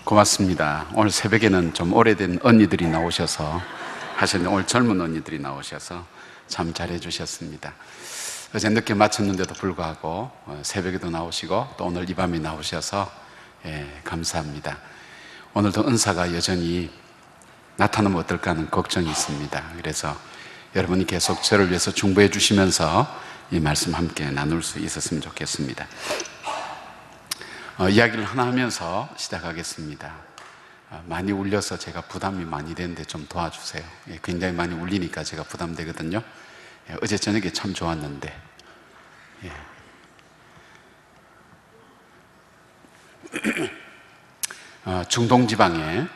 고맙습니다. 오늘 새벽에는 좀 오래된 언니들이 나오셔서 하셨는데 오늘 젊은 언니들이 나오셔서 참 잘해 주셨습니다. 어제 늦게 마쳤는데도 불구하고 새벽에도 나오시고 또 오늘 이 밤에 나오셔서 감사합니다. 오늘도 은사가 여전히 나타나면 어떨까 하는 걱정이 있습니다. 그래서 여러분이 계속 저를 위해서 중보해 주시면서 이 말씀 함께 나눌 수 있었으면 좋겠습니다. 이야기를 하나 하면서 시작하겠습니다. 많이 울려서 제가 부담이 많이 되는데 좀 도와주세요. 굉장히 많이 울리니까 제가 부담되거든요. 어제 저녁에 참 좋았는데 중동 지방에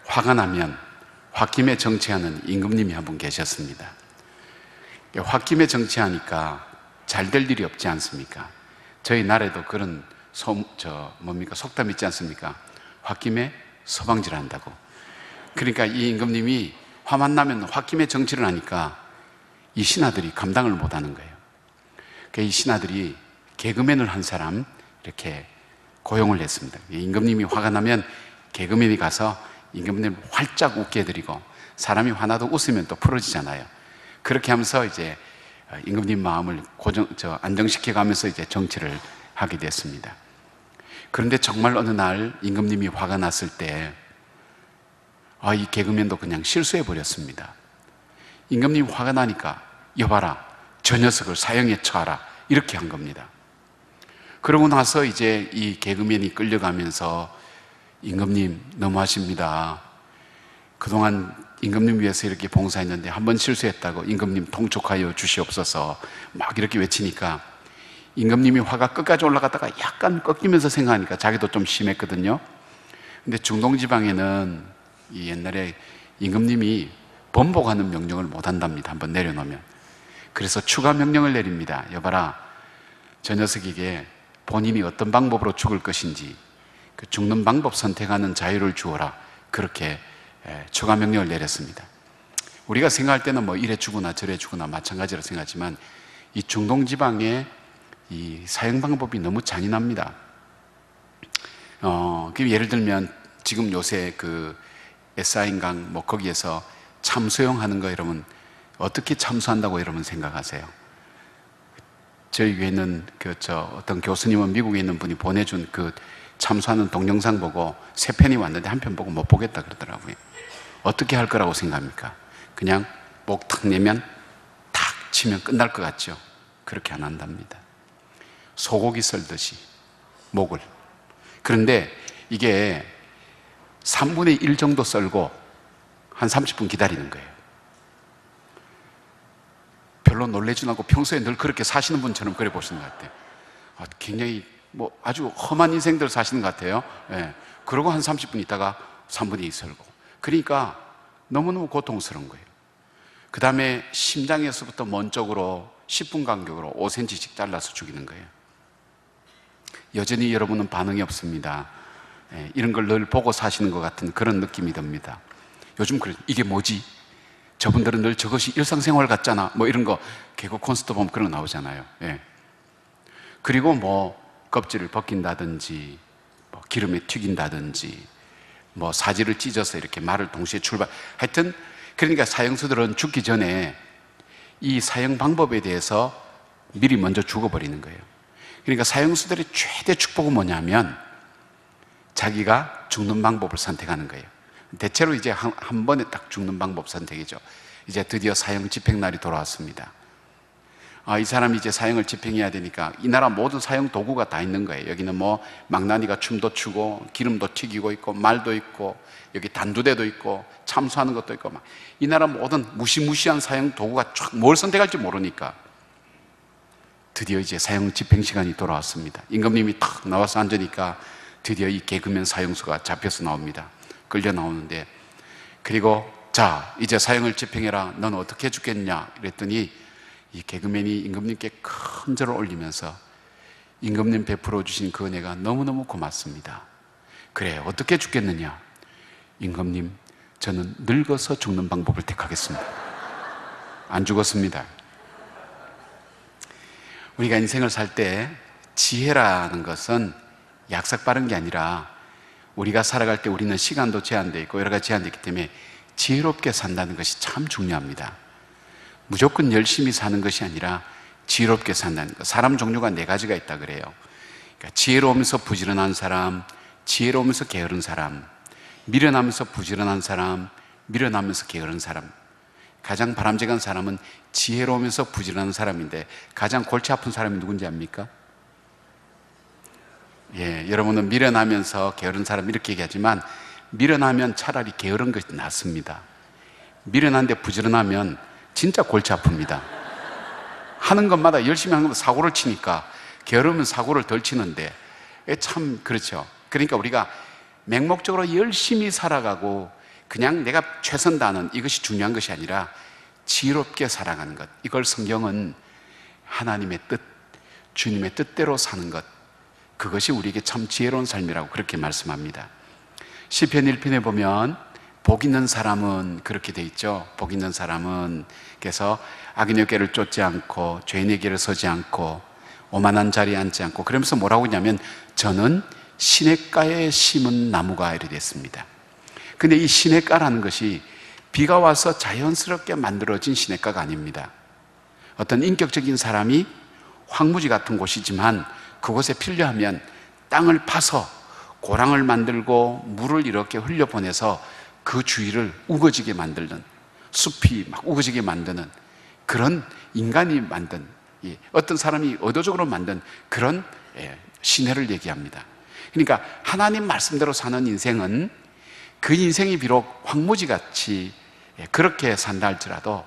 화가 나면 홧김에 정치하는 임금님이 한 분 계셨습니다. 홧김에 정치하니까 잘 될 일이 없지 않습니까? 저희 나라에도 그런 속담 있지 않습니까? 홧김에 서방질한다고. 그러니까 이 임금님이 화만 나면 홧김에 정치를 하니까 이 신하들이 감당을 못하는 거예요. 이 신하들이 개그맨을 한 사람 이렇게 고용을 했습니다. 임금님이 화가 나면 개그맨이 가서 임금님을 활짝 웃게 해드리고, 사람이 화나도 웃으면 또 풀어지잖아요. 그렇게 하면서 이제 임금님 마음을 안정시켜가면서 이제 정치를 하게 됐습니다. 그런데 정말 어느 날 임금님이 화가 났을 때 이 개그맨도 그냥 실수해 버렸습니다. 임금님이 화가 나니까 여봐라, 저 녀석을 사형에 처하라, 이렇게 한 겁니다. 그러고 나서 이제 이 개그맨이 끌려가면서 임금님 너무하십니다. 그동안 임금님 위해서 이렇게 봉사했는데 한번 실수했다고 임금님 통촉하여 주시옵소서 막 이렇게 외치니까 임금님이 화가 끝까지 올라갔다가 약간 꺾이면서 생각하니까 자기도 좀 심했거든요. 근데 중동 지방에는 이 옛날에 임금님이 번복하는 명령을 못 한답니다. 한번 내려놓으면. 그래서 추가 명령을 내립니다. 여봐라, 저 녀석에게 본인이 어떤 방법으로 죽을 것인지 그 죽는 방법 선택하는 자유를 주어라, 그렇게 추가 명령을 내렸습니다. 우리가 생각할 때는 뭐 이래 죽으나 저래 죽으나 마찬가지로 생각하지만 이 중동 지방의 이 사형 방법이 너무 잔인합니다. 예를 들면 지금 요새 에사인강 거기에서 참수용하는 거 여러분 어떻게 참수한다고 여러분 생각하세요? 저희 교회는 어떤 교수님은 미국에 있는 분이 보내준 참수하는 동영상 보고 3편이 왔는데 한 편 보고 못 보겠다 그러더라고요. 어떻게 할 거라고 생각합니까? 그냥 목 탁 내면 탁 치면 끝날 것 같죠? 그렇게 안 한답니다. 소고기 썰듯이 목을. 그런데 이게 3분의 1 정도 썰고 한 30분 기다리는 거예요. 별로 놀라지 않고 평소에 늘 그렇게 사시는 분처럼 그래 보시는 것 같아요. 굉장히 아주 험한 인생들 사시는 것 같아요. 그러고 한 30분 있다가 3분의 2 썰고. 그러니까 너무너무 고통스러운 거예요. 그 다음에 심장에서부터 먼 쪽으로 10분 간격으로 5cm씩 잘라서 죽이는 거예요. 여전히 여러분은 반응이 없습니다. 이런 걸 늘 보고 사시는 것 같은 그런 느낌이 듭니다. 요즘 이게 뭐지? 저분들은 늘 저것이 일상생활 같잖아, 이런 거 개그 콘서트 보면 그런 거 나오잖아요. 그리고 껍질을 벗긴다든지 기름에 튀긴다든지 사지를 찢어서 이렇게 말을 동시에 하여튼 그러니까 사형수들은 죽기 전에 이 사형 방법에 대해서 미리 먼저 죽어버리는 거예요. 그러니까 사형수들의 최대 축복은 뭐냐면 자기가 죽는 방법을 선택하는 거예요. 대체로 이제 한 번에 딱 죽는 방법 선택이죠. 이제 드디어 사형 집행날이 돌아왔습니다. 이 사람이 이제 사형을 집행해야 되니까 이 나라 모든 사형 도구가 다 있는 거예요. 여기는 망나니가 춤도 추고 기름도 튀기고 있고 말도 있고 여기 단두대도 있고 참수하는 것도 있고 이 나라 모든 무시무시한 사형 도구가 쫙 뭘 선택할지 모르니까 드디어 이제 사형 집행 시간이 돌아왔습니다. 임금님이 탁 나와서 앉으니까 드디어 이 개그맨 사형수가 잡혀서 나옵니다. 끌려 나오는데, 그리고 자 이제 사형을 집행해라, 넌 어떻게 죽겠냐 이랬더니 이 개그맨이 임금님께 큰 절을 올리면서 임금님 베풀어 주신 그 은혜가 너무너무 고맙습니다. 그래, 어떻게 죽겠느냐? 임금님, 저는 늙어서 죽는 방법을 택하겠습니다. 안 죽었습니다. 우리가 인생을 살 때 지혜라는 것은 약삭 빠른 게 아니라 우리가 살아갈 때 우리는 시간도 제한되어 있고 여러 가지 제한되어 있기 때문에 지혜롭게 산다는 것이 참 중요합니다. 무조건 열심히 사는 것이 아니라 지혜롭게 산다는 것. 사람 종류가 4가지가 있다 그래요. 그러니까 지혜로우면서 부지런한 사람, 지혜로우면서 게으른 사람, 미련하면서 부지런한 사람, 미련하면서 게으른 사람. 가장 바람직한 사람은 지혜로우면서 부지런한 사람인데 가장 골치 아픈 사람이 누군지 압니까? 여러분은 미련하면서 게으른 사람 이렇게 얘기하지만 미련하면 차라리 게으른 것이 낫습니다. 미련한데 부지런하면 진짜 골치 아픕니다. 하는 것마다 열심히 하는 것마다 사고를 치니까 게으르면 사고를 덜 치는데 참 그렇죠. 그러니까 우리가 맹목적으로 열심히 살아가고 그냥 내가 최선 다하는 이것이 중요한 것이 아니라 지혜롭게 살아가는 것, 이걸 성경은 하나님의 뜻, 주님의 뜻대로 사는 것, 그것이 우리에게 참 지혜로운 삶이라고 그렇게 말씀합니다. 시편 1편에 보면 복 있는 사람은 그렇게 돼 있죠. 복 있는 사람은, 그래서 악인의 길을 쫓지 않고 죄인의 길을 서지 않고 오만한 자리에 앉지 않고, 그러면서 뭐라고 하냐면 저는 시냇가에 심은 나무가 이렇게 됐습니다. 근데 이 시냇가라는 것이 비가 와서 자연스럽게 만들어진 시냇가가 아닙니다. 어떤 인격적인 사람이 황무지 같은 곳이지만 그곳에 필요하면 땅을 파서 고랑을 만들고 물을 이렇게 흘려보내서 그 주위를 우거지게 만드는, 숲이 막 우거지게 만드는 그런 인간이 만든, 어떤 사람이 의도적으로 만든 그런 시내를 얘기합니다. 그러니까 하나님 말씀대로 사는 인생은 그 인생이 비록 황무지같이 그렇게 산다 할지라도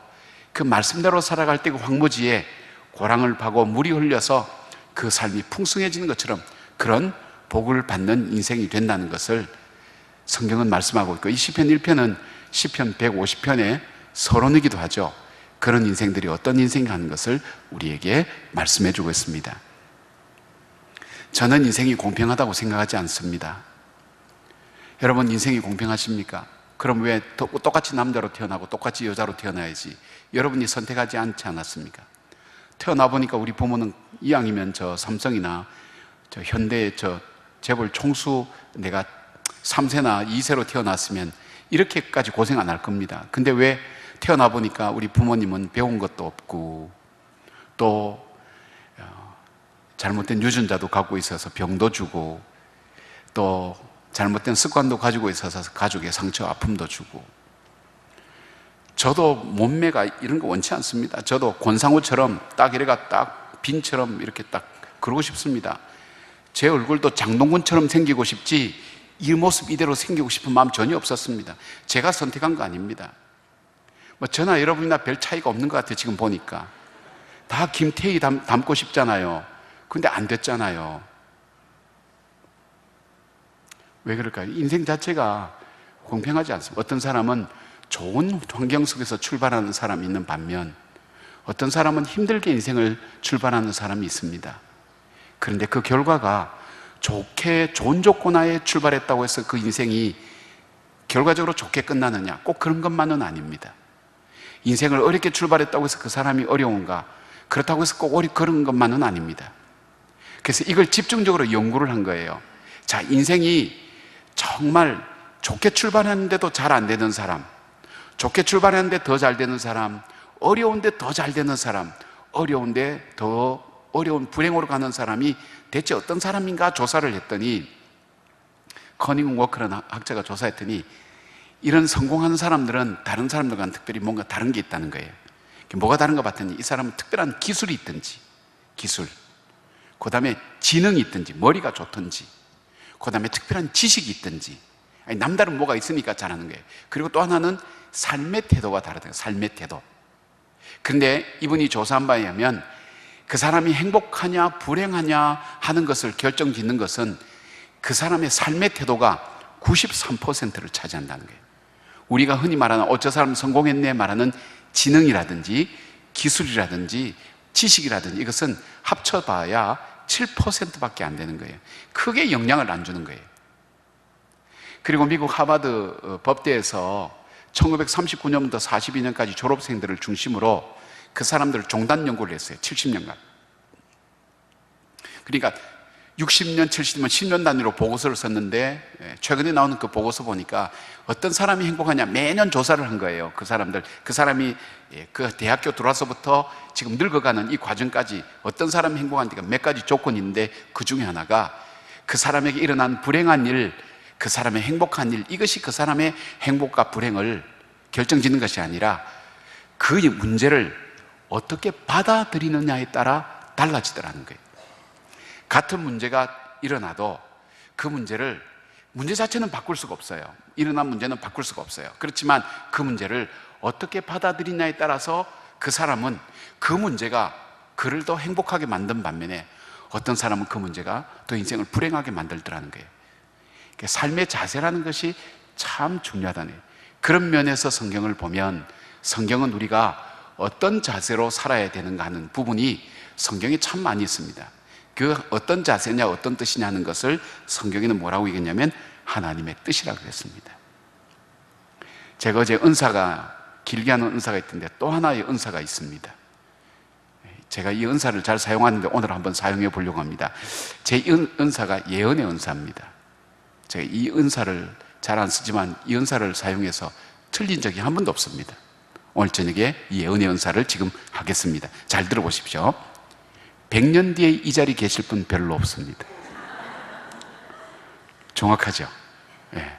그 말씀대로 살아갈 때 그 황무지에 고랑을 파고 물이 흘려서 그 삶이 풍성해지는 것처럼 그런 복을 받는 인생이 된다는 것을 성경은 말씀하고 있고, 이 시편 1편은 시편 150편의 서론이기도 하죠. 그런 인생들이 어떤 인생이 하는 것을 우리에게 말씀해 주고 있습니다. 저는 인생이 공평하다고 생각하지 않습니다. 여러분, 인생이 공평하십니까? 그럼 왜 똑같이 남자로 태어나고 똑같이 여자로 태어나야지 여러분이 선택하지 않지 않았습니까? 태어나 보니까 우리 부모는 이왕이면 저 삼성이나 저 현대 저 재벌 총수 내가 3세나 2세로 태어났으면 이렇게까지 고생 안 할 겁니다. 근데 왜 태어나 보니까 우리 부모님은 배운 것도 없고 또 잘못된 유전자도 갖고 있어서 병도 주고 또 잘못된 습관도 가지고 있어서 가족의 상처, 아픔도 주고. 저도 몸매가 이런 거 원치 않습니다. 저도 권상우처럼 딱 이래가 딱 빈처럼 이렇게 딱 그러고 싶습니다. 제 얼굴도 장동건처럼 생기고 싶지 이 모습 이대로 생기고 싶은 마음 전혀 없었습니다. 제가 선택한 거 아닙니다. 뭐 저나 여러분이나 별 차이가 없는 것 같아요. 지금 보니까 다 김태희 닮고 싶잖아요. 근데 안 됐잖아요. 왜 그럴까요? 인생 자체가 공평하지 않습니다. 어떤 사람은 좋은 환경 속에서 출발하는 사람이 있는 반면 어떤 사람은 힘들게 인생을 출발하는 사람이 있습니다. 그런데 그 결과가 좋게 좋은 조건 하에 출발했다고 해서 그 인생이 결과적으로 좋게 끝나느냐? 꼭 그런 것만은 아닙니다. 인생을 어렵게 출발했다고 해서 그 사람이 어려운가? 그렇다고 해서 꼭 그런 것만은 아닙니다. 그래서 이걸 집중적으로 연구를 한 거예요. 자, 인생이 정말 좋게 출발했는데도 잘 안 되는 사람, 좋게 출발했는데 더 잘 되는 사람, 어려운데 더 잘 되는 사람, 어려운데 더 어려운 불행으로 가는 사람이 대체 어떤 사람인가 조사를 했더니, 커닝 워크라는 학자가 조사했더니 이런 성공하는 사람들은 다른 사람들과는 특별히 뭔가 다른 게 있다는 거예요. 뭐가 다른가 봤더니 이 사람은 특별한 기술이 있든지, 기술, 그 다음에 지능이 있든지, 머리가 좋든지, 그 다음에 특별한 지식이 있든지, 아니, 남다른 뭐가 있으니까 잘하는 거예요. 그리고 또 하나는 삶의 태도가 다르다. 삶의 태도. 그런데 이분이 조사한 바에 의하면 그 사람이 행복하냐 불행하냐 하는 것을 결정짓는 것은 그 사람의 삶의 태도가 93%를 차지한다는 거예요. 우리가 흔히 말하는 어쩌 사람 성공했네 말하는 지능이라든지 기술이라든지 지식이라든지 이것은 합쳐봐야 7%밖에 안 되는 거예요. 크게 영향을 안 주는 거예요. 그리고 미국 하버드 법대에서 1939년부터 42년까지 졸업생들을 중심으로 그 사람들을 종단 연구를 했어요. 70년간. 그러니까 60년, 70년, 10년 단위로 보고서를 썼는데 최근에 나오는 그 보고서 보니까 어떤 사람이 행복하냐 매년 조사를 한 거예요. 그 사람이 그 대학교 들어와서부터 지금 늙어가는 이 과정까지 어떤 사람이 행복한지가 몇 가지 조건이 있는데 그 중에 하나가 그 사람에게 일어난 불행한 일, 그 사람의 행복한 일, 이것이 그 사람의 행복과 불행을 결정짓는 것이 아니라 그 문제를 어떻게 받아들이느냐에 따라 달라지더라는 거예요. 같은 문제가 일어나도 그 문제 자체는 바꿀 수가 없어요. 일어난 문제는 바꿀 수가 없어요. 그렇지만 그 문제를 어떻게 받아들이냐에 따라서 그 사람은 그 문제가 그를 더 행복하게 만든 반면에 어떤 사람은 그 문제가 더 인생을 불행하게 만들더라는 거예요. 삶의 자세라는 것이 참 중요하다는 거예요. 그런 면에서 성경을 보면 성경은 우리가 어떤 자세로 살아야 되는가 하는 부분이 성경에 참 많이 있습니다. 그 어떤 자세냐 어떤 뜻이냐 하는 것을 성경에는 뭐라고 얘기했냐면 하나님의 뜻이라고 했습니다. 제가 어제 은사가 길게 하는 은사가 있던데 또 하나의 은사가 있습니다. 제가 이 은사를 잘 사용하는데 오늘 한번 사용해 보려고 합니다. 제 은사가 예언의 은사입니다. 제가 이 은사를 잘 안 쓰지만 이 은사를 사용해서 틀린 적이 한 번도 없습니다. 오늘 저녁에 이 예언의 은사를 지금 하겠습니다. 잘 들어보십시오. 100년 뒤에 이 자리에 계실 분 별로 없습니다. 정확하죠? 네.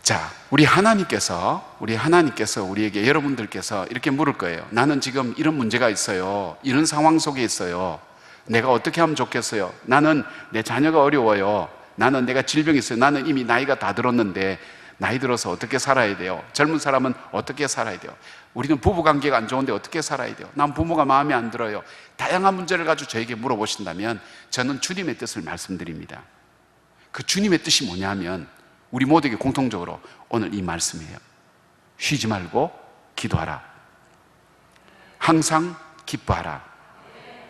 자, 우리 하나님께서 우리에게 여러분들께서 이렇게 물을 거예요. 나는 지금 이런 문제가 있어요. 이런 상황 속에 있어요. 내가 어떻게 하면 좋겠어요? 나는 내 자녀가 어려워요. 나는 내가 질병이 있어요. 나는 이미 나이가 다 들었는데 나이 들어서 어떻게 살아야 돼요? 젊은 사람은 어떻게 살아야 돼요? 우리는 부부관계가 안 좋은데 어떻게 살아야 돼요? 난 부모가 마음에 안 들어요. 다양한 문제를 가지고 저에게 물어보신다면 저는 주님의 뜻을 말씀드립니다. 그 주님의 뜻이 뭐냐면 우리 모두에게 공통적으로 오늘 이 말씀이에요. 쉬지 말고 기도하라. 항상 기뻐하라.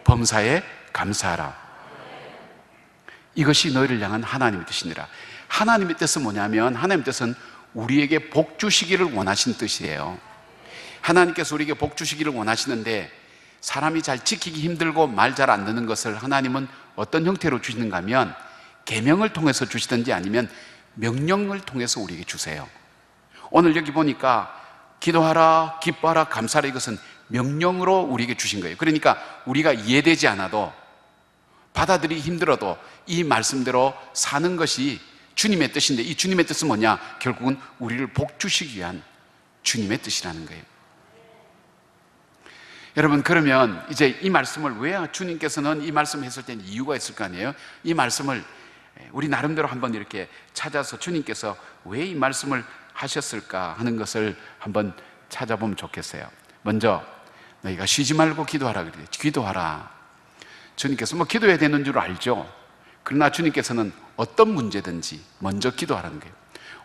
범사에 감사하라. 이것이 너희를 향한 하나님의 뜻이니라. 하나님의 뜻은 뭐냐면 하나님의 뜻은 우리에게 복 주시기를 원하시는 뜻이에요. 하나님께서 우리에게 복 주시기를 원하시는데 사람이 잘 지키기 힘들고 말 잘 안 듣는 것을 하나님은 어떤 형태로 주시는가 하면 계명을 통해서 주시든지 아니면 명령을 통해서 우리에게 주세요. 오늘 여기 보니까 기도하라, 기뻐하라, 감사하라 이것은 명령으로 우리에게 주신 거예요. 그러니까 우리가 이해되지 않아도 받아들이기 힘들어도 이 말씀대로 사는 것이 주님의 뜻인데 이 주님의 뜻은 뭐냐? 결국은 우리를 복 주시기 위한 주님의 뜻이라는 거예요. 여러분 그러면 이제 이 말씀을 왜 주님께서는 이 말씀을 했을 때는 이유가 있을 거 아니에요? 이 말씀을 우리 나름대로 한번 이렇게 찾아서 주님께서 왜 이 말씀을 하셨을까 하는 것을 한번 찾아보면 좋겠어요. 먼저 너희가 쉬지 말고 기도하라 그래요. 기도하라. 주님께서 뭐 기도해야 되는 줄 알죠. 그러나 주님께서는 어떤 문제든지 먼저 기도하라는 거예요.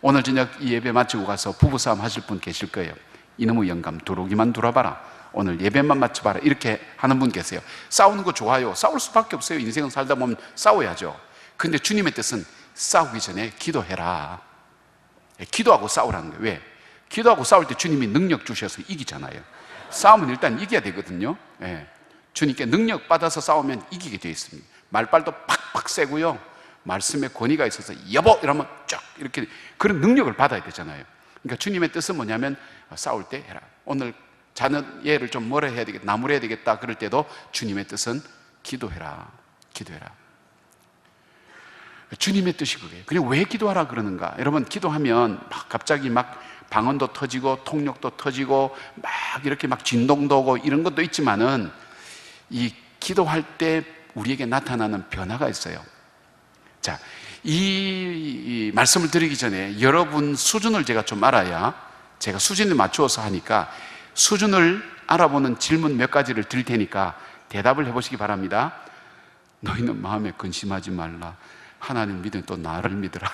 오늘 저녁 이 예배 마치고 가서 부부싸움 하실 분 계실 거예요. 이놈의 영감 두루기만 dur아봐라. 오늘 예배만 맞춰봐라. 이렇게 하는 분 계세요. 싸우는 거 좋아요. 싸울 수밖에 없어요. 인생은 살다 보면 싸워야죠. 근데 주님의 뜻은 싸우기 전에 기도해라. 기도하고 싸우라는 거예요. 왜? 기도하고 싸울 때 주님이 능력 주셔서 이기잖아요. 싸움은 일단 이겨야 되거든요. 주님께 능력 받아서 싸우면 이기게 되어 있습니다. 말빨도 팍팍 세고요. 말씀에 권위가 있어서 여보 이러면 쫙 이렇게 그런 능력을 받아야 되잖아요. 그러니까 주님의 뜻은 뭐냐면 싸울 때 해라. 오늘 자녀 얘를 좀 뭐라 해야 되겠다, 나무라 해야 되겠다 그럴 때도 주님의 뜻은 기도해라. 기도해라. 주님의 뜻이 그거예요. 그리고 왜 기도하라 그러는가? 여러분 기도하면 갑자기 막 방언도 터지고 통역도 터지고 막 이렇게 막 진동도 오고 이런 것도 있지만은 이 기도할 때 우리에게 나타나는 변화가 있어요. 자, 이 말씀을 드리기 전에 여러분 수준을 제가 좀 알아야 제가 수준에 맞추어서 하니까 수준을 알아보는 질문 몇 가지를 드릴 테니까 대답을 해보시기 바랍니다. 너희는 마음에 근심하지 말라. 하나님 믿으면 또 나를 믿으라.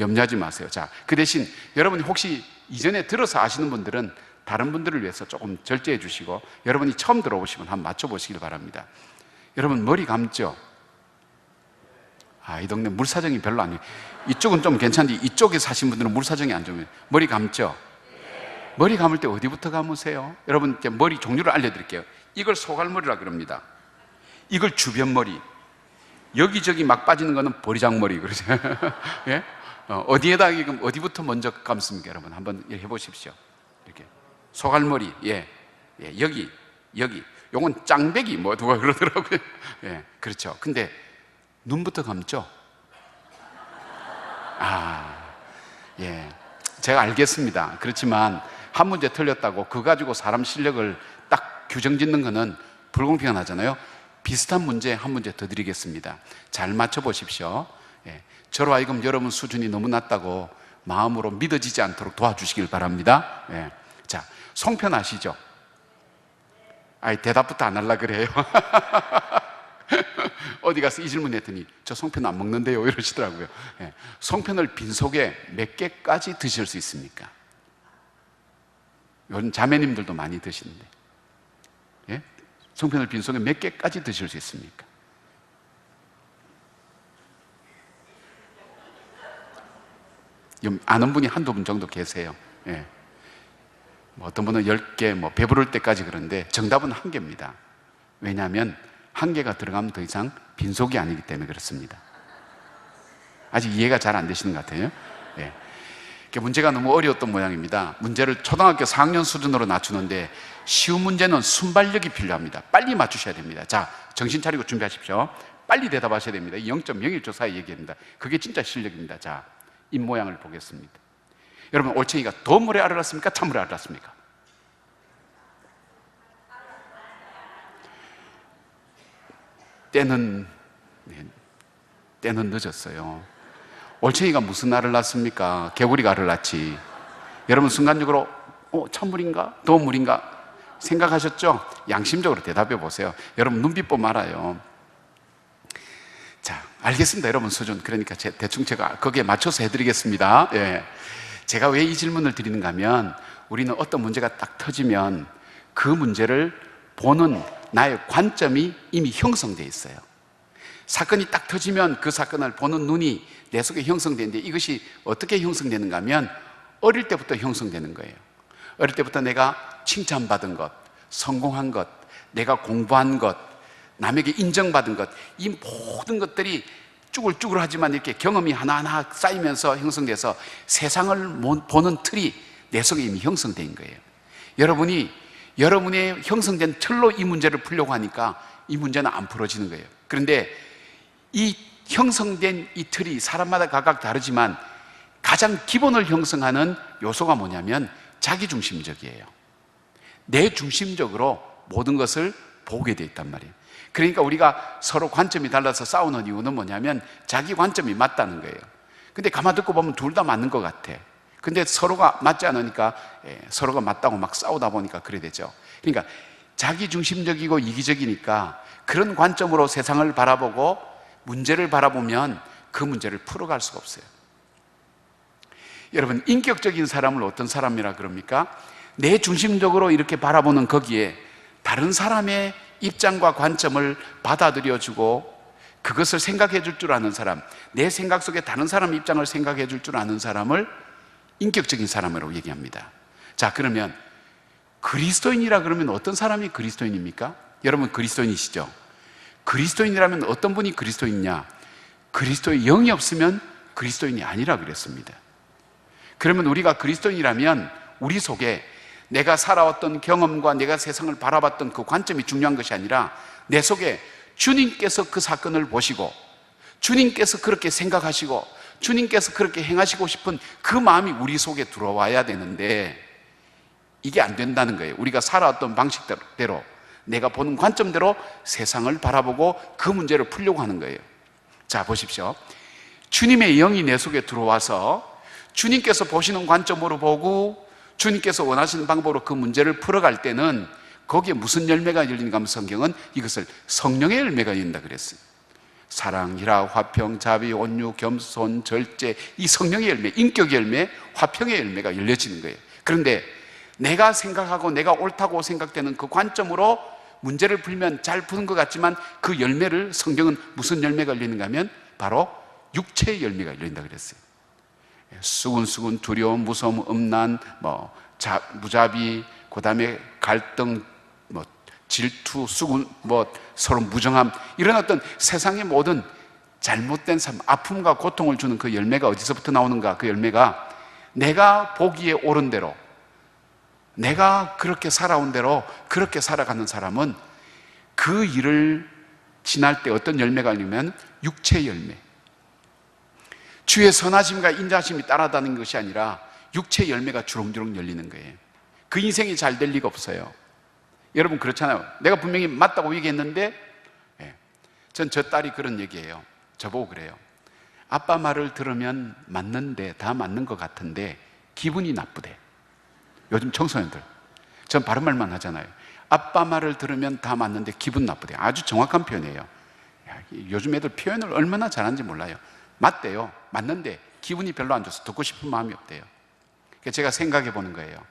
염려하지 마세요. 자, 그 대신 여러분이 혹시 이전에 들어서 아시는 분들은 다른 분들을 위해서 조금 절제해 주시고 여러분이 처음 들어보시면 한번 맞춰보시길 바랍니다. 여러분 머리 감죠? 이 동네 물 사정이 별로 아니에요. 이쪽은 좀 괜찮은데 이쪽에 사신 분들은 물 사정이 안 좋으면 머리 감죠? 머리 감을 때 어디부터 감으세요? 여러분 머리 종류를 알려드릴게요. 이걸 소갈머리라 그럽니다. 이걸 주변머리, 여기저기 막 빠지는 거는 보리장머리 그러죠. 예? 어디에다 어디부터 먼저 감습니까? 여러분 한번 해보십시오. 이렇게 소갈머리, 예, 예, 여기 요건 짱배기 뭐 누가 그러더라고요. 예, 그렇죠. 근데 눈부터 감죠. 예, 제가 알겠습니다. 그렇지만 한 문제 틀렸다고 그거 가지고 사람 실력을 딱 규정 짓는 거는 불공평하잖아요. 비슷한 문제 한 문제 더 드리겠습니다. 잘 맞춰보십시오. 예, 저로 하여금 여러분 수준이 너무 낮다고 마음으로 믿어지지 않도록 도와주시길 바랍니다. 예, 자, 송편 아시죠? 대답부터 안 하려고 그래요. 어디 가서 이 질문 했더니 저 송편 안 먹는데요 이러시더라고요. 예, 송편을 빈속에 몇 개까지 드실 수 있습니까? 요즘 자매님들도 많이 드시는데, 예? 송편을 빈속에 몇 개까지 드실 수 있습니까? 아는 분이 한두 분 정도 계세요. 예. 뭐 어떤 분은 10개, 뭐 배부를 때까지 그런데 정답은 1개입니다. 왜냐하면 1개가 들어가면 더 이상 빈속이 아니기 때문에 그렇습니다. 아직 이해가 잘 안 되시는 것 같아요. 예. 문제가 너무 어려웠던 모양입니다. 문제를 초등학교 4학년 수준으로 낮추는데 쉬운 문제는 순발력이 필요합니다. 빨리 맞추셔야 됩니다. 자, 정신 차리고 준비하십시오. 빨리 대답하셔야 됩니다. 0.01초 사이 얘기합니다. 그게 진짜 실력입니다. 자, 입 모양을 보겠습니다. 여러분, 올챙이가 덤물에 알을 낳습니까? 찬물에 알을 낳습니까? 때는 늦었어요. 올챙이가 무슨 알을 낳습니까? 개구리가 알을 낳지. 여러분 순간적으로 찬물인가? 덤물인가? 생각하셨죠? 양심적으로 대답해 보세요. 여러분 눈빛 보면 알아요. 자, 알겠습니다. 여러분 수준. 그러니까 대충 제가 거기에 맞춰서 해드리겠습니다. 예. 제가 왜 이 질문을 드리는가 하면 우리는 어떤 문제가 딱 터지면 그 문제를 보는 나의 관점이 이미 형성되어 있어요. 사건이 딱 터지면 그 사건을 보는 눈이 내 속에 형성되는데 이것이 어떻게 형성되는가 하면 어릴 때부터 형성되는 거예요. 어릴 때부터 내가 칭찬받은 것, 성공한 것, 내가 공부한 것, 남에게 인정받은 것, 이 모든 것들이 쭈글쭈글하지만 이렇게 경험이 하나하나 쌓이면서 형성돼서 세상을 보는 틀이 내 속에 이미 형성된 거예요. 여러분의 형성된 틀로 이 문제를 풀려고 하니까 이 문제는 안 풀어지는 거예요. 그런데 이 형성된 이 틀이 사람마다 각각 다르지만 가장 기본을 형성하는 요소가 뭐냐면 자기중심적이에요. 내 중심적으로 모든 것을 보게 돼 있단 말이에요. 그러니까 우리가 서로 관점이 달라서 싸우는 이유는 뭐냐면 자기 관점이 맞다는 거예요. 근데 가만 듣고 보면 둘 다 맞는 것 같아. 근데 서로가 맞지 않으니까 서로가 맞다고 막 싸우다 보니까 그래 되죠. 그러니까 자기중심적이고 이기적이니까 그런 관점으로 세상을 바라보고 문제를 바라보면 그 문제를 풀어갈 수가 없어요. 여러분, 인격적인 사람을 어떤 사람이라 그럽니까? 내 중심적으로 이렇게 바라보는 거기에 다른 사람의 입장과 관점을 받아들여주고 그것을 생각해 줄 줄 아는 사람, 내 생각 속에 다른 사람 입장을 생각해 줄 줄 아는 사람을 인격적인 사람으로 얘기합니다. 자, 그러면 그리스도인이라 그러면 어떤 사람이 그리스도인입니까? 여러분 그리스도인이시죠? 그리스도인이라면 어떤 분이 그리스도인이냐? 그리스도의 영이 없으면 그리스도인이 아니라 그랬습니다. 그러면 우리가 그리스도인이라면 우리 속에 내가 살아왔던 경험과 내가 세상을 바라봤던 그 관점이 중요한 것이 아니라 내 속에 주님께서 그 사건을 보시고 주님께서 그렇게 생각하시고 주님께서 그렇게 행하시고 싶은 그 마음이 우리 속에 들어와야 되는데 이게 안 된다는 거예요. 우리가 살아왔던 방식대로 내가 보는 관점대로 세상을 바라보고 그 문제를 풀려고 하는 거예요. 자, 보십시오. 주님의 영이 내 속에 들어와서 주님께서 보시는 관점으로 보고 주님께서 원하시는 방법으로 그 문제를 풀어갈 때는 거기에 무슨 열매가 열리는가 하면 성경은 이것을 성령의 열매가 열린다 그랬어요. 사랑, 희락, 화평, 자비, 온유, 겸손, 절제, 이 성령의 열매, 인격의 열매, 화평의 열매가 열려지는 거예요. 그런데 내가 생각하고 내가 옳다고 생각되는 그 관점으로 문제를 풀면 잘 푸는 것 같지만 그 열매를 성경은 무슨 열매가 열리는가 하면 바로 육체의 열매가 열린다 그랬어요. 수군수군, 두려움, 무서움, 음란, 무자비, 그 다음에 갈등, 질투, 수군, 서로 무정함, 이런 어떤 세상의 모든 잘못된 삶, 아픔과 고통을 주는 그 열매가 어디서부터 나오는가? 그 열매가 내가 보기에 옳은 대로, 내가 그렇게 살아온 대로 그렇게 살아가는 사람은 그 일을 지날 때 어떤 열매가 있냐면 육체의 열매, 주의 선하심과 인자심이 따라다니는 것이 아니라 육체의 열매가 주렁주렁 열리는 거예요. 그 인생이 잘 될 리가 없어요. 여러분 그렇잖아요. 내가 분명히 맞다고 얘기했는데, 전 저 딸이 그런 얘기해요. 저보고 그래요. 아빠 말을 들으면 맞는데, 다 맞는 것 같은데 기분이 나쁘대. 요즘 청소년들 전 바른 말만 하잖아요. 아빠 말을 들으면 다 맞는데 기분 나쁘대. 아주 정확한 표현이에요. 요즘 애들 표현을 얼마나 잘하는지 몰라요. 맞대요. 맞는데 기분이 별로 안 좋아서 듣고 싶은 마음이 없대요. 그래서 제가 생각해 보는 거예요.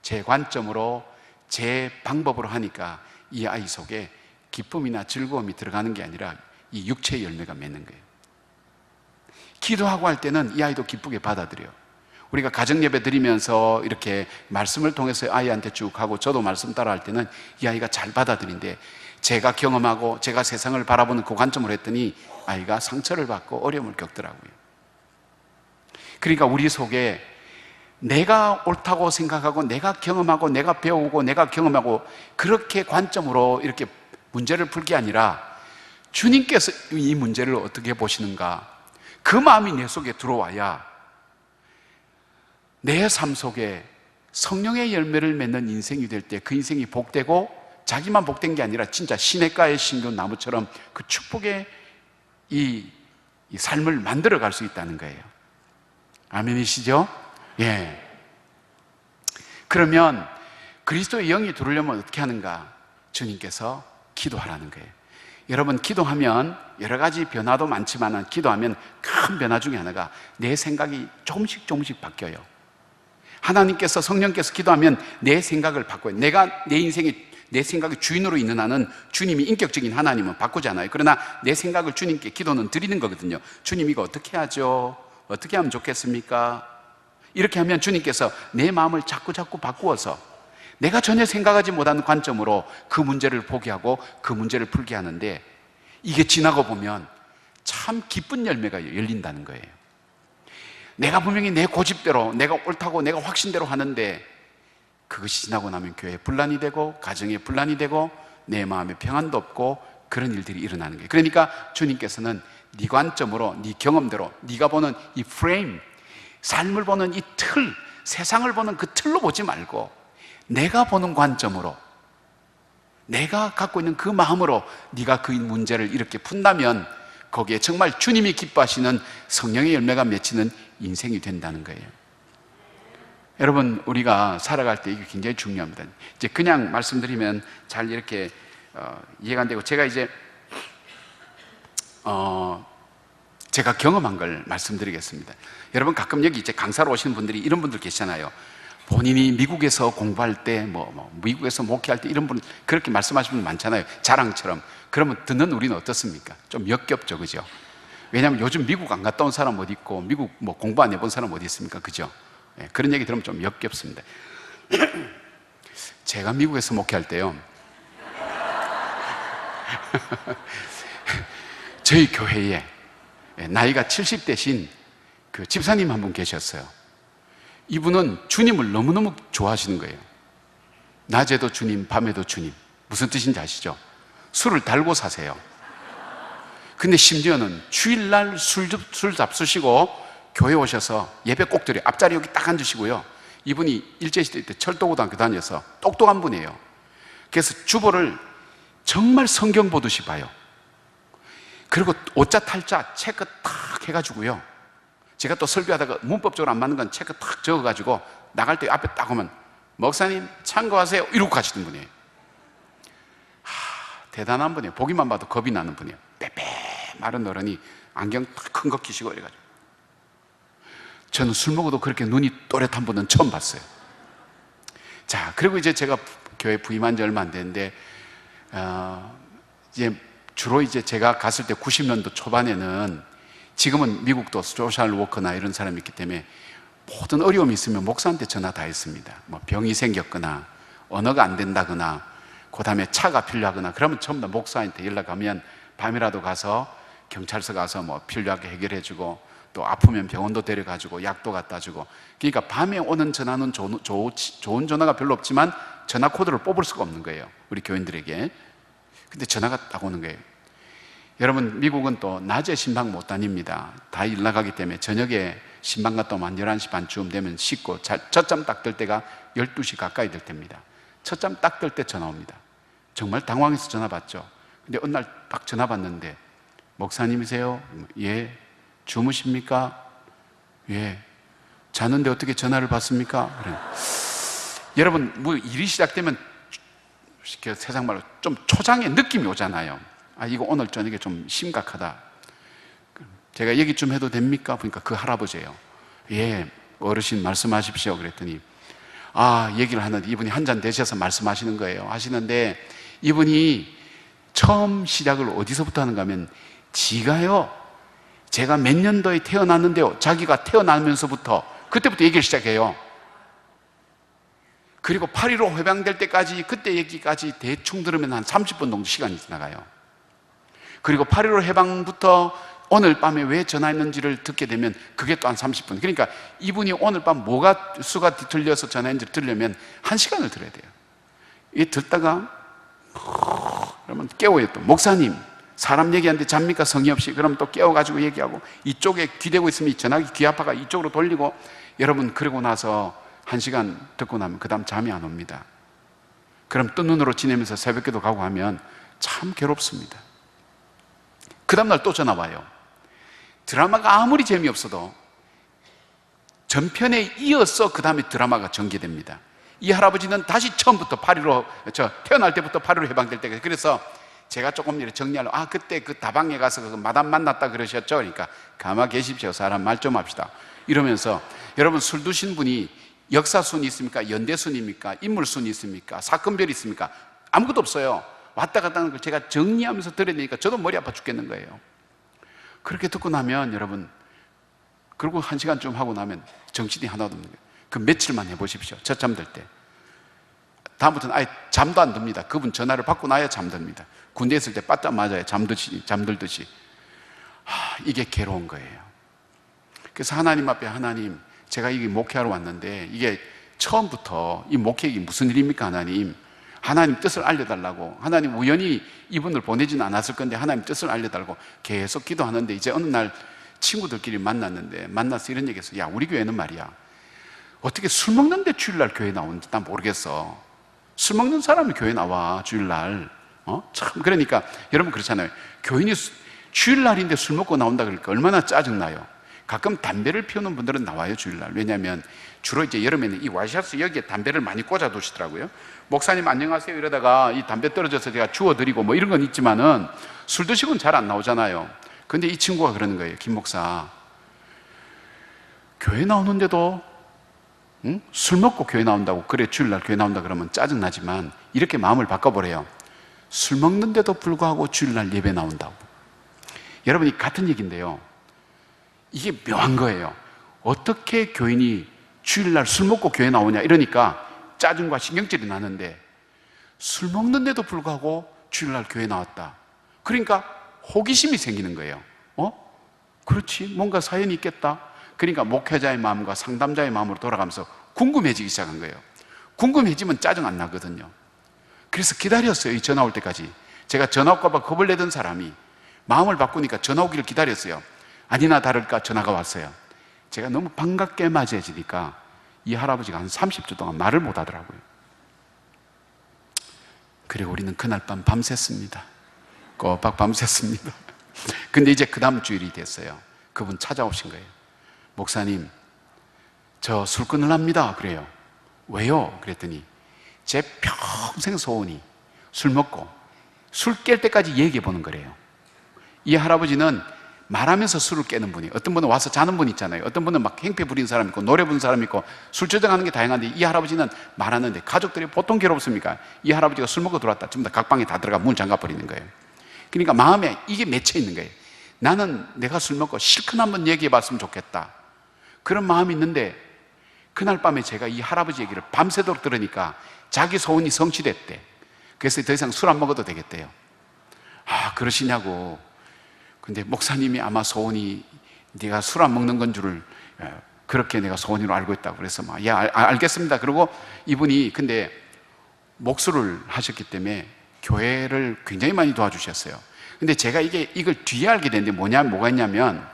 제 관점으로, 제 방법으로 하니까 이 아이 속에 기쁨이나 즐거움이 들어가는 게 아니라 이 육체의 열매가 맺는 거예요. 기도하고 할 때는 이 아이도 기쁘게 받아들여요. 우리가 가정예배 드리면서 이렇게 말씀을 통해서 아이한테 쭉 하고 저도 말씀 따라 할 때는 이 아이가 잘 받아들인데, 제가 경험하고 제가 세상을 바라보는 그 관점으로 했더니 아이가 상처를 받고 어려움을 겪더라고요. 그러니까 우리 속에 내가 옳다고 생각하고 내가 경험하고 내가 배우고 내가 경험하고 그렇게 관점으로 이렇게 문제를 풀 게 아니라 주님께서 이 문제를 어떻게 보시는가, 그 마음이 내 속에 들어와야 내 삶 속에 성령의 열매를 맺는 인생이 될 때 그 인생이 복되고, 자기만 복된 게 아니라 진짜 시냇가에 심은 나무처럼 그 축복의 이 삶을 만들어 갈 수 있다는 거예요. 아멘이시죠? 예. 그러면 그리스도의 영이 들어오려면 어떻게 하는가? 주님께서 기도하라는 거예요. 여러분, 기도하면 여러 가지 변화도 많지만 기도하면 큰 변화 중에 하나가 내 생각이 조금씩 바뀌어요. 하나님께서, 성령께서 기도하면 내 생각을 바꿔요. 내가 내 인생이 내 생각의 주인으로 있는 한은 주님이 인격적인 하나님은 바꾸잖아요. 그러나 내 생각을 주님께 기도는 드리는 거거든요. 주님, 이거 어떻게 하죠? 어떻게 하면 좋겠습니까? 이렇게 하면 주님께서 내 마음을 자꾸 바꾸어서 내가 전혀 생각하지 못한 관점으로 그 문제를 보게 하고 그 문제를 풀게 하는데, 이게 지나고 보면 참 기쁜 열매가 열린다는 거예요. 내가 분명히 내 고집대로, 내가 옳다고 내가 확신대로 하는데 그것이 지나고 나면 교회에 분란이 되고 가정에 분란이 되고 내 마음에 평안도 없고 그런 일들이 일어나는 거예요. 그러니까 주님께서는 네 관점으로, 네 경험대로, 네가 보는 이 프레임, 삶을 보는 이 틀, 세상을 보는 그 틀로 보지 말고 내가 보는 관점으로, 내가 갖고 있는 그 마음으로 네가 그 문제를 이렇게 푼다면 거기에 정말 주님이 기뻐하시는 성령의 열매가 맺히는 인생이 된다는 거예요. 여러분, 우리가 살아갈 때 이게 굉장히 중요합니다. 이제 그냥 말씀드리면 잘 이렇게 이해가 안 되고, 제가 이제 제가 경험한 걸 말씀드리겠습니다. 여러분, 가끔 여기 이제 강사로 오시는 분들이 이런 분들 계시잖아요. 본인이 미국에서 공부할 때, 미국에서 목회할 때 이런 분 그렇게 말씀하시는 분 많잖아요. 자랑처럼. 그러면 듣는 우리는 어떻습니까? 좀 역겹죠, 그죠? 왜냐하면 요즘 미국 안 갔다 온 사람 어디 있고, 미국 공부 안 해본 사람 어디 있습니까? 그죠? 예, 그런 얘기 들으면 좀 역겹습니다. 제가 미국에서 목회할 때요, 저희 교회에 나이가 70대신 그 집사님 한 분 계셨어요. 이분은 주님을 너무너무 좋아하시는 거예요. 낮에도 주님, 밤에도 주님. 무슨 뜻인지 아시죠? 술을 달고 사세요. 근데 심지어는 주일날 술 잡수시고 교회 오셔서 예배 꼭 드려요. 앞자리 여기 딱 앉으시고요. 이분이 일제시대 때 철도고등학교 다녀서 똑똑한 분이에요. 그래서 주보를 정말 성경 보듯이 봐요. 그리고 오자 탈자 체크 탁 해가지고요, 제가 또 설교하다가 문법적으로 안 맞는 건 체크 탁 적어가지고 나갈 때 앞에 딱 오면 목사님 참고하세요 이러고 가시던 분이에요. 대단한 분이에요. 보기만 봐도 겁이 나는 분이에요. 빼빼 마른 어른이 안경 딱 큰 거 끼시고 이래가지고. 저는 술 먹어도 그렇게 눈이 또렷한 분은 처음 봤어요. 자, 그리고 이제 제가 교회 부임한 지 얼마 안 됐는데 이제 주로 이제 제가 갔을 때 90년도 초반에는, 지금은 미국도 소셜 워커나 이런 사람이 있기 때문에 모든 어려움이 있으면 목사한테 전화 다 했습니다. 병이 생겼거나 언어가 안 된다거나 그 다음에 차가 필요하거나 그러면 전부 다 목사한테 연락하면 밤이라도 가서 경찰서 가서 뭐 필요하게 해결해주고, 또 아프면 병원도 데려가주고 약도 갖다 주고. 그러니까 밤에 오는 전화는 좋은 전화가 별로 없지만 전화 코드를 뽑을 수가 없는 거예요, 우리 교인들에게. 근데 전화가 딱 오는 거예요. 여러분, 미국은 또 낮에 신방 못 다닙니다. 다 일 나가기 때문에 저녁에 신방 갔다 오면 한 11시 반쯤 되면 씻고 첫잠 딱 들 때가 12시 가까이 될 때입니다. 첫잠 딱 들 때 전화 옵니다. 정말 당황해서 전화 받죠. 근데 어느 날 딱 전화 받는데, 목사님이세요? 예. 주무십니까? 예. 자는데 어떻게 전화를 받습니까? 그래. 여러분, 뭐 일이 시작되면 세상 말로 좀 초장의 느낌이 오잖아요. 아, 이거 오늘 저녁에 좀 심각하다. 제가 얘기 좀 해도 됩니까? 보니까 그 할아버지예요. 예, 어르신 말씀하십시오. 그랬더니, 아, 얘기를 하는데 이분이 한 잔 드셔서 말씀하시는 거예요. 하시는데 이분이 처음 시작을 어디서부터 하는가 하면, 지가요, 제가 몇 년도에 태어났는데요, 자기가 태어나면서부터 그때부터 얘기를 시작해요. 그리고 8.15 해방될 때까지, 그때 얘기까지 대충 들으면 한 30분 정도 시간이 지나가요. 그리고 8.15 해방부터 오늘 밤에 왜 전화했는지를 듣게 되면 그게 또 한 30분. 그러니까 이분이 오늘 밤 뭐가 수가 뒤틀려서 전화했는지를 들으려면 1시간을 들어야 돼요. 이 듣다가 그러면 깨워요. 또 목사님, 사람 얘기하는데 잡니까? 성의 없이. 그러면 또 깨워가지고 얘기하고, 이쪽에 귀대고 있으면 전화기 귀 아파가 이쪽으로 돌리고. 여러분, 그러고 나서 1시간 듣고 나면 그 다음 잠이 안 옵니다. 그럼 뜬 눈으로 지내면서 새벽기도 가고 하면 참 괴롭습니다. 그 다음날 또 전화 와요. 드라마가 아무리 재미없어도 전편에 이어서 그 다음에 드라마가 전개됩니다. 이 할아버지는 다시 처음부터 8.15, 태어날 때부터 8.15 해방될 때까지. 그래서 제가 조금 이렇게 정리하려고, 아, 그때 그 다방에 가서 그 마담 만났다 그러셨죠? 그러니까 가만 계십시오. 사람 말 좀 합시다. 이러면서, 여러분, 술 드신 분이 역사순이 있습니까? 연대순입니까? 인물순이 있습니까? 사건별이 있습니까? 아무것도 없어요. 왔다 갔다 하는 걸 제가 정리하면서 들어야 되니까 저도 머리 아파 죽겠는 거예요. 그렇게 듣고 나면, 여러분, 그리고 1시간쯤 하고 나면 정신이 하나도 없는 거예요. 그 며칠만 해보십시오. 저잠 들 때. 다음부터는 아예 잠도 안 듭니다. 그분 전화를 받고 나야 잠듭니다. 군대 있을 때 바짝 맞아요. 잠들듯이. 이게 괴로운 거예요. 그래서 하나님 앞에, 하나님, 제가 이게 목회하러 왔는데 이게 처음부터 이 목회가 무슨 일입니까? 하나님 뜻을 알려달라고. 하나님 우연히 이분을 보내지는 않았을 건데 하나님 뜻을 알려달라고 계속 기도하는데, 이제 어느 날 친구들끼리 만나서 이런 얘기했어요. 야, 우리 교회는 말이야, 어떻게 술 먹는데 주일날 교회 나오는지 난 모르겠어. 술 먹는 사람이 교회 나와, 주일날. 참, 그러니까 여러분 그렇잖아요. 교인이 주일날인데 술 먹고 나온다 그러니까 얼마나 짜증나요. 가끔 담배를 피우는 분들은 나와요, 주일날. 왜냐하면 주로 이제 여름에는 이 와이셔츠 여기에 담배를 많이 꽂아 두시더라고요. 목사님 안녕하세요 이러다가 이 담배 떨어져서 제가 주워드리고 뭐 이런 건 있지만은 술 드시고는 잘 안 나오잖아요. 근데 이 친구가 그러는 거예요. 김 목사, 교회 나오는데도 술 먹고 교회 나온다고, 그래 주일날 교회 나온다 그러면 짜증나지만 이렇게 마음을 바꿔보래요. 술 먹는데도 불구하고 주일날 예배 나온다고. 여러분이 같은 얘기인데요, 이게 묘한 거예요. 어떻게 교인이 주일날 술 먹고 교회 나오냐 이러니까 짜증과 신경질이 나는데, 술 먹는데도 불구하고 주일날 교회 나왔다. 그러니까 호기심이 생기는 거예요. 그렇지, 뭔가 사연이 있겠다. 그러니까 목회자의 마음과 상담자의 마음으로 돌아가면서 궁금해지기 시작한 거예요. 궁금해지면 짜증 안 나거든요. 그래서 기다렸어요. 이 전화 올 때까지. 제가 전화 올까 봐 겁을 내던 사람이 마음을 바꾸니까 전화 오기를 기다렸어요. 아니나 다를까 전화가 왔어요. 제가 너무 반갑게 맞이해지니까 이 할아버지가 한 30초 동안 말을 못 하더라고요. 그리고 우리는 그날 밤 밤샜습니다. 꼬박 밤샜습니다. 근데 이제 그 다음 주일이 됐어요. 그분 찾아오신 거예요. 목사님, 저 술 끊으랍니다. 그래요. 왜요? 그랬더니 제 평생 소원이 술 먹고 술 깰 때까지 얘기해 보는 거래요. 이 할아버지는 말하면서 술을 깨는 분이, 어떤 분은 와서 자는 분 있잖아요. 어떤 분은 막 행패 부리는 사람 있고 노래 부르는 사람 있고 술 조정하는 게 다양한데, 이 할아버지는 말하는데 가족들이 보통 괴롭습니까? 이 할아버지가 술 먹고 들어왔다 전부 다 각방에 다 들어가 문 잠가 버리는 거예요. 그러니까 마음에 이게 맺혀 있는 거예요. 나는 내가 술 먹고 실컷 한번 얘기해 봤으면 좋겠다, 그런 마음이 있는데, 그날 밤에 제가 이 할아버지 얘기를 밤새도록 들으니까 자기 소원이 성취됐대. 그래서 더 이상 술 안 먹어도 되겠대요. 아, 그러시냐고. 근데 목사님이 아마 소원이 네가 술 안 먹는 건 줄을 그렇게 내가 소원으로 알고 있다고. 그래서 막, 야, 알겠습니다. 그리고 이분이 근데 목수를 하셨기 때문에 교회를 굉장히 많이 도와주셨어요. 근데 제가 이걸 뒤에 알게 됐는데 뭐가 있냐면,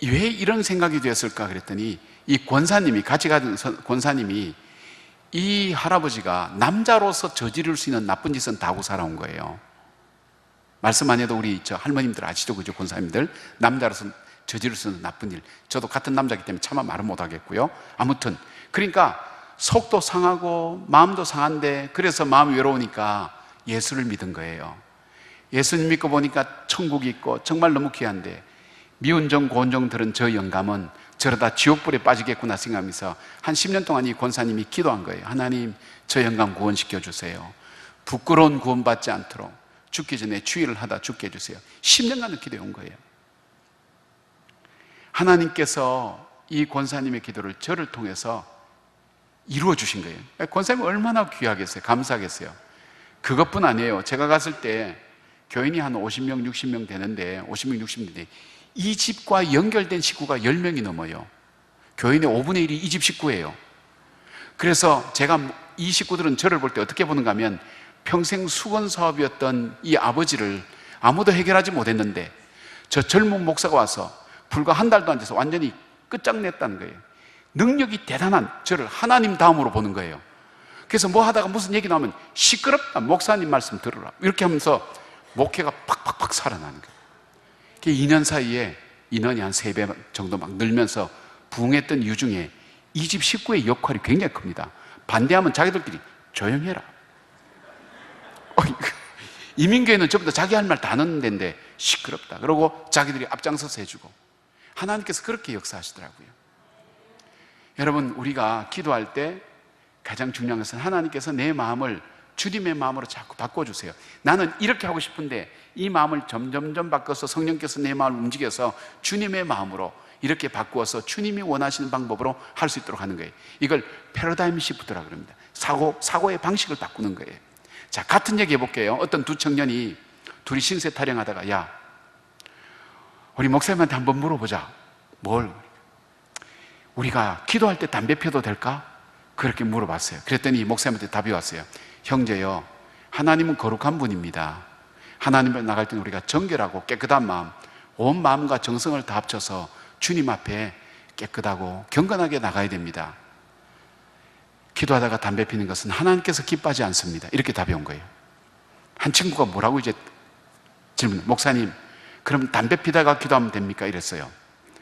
왜 이런 생각이 되었을까 그랬더니, 이 권사님이, 같이 가던 권사님이 이 할아버지가 남자로서 저지를 수 있는 나쁜 짓은 다 하고 살아온 거예요. 말씀 안 해도 우리 저 할머님들 아시죠? 그죠? 권사님들. 남자로서 저지를 수 있는 나쁜 일. 저도 같은 남자이기 때문에 차마 말은 못 하겠고요. 아무튼. 그러니까 속도 상하고 마음도 상한데, 그래서 마음이 외로우니까 예수를 믿은 거예요. 예수님 믿고 보니까 천국이 있고 정말 너무 귀한데, 미운정 고운정 들은 저 영감은 저러다 지옥불에 빠지겠구나 생각하면서 한 10년 동안 이 권사님이 기도한 거예요. 하나님, 저 영감 구원시켜 주세요. 부끄러운 구원받지 않도록 죽기 전에 주의를 하다 죽게 해주세요. 10년간을 기도해 온 거예요. 하나님께서 이 권사님의 기도를 저를 통해서 이루어 주신 거예요. 권사님이 얼마나 귀하겠어요. 감사하겠어요. 그것뿐 아니에요. 제가 갔을 때 교인이 한 50명, 60명 되는데, 50명, 60명인데 이 집과 연결된 식구가 10명이 넘어요. 교인의 5분의 1이 이 집 식구예요. 그래서 제가 이 식구들은 저를 볼 때 어떻게 보는가 하면, 평생 수건 사업이었던 이 아버지를 아무도 해결하지 못했는데 저 젊은 목사가 와서 불과 한 달도 안 돼서 완전히 끝장냈다는 거예요. 능력이 대단한 저를 하나님 다음으로 보는 거예요. 그래서 뭐 하다가 무슨 얘기 나오면 시끄럽다, 목사님 말씀 들으라, 이렇게 하면서 목회가 팍팍팍 살아나는 거예요. 2년 사이에 인원이 한 3배 정도 막 늘면서 부흥했던 이유 중에 이 집 식구의 역할이 굉장히 큽니다. 반대하면 자기들끼리 조용해라. 이민교회는 전부 다 자기 할 말 다 넣는 데인데 시끄럽다. 그러고 자기들이 앞장서서 해주고, 하나님께서 그렇게 역사하시더라고요. 여러분, 우리가 기도할 때 가장 중요한 것은 하나님께서 내 마음을 주님의 마음으로 자꾸 바꿔주세요. 나는 이렇게 하고 싶은데 이 마음을 점점점 바꿔서 성령께서 내 마음을 움직여서 주님의 마음으로 이렇게 바꾸어서 주님이 원하시는 방법으로 할 수 있도록 하는 거예요. 이걸 패러다임 시프트라고 합니다. 사고의 방식을 바꾸는 거예요. 자, 같은 얘기 해볼게요. 어떤 두 청년이 둘이 신세 타령하다가, 야, 우리 목사님한테 한번 물어보자. 뭘? 우리가 기도할 때 담배 피워도 될까? 그렇게 물어봤어요. 그랬더니 목사님한테 답이 왔어요. 형제요, 하나님은 거룩한 분입니다. 하나님을 나갈 때는 우리가 정결하고 깨끗한 마음, 온 마음과 정성을 다 합쳐서 주님 앞에 깨끗하고 경건하게 나가야 됩니다. 기도하다가 담배 피는 것은 하나님께서 기뻐하지 않습니다. 이렇게 답이 온 거예요. 한 친구가 뭐라고 이제 질문, 목사님, 그럼 담배 피다가 기도하면 됩니까? 이랬어요.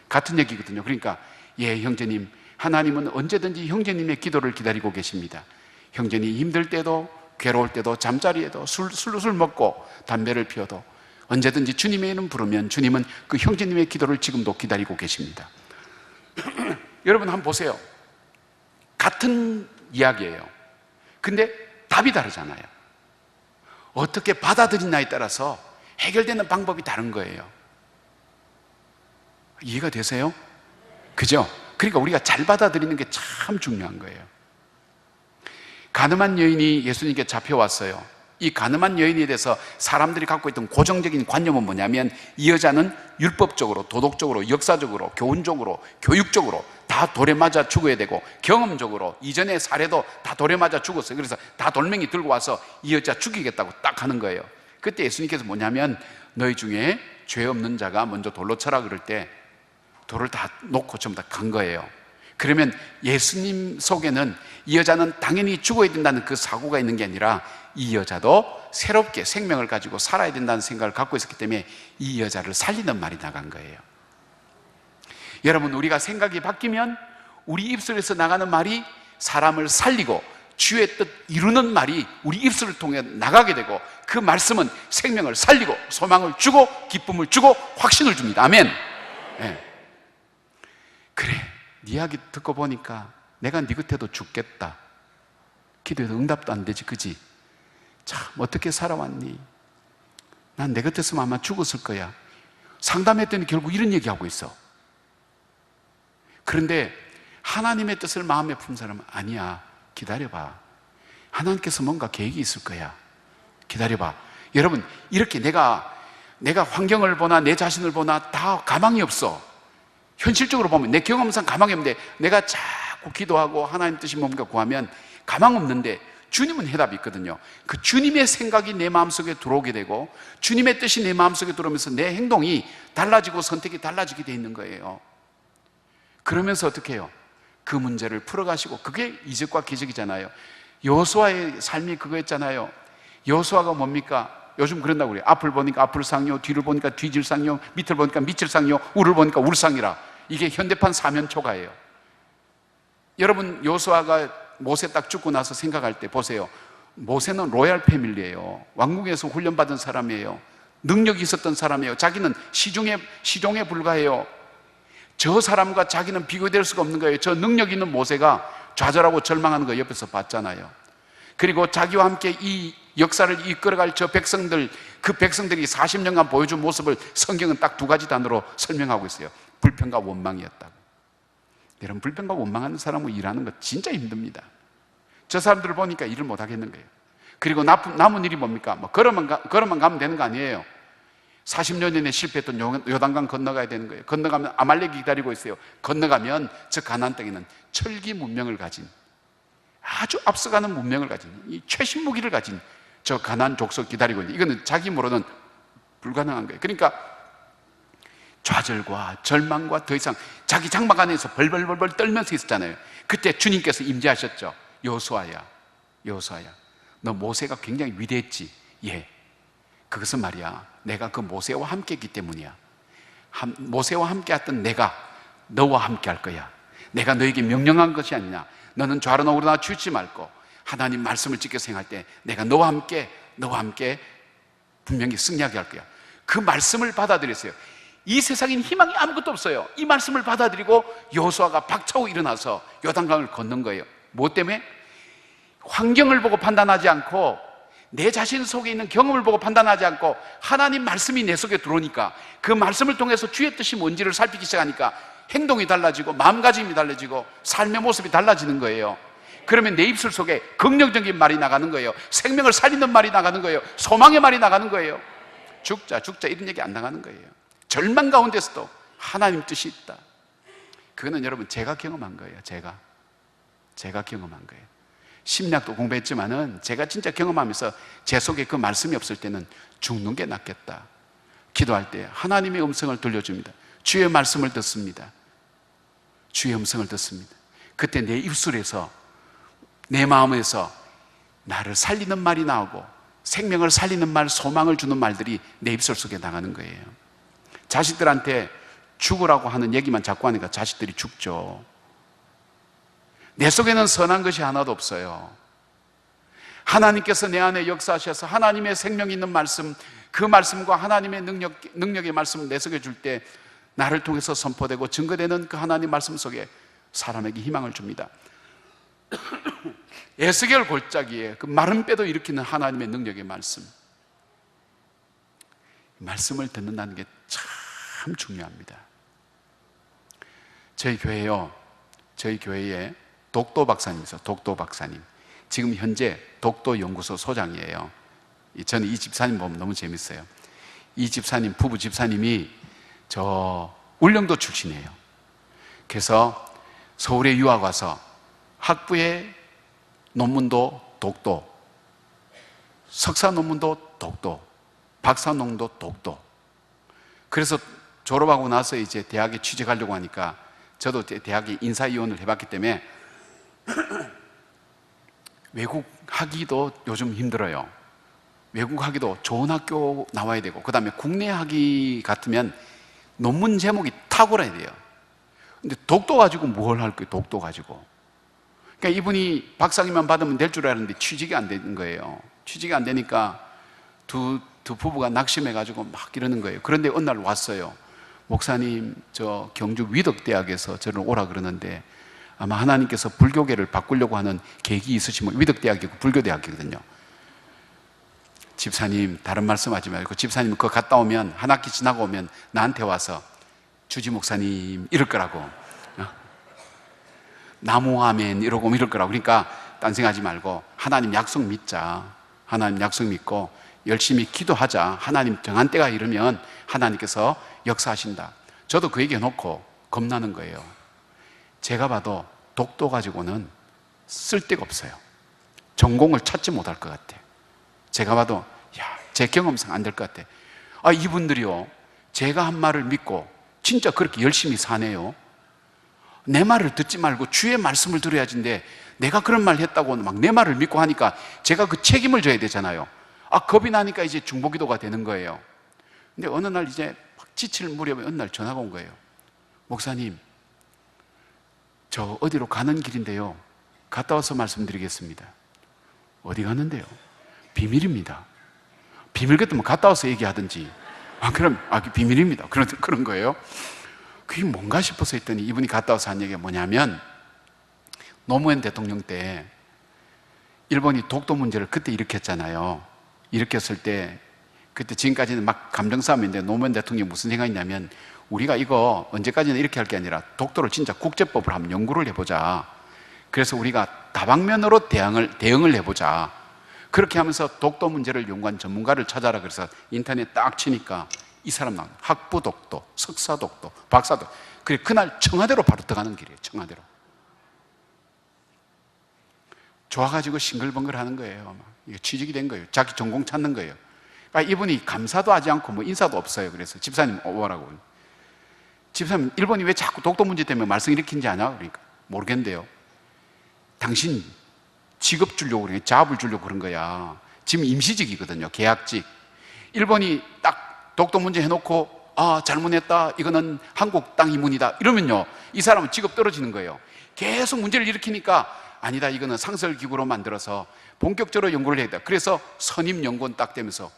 같은 얘기거든요. 그러니까, 예, 형제님, 하나님은 언제든지 형제님의 기도를 기다리고 계십니다. 형제님 힘들 때도, 괴로울 때도, 잠자리에도, 술 먹고 담배를 피워도 언제든지 주님의 이름 부르면 주님은 그 형제님의 기도를 지금도 기다리고 계십니다. 여러분 한번 보세요. 같은 이야기예요. 근데 답이 다르잖아요. 어떻게 받아들이냐에 따라서 해결되는 방법이 다른 거예요. 이해가 되세요? 그죠? 그러니까 우리가 잘 받아들이는 게 참 중요한 거예요. 가늠한 여인이 예수님께 잡혀왔어요. 이 가늠한 여인에 대해서 사람들이 갖고 있던 고정적인 관념은 뭐냐면, 이 여자는 율법적으로, 도덕적으로, 역사적으로, 교훈적으로, 교육적으로 다 돌에 맞아 죽어야 되고, 경험적으로 이전의 사례도 다 돌에 맞아 죽었어요. 그래서 다 돌멩이 들고 와서 이 여자 죽이겠다고 딱 하는 거예요. 그때 예수님께서 뭐냐면, 너희 중에 죄 없는 자가 먼저 돌로 쳐라 그럴 때 돌을 다 놓고 전부 다 간 거예요. 그러면 예수님 속에는 이 여자는 당연히 죽어야 된다는 그 사고가 있는 게 아니라, 이 여자도 새롭게 생명을 가지고 살아야 된다는 생각을 갖고 있었기 때문에 이 여자를 살리는 말이 나간 거예요. 여러분, 우리가 생각이 바뀌면 우리 입술에서 나가는 말이 사람을 살리고 주의 뜻 이루는 말이 우리 입술을 통해 나가게 되고, 그 말씀은 생명을 살리고 소망을 주고 기쁨을 주고 확신을 줍니다. 아멘. 네. 그래, 네 이야기 듣고 보니까 내가 네 곁에도 죽겠다. 기도해도 응답도 안 되지, 그지? 참 어떻게 살아왔니? 난 내 곁에서만 아마 죽었을 거야. 상담했더니 결국 이런 얘기하고 있어. 그런데 하나님의 뜻을 마음에 품 사람은, 아니야, 기다려봐. 하나님께서 뭔가 계획이 있을 거야. 기다려봐. 여러분, 이렇게 내가 환경을 보나 내 자신을 보나 다 가망이 없어. 현실적으로 보면 내 경험상 가망이 없는데 내가 자꾸 기도하고 하나님 뜻이 뭔가 구하면 가망 없는데 주님은 해답이 있거든요. 그 주님의 생각이 내 마음속에 들어오게 되고 주님의 뜻이 내 마음속에 들어오면서 내 행동이 달라지고 선택이 달라지게 돼 있는 거예요. 그러면서 어떻게 해요? 그 문제를 풀어가시고, 그게 이적과 기적이잖아요. 여호수아의 삶이 그거였잖아요. 여호수아가 뭡니까? 요즘 그런다고 그래요. 앞을 보니까 앞을 쌍요, 뒤를 보니까 뒤질 쌍요, 밑을 보니까 밑을 쌍요, 우를 보니까 울쌍이라. 이게 현대판 사면초가예요. 여러분, 여호수아가 모세 딱 죽고 나서 생각할 때 보세요. 모세는 로얄 패밀리예요. 왕궁에서 훈련받은 사람이에요. 능력이 있었던 사람이에요. 자기는 시종에 불과해요. 저 사람과 자기는 비교될 수가 없는 거예요. 저 능력 있는 모세가 좌절하고 절망하는 거 옆에서 봤잖아요. 그리고 자기와 함께 이 역사를 이끌어갈 저 백성들, 그 백성들이 40년간 보여준 모습을 성경은 딱 두 가지 단어로 설명하고 있어요. 불평과 원망이었다고. 여러분, 불평과 원망하는 사람하고 일하는 거 진짜 힘듭니다. 저 사람들을 보니까 일을 못 하겠는 거예요. 그리고 남은 일이 뭡니까? 뭐 걸어만 가면 되는 거 아니에요. 40년 전에 실패했던 요단강 건너가야 되는 거예요. 건너가면 아말렉이 기다리고 있어요. 건너가면 저 가나안 땅에는 철기 문명을 가진, 아주 앞서가는 문명을 가진, 이 최신 무기를 가진 저 가나안 족속 기다리고 있는데, 이거는 자기 힘으로는 불가능한 거예요. 그러니까 좌절과 절망과 더 이상 자기 장막 안에서 벌벌벌 떨면서 있었잖아요. 그때 주님께서 임재하셨죠. 여호수아야, 너 모세가 굉장히 위대했지. 예, 그것은 말이야, 내가 그 모세와 함께 했기 때문이야. 모세와 함께 했던 내가 너와 함께 할 거야. 내가 너에게 명령한 것이 아니냐. 너는 좌로나 우로나 치우치지 말고 하나님 말씀을 지켜서 행할 때 내가 너와 함께 분명히 승리하게 할 거야. 그 말씀을 받아들였어요. 이 세상엔 희망이 아무것도 없어요. 이 말씀을 받아들이고 여호수아가 박차고 일어나서 요단강을 건넌 거예요. 뭐 때문에? 환경을 보고 판단하지 않고 내 자신 속에 있는 경험을 보고 판단하지 않고 하나님 말씀이 내 속에 들어오니까, 그 말씀을 통해서 주의 뜻이 뭔지를 살피기 시작하니까 행동이 달라지고 마음가짐이 달라지고 삶의 모습이 달라지는 거예요. 그러면 내 입술 속에 긍정적인 말이 나가는 거예요. 생명을 살리는 말이 나가는 거예요. 소망의 말이 나가는 거예요. 죽자 이런 얘기 안 나가는 거예요. 절망 가운데서도 하나님 뜻이 있다. 그거는 여러분 제가 경험한 거예요. 제가 경험한 거예요. 심리학도 공부했지만은 제가 진짜 경험하면서 제 속에 그 말씀이 없을 때는 죽는 게 낫겠다. 기도할 때 하나님의 음성을 들려줍니다. 주의 말씀을 듣습니다. 주의 음성을 듣습니다. 그때 내 입술에서, 내 마음에서 나를 살리는 말이 나오고 생명을 살리는 말, 소망을 주는 말들이 내 입술 속에 나가는 거예요. 자식들한테 죽으라고 하는 얘기만 자꾸 하니까 자식들이 죽죠. 내 속에는 선한 것이 하나도 없어요. 하나님께서 내 안에 역사하셔서 하나님의 생명 있는 말씀, 그 말씀과 하나님의 능력의 말씀을 내 속에 줄 때 나를 통해서 선포되고 증거되는 그 하나님 말씀 속에 사람에게 희망을 줍니다. 에스겔 골짜기에 그 마른 뼈도 일으키는 하나님의 능력의 말씀, 말씀을 듣는다는 게 참 중요합니다. 저희 교회에 독도 박사님 있어요. 독도 박사님. 지금 현재 독도 연구소 소장이에요. 저는 이 집사님 보면 너무 재밌어요. 이 집사님, 부부 집사님이 저 울릉도 출신이에요. 그래서 서울에 유학 와서 학부의 논문도 독도, 석사 논문도 독도, 박사 논문도 독도. 그래서 졸업하고 나서 이제 대학에 취직하려고 하니까 저도 대학에 인사이원을 해봤기 때문에 외국 학위도 요즘 힘들어요. 외국 학위도 좋은 학교 나와야 되고, 그 다음에 국내 학위 같으면 논문 제목이 탁월해야 돼요. 근데 독도 가지고 뭘 할 거예요? 독도 가지고. 그러니까 이분이 박사학위만 받으면 될 줄 알았는데 취직이 안 되는 거예요. 취직이 안 되니까 두 부부가 낙심해가지고 막 이러는 거예요. 그런데 어느 날 왔어요. 목사님, 저 경주 위덕대학에서 저를 오라 그러는데 아마 하나님께서 불교계를 바꾸려고 하는 계획이 있으시면, 위덕대학이고 불교대학이거든요. 집사님, 다른 말씀하지 말고 집사님 그거 갔다 오면, 한 학기 지나고 오면 나한테 와서 주지 목사님 이럴 거라고, 나무 아멘 이러고 이럴 거라고. 그러니까 딴 생각하지 말고 하나님 약속 믿자. 하나님 약속 믿고 열심히 기도하자. 하나님 정한 때가 이르면 하나님께서 역사하신다. 저도 그 얘기 해놓고 겁나는 거예요. 제가 봐도 독도 가지고는 쓸데가 없어요. 전공을 찾지 못할 것 같아. 제가 봐도 제 경험상 안 될 것 같아. 이분들이요, 제가 한 말을 믿고 진짜 그렇게 열심히 사네요. 내 말을 듣지 말고 주의 말씀을 들어야지인데, 내가 그런 말 했다고 막 내 말을 믿고 하니까 제가 그 책임을 져야 되잖아요. 겁이 나니까 이제 중보기도가 되는 거예요. 근데 어느 날 이제 막 지칠 무렵에 어느 날 전화가 온 거예요. 목사님, 저 어디로 가는 길인데요, 갔다 와서 말씀드리겠습니다. 어디 가는데요? 비밀입니다. 비밀 같으면 갔다 와서 얘기하든지. 그럼 비밀입니다. 그런 거예요. 그게 뭔가 싶어서 했더니 이분이 갔다 와서 한 얘기가 뭐냐면, 노무현 대통령 때 일본이 독도 문제를 그때 일으켰잖아요. 일으켰을 때 그때 지금까지는 막 감정 싸움인데 노무현 대통령이 무슨 생각이냐면, 우리가 이거 언제까지나 이렇게 할 게 아니라 독도를 진짜 국제법으로 한번 연구를 해보자. 그래서 우리가 다방면으로 대응을 해보자. 그렇게 하면서 독도 문제를 연구한 전문가를 찾아라. 그래서 인터넷 딱 치니까 이 사람 나온 학부 독도, 석사 독도, 박사 독도. 그래, 그날 청와대로 바로 들어가는 길이에요. 청와대로. 좋아가지고 싱글벙글 하는 거예요. 이게 취직이 된 거예요. 자기 전공 찾는 거예요. 그러니까 이분이 감사도 하지 않고 뭐 인사도 없어요. 그래서 집사님 오라고. 집사님, 일본이 왜 자꾸 독도 문제 때문에 말썽 일으키는지 아냐? 그러니까 모르겠는데요. 당신 직업 주려고 그래. 잡을 주려고 그런 거야. 지금 임시직이거든요. 계약직. 일본이 딱 독도 문제 해놓고 잘못했다, 이거는 한국 땅 이문이다 이러면요, 이 사람은 직업 떨어지는 거예요. 계속 문제를 일으키니까 아니다, 이거는 상설기구로 만들어서 본격적으로 연구를 해야 돼. 그래서 선임연구원 딱 되면서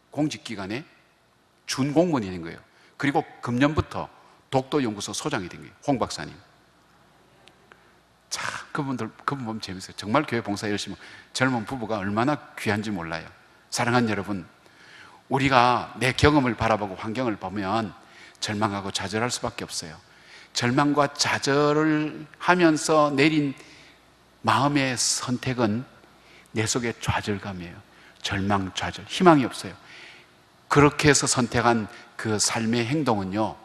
공직기관에 준공무원이 된 거예요. 그리고 금년부터 독도연구소 소장이 된 거예요. 홍 박사님. 자, 그분 보면 재밌어요. 정말 교회 봉사 열심히, 젊은 부부가 얼마나 귀한지 몰라요. 사랑하는 여러분, 우리가 내 경험을 바라보고 환경을 보면 절망하고 좌절할 수밖에 없어요. 절망과 좌절을 하면서 내린 마음의 선택은 내 속에 좌절감이에요. 절망, 좌절, 희망이 없어요. 그렇게 해서 선택한 그 삶의 행동은요,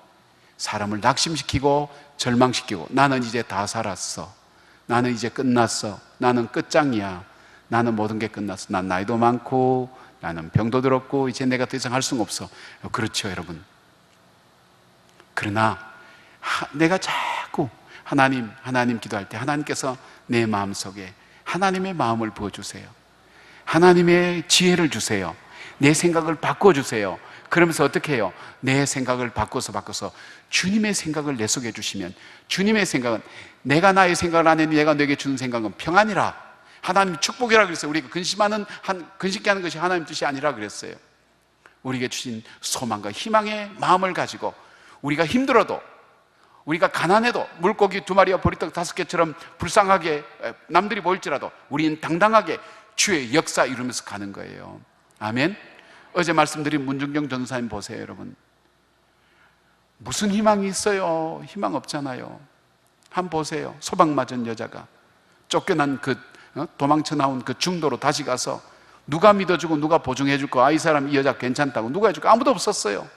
사람을 낙심시키고 절망시키고, 나는 이제 다 살았어, 나는 이제 끝났어, 나는 끝장이야, 나는 모든 게 끝났어, 난 나이도 많고 나는 병도 들었고 이제 내가 더 이상 할 수는 없어. 그렇죠, 여러분. 그러나 내가 자꾸 하나님 기도할 때 하나님께서 내 마음속에 하나님의 마음을 부어주세요. 하나님의 지혜를 주세요. 내 생각을 바꿔주세요. 그러면서 어떻게 해요? 내 생각을 바꿔서 주님의 생각을 내 속에 주시면, 주님의 생각은, 내가 나의 생각을 안 했는데 내가 너에게 주는 생각은 평안이라, 하나님 축복이라 그랬어요. 우리가 근심케 하는 것이 하나님 뜻이 아니라 그랬어요. 우리에게 주신 소망과 희망의 마음을 가지고, 우리가 힘들어도, 우리가 가난해도, 물고기 2마리와 보리떡 5개처럼 불쌍하게 남들이 보일지라도 우리는 당당하게 주의 역사 이루면서 가는 거예요. 아멘. 어제 말씀드린 문중경 전사님 보세요, 여러분. 무슨 희망이 있어요? 희망 없잖아요. 한번 보세요. 소방 맞은 여자가 쫓겨난 도망쳐 나온 그 중도로 다시 가서 누가 믿어주고 누가 보증해 줄 거, 이 사람, 이 여자 괜찮다고 누가 해줄 거? 아무도 없었어요.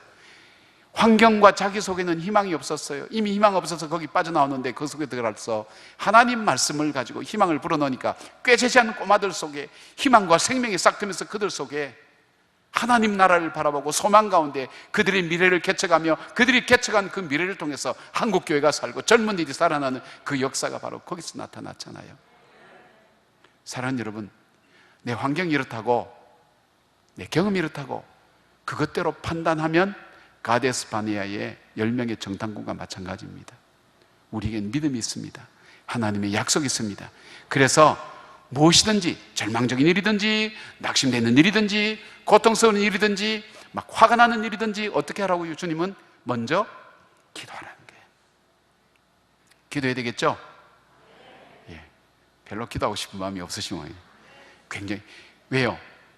환경과 자기 속에는 희망이 없었어요. 이미 희망 없어서 거기 빠져나오는데 그 속에 들어가서 하나님 말씀을 가지고 희망을 불어넣으니까 꾀재지 않은 꼬마들 속에 희망과 생명이 싹 트면서 그들 속에 하나님 나라를 바라보고 소망 가운데 그들의 미래를 개척하며, 그들이 개척한 그 미래를 통해서 한국교회가 살고 젊은이들이 살아나는 그 역사가 바로 거기서 나타났잖아요. 사랑하는 여러분, 내 환경이 이렇다고, 내 경험이 이렇다고 그것대로 판단하면 가데스 바네아의 10명의 정탐꾼과 마찬가지입니다. 우리에겐 믿음이 있습니다. 하나님의 약속이 있습니다. 그래서 무엇이든지, 절망적인 일이든지 낙심되는 일이든지 고통스러운 일이든지 막 화가 나는 일이든지 어떻게 하라고요? 주님은 먼저 기도하라는 거예요. 기도해야 되겠죠? 예. 별로 기도하고 싶은 마음이 없으시면 굉장히, 왜요?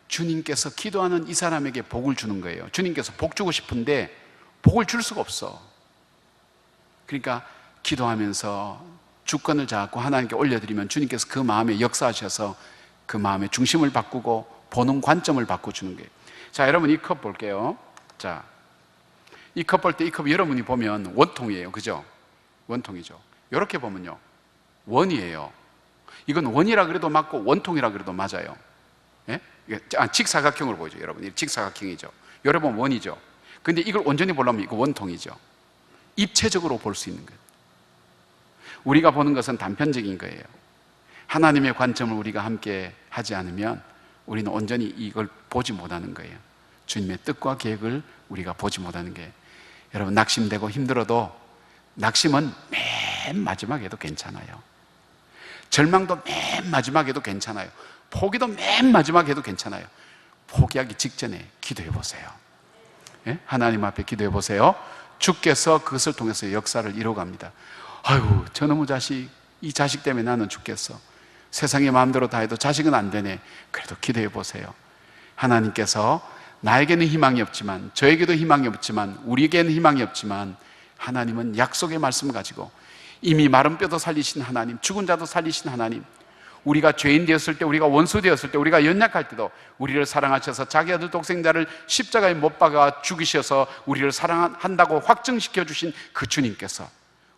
주님께서 기도하는 이 사람에게 복을 주는 거예요. 주님께서 복 주고 싶은데 복을 줄 수가 없어. 그러니까 기도하면서 주권을 잡고 하나님께 올려드리면 주님께서 그 마음에 역사하셔서 그 마음의 중심을 바꾸고 보는 관점을 바꿔주는 거예요. 자, 여러분 이 컵 볼게요. 자, 이 컵 볼 때 이 컵 여러분이 보면 원통이에요. 그죠? 원통이죠. 이렇게 보면요, 원이에요. 이건 원이라 그래도 맞고 원통이라 그래도 맞아요. 예? 직사각형으로 보이죠. 여러분, 직사각형이죠. 여러분 원이죠. 근데 이걸 온전히 보려면 이거 원통이죠. 입체적으로 볼 수 있는 거예요. 우리가 보는 것은 단편적인 거예요. 하나님의 관점을 우리가 함께 하지 않으면 우리는 온전히 이걸 보지 못하는 거예요. 주님의 뜻과 계획을 우리가 보지 못하는 거예요. 여러분, 낙심되고 힘들어도 낙심은 맨 마지막에도 괜찮아요. 절망도 맨 마지막에도 괜찮아요. 포기도 맨 마지막에도 괜찮아요. 포기하기 직전에 기도해 보세요. 예? 하나님 앞에 기도해 보세요. 주께서 그것을 통해서 역사를 이루어갑니다. 아유, 저놈의 자식, 이 자식 때문에 나는 죽겠어. 세상의 마음대로 다 해도 자식은 안 되네. 그래도 기도해 보세요. 하나님께서 나에게는 희망이 없지만, 저에게도 희망이 없지만, 우리에게는 희망이 없지만, 하나님은 약속의 말씀 가지고 이미 마른 뼈도 살리신 하나님, 죽은 자도 살리신 하나님, 우리가 죄인 되었을 때, 우리가 원수 되었을 때, 우리가 연약할 때도 우리를 사랑하셔서 자기 아들 독생자를 십자가에 못 박아 죽이셔서 우리를 사랑한다고 확증시켜 주신 그 주님께서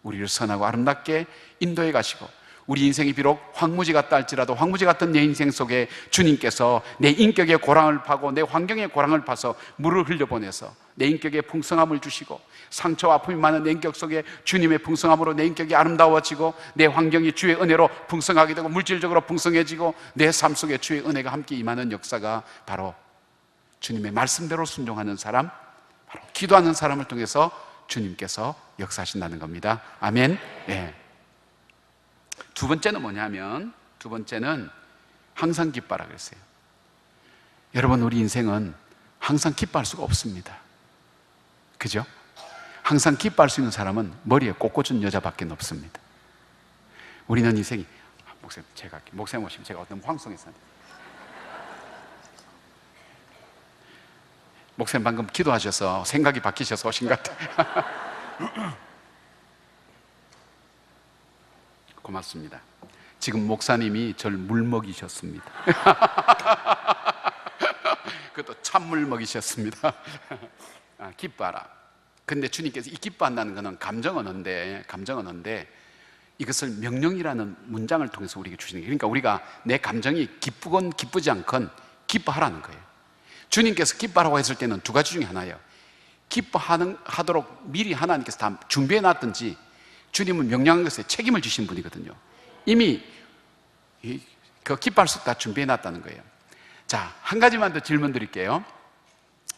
우리를 선하고 아름답게 인도해 가시고, 우리 인생이 비록 황무지 같다 할지라도 황무지 같은 내 인생 속에 주님께서 내 인격의 고랑을 파고 내 환경의 고랑을 파서 물을 흘려보내서 내 인격에 풍성함을 주시고, 상처와 아픔이 많은 내 인격 속에 주님의 풍성함으로 내 인격이 아름다워지고, 내 환경이 주의 은혜로 풍성하게 되고 물질적으로 풍성해지고, 내 삶 속에 주의 은혜가 함께 임하는 역사가 바로 주님의 말씀대로 순종하는 사람, 바로 기도하는 사람을 통해서 주님께서 역사하신다는 겁니다. 아멘. 네. 두 번째는 뭐냐면, 두 번째는 항상 기뻐하라 그랬어요. 여러분, 우리 인생은 항상 기뻐할 수가 없습니다. 그죠? 항상 기뻐할 수 있는 사람은 머리에 꽃꽂은 여자밖에 없습니다. 우리는 인생이, 목사님 제가 할게요. 목사님 오시면 제가 어떤 황송했어요. 목사님 방금 기도하셔서 생각이 바뀌셔서 오신 것 같아요. 고맙습니다. 지금 목사님이 절 물 먹이셨습니다. 그것도 찬물 먹이셨습니다. 기뻐하라. 근데 주님께서 이 기뻐한다는 것은 감정 언어인데 이것을 명령이라는 문장을 통해서 우리에게 주시는 거예요. 그러니까 우리가 내 감정이 기쁘건 기쁘지 않건 기뻐하라는 거예요. 주님께서 기뻐하라고 했을 때는 두 가지 중에 하나예요. 기뻐하도록 미리 하나님께서 다 준비해 놨든지, 주님은 명령한 것에 책임을 지신 분이거든요. 이미 그 기뻐할 수 다 준비해 놨다는 거예요. 자, 한 가지만 더 질문 드릴게요.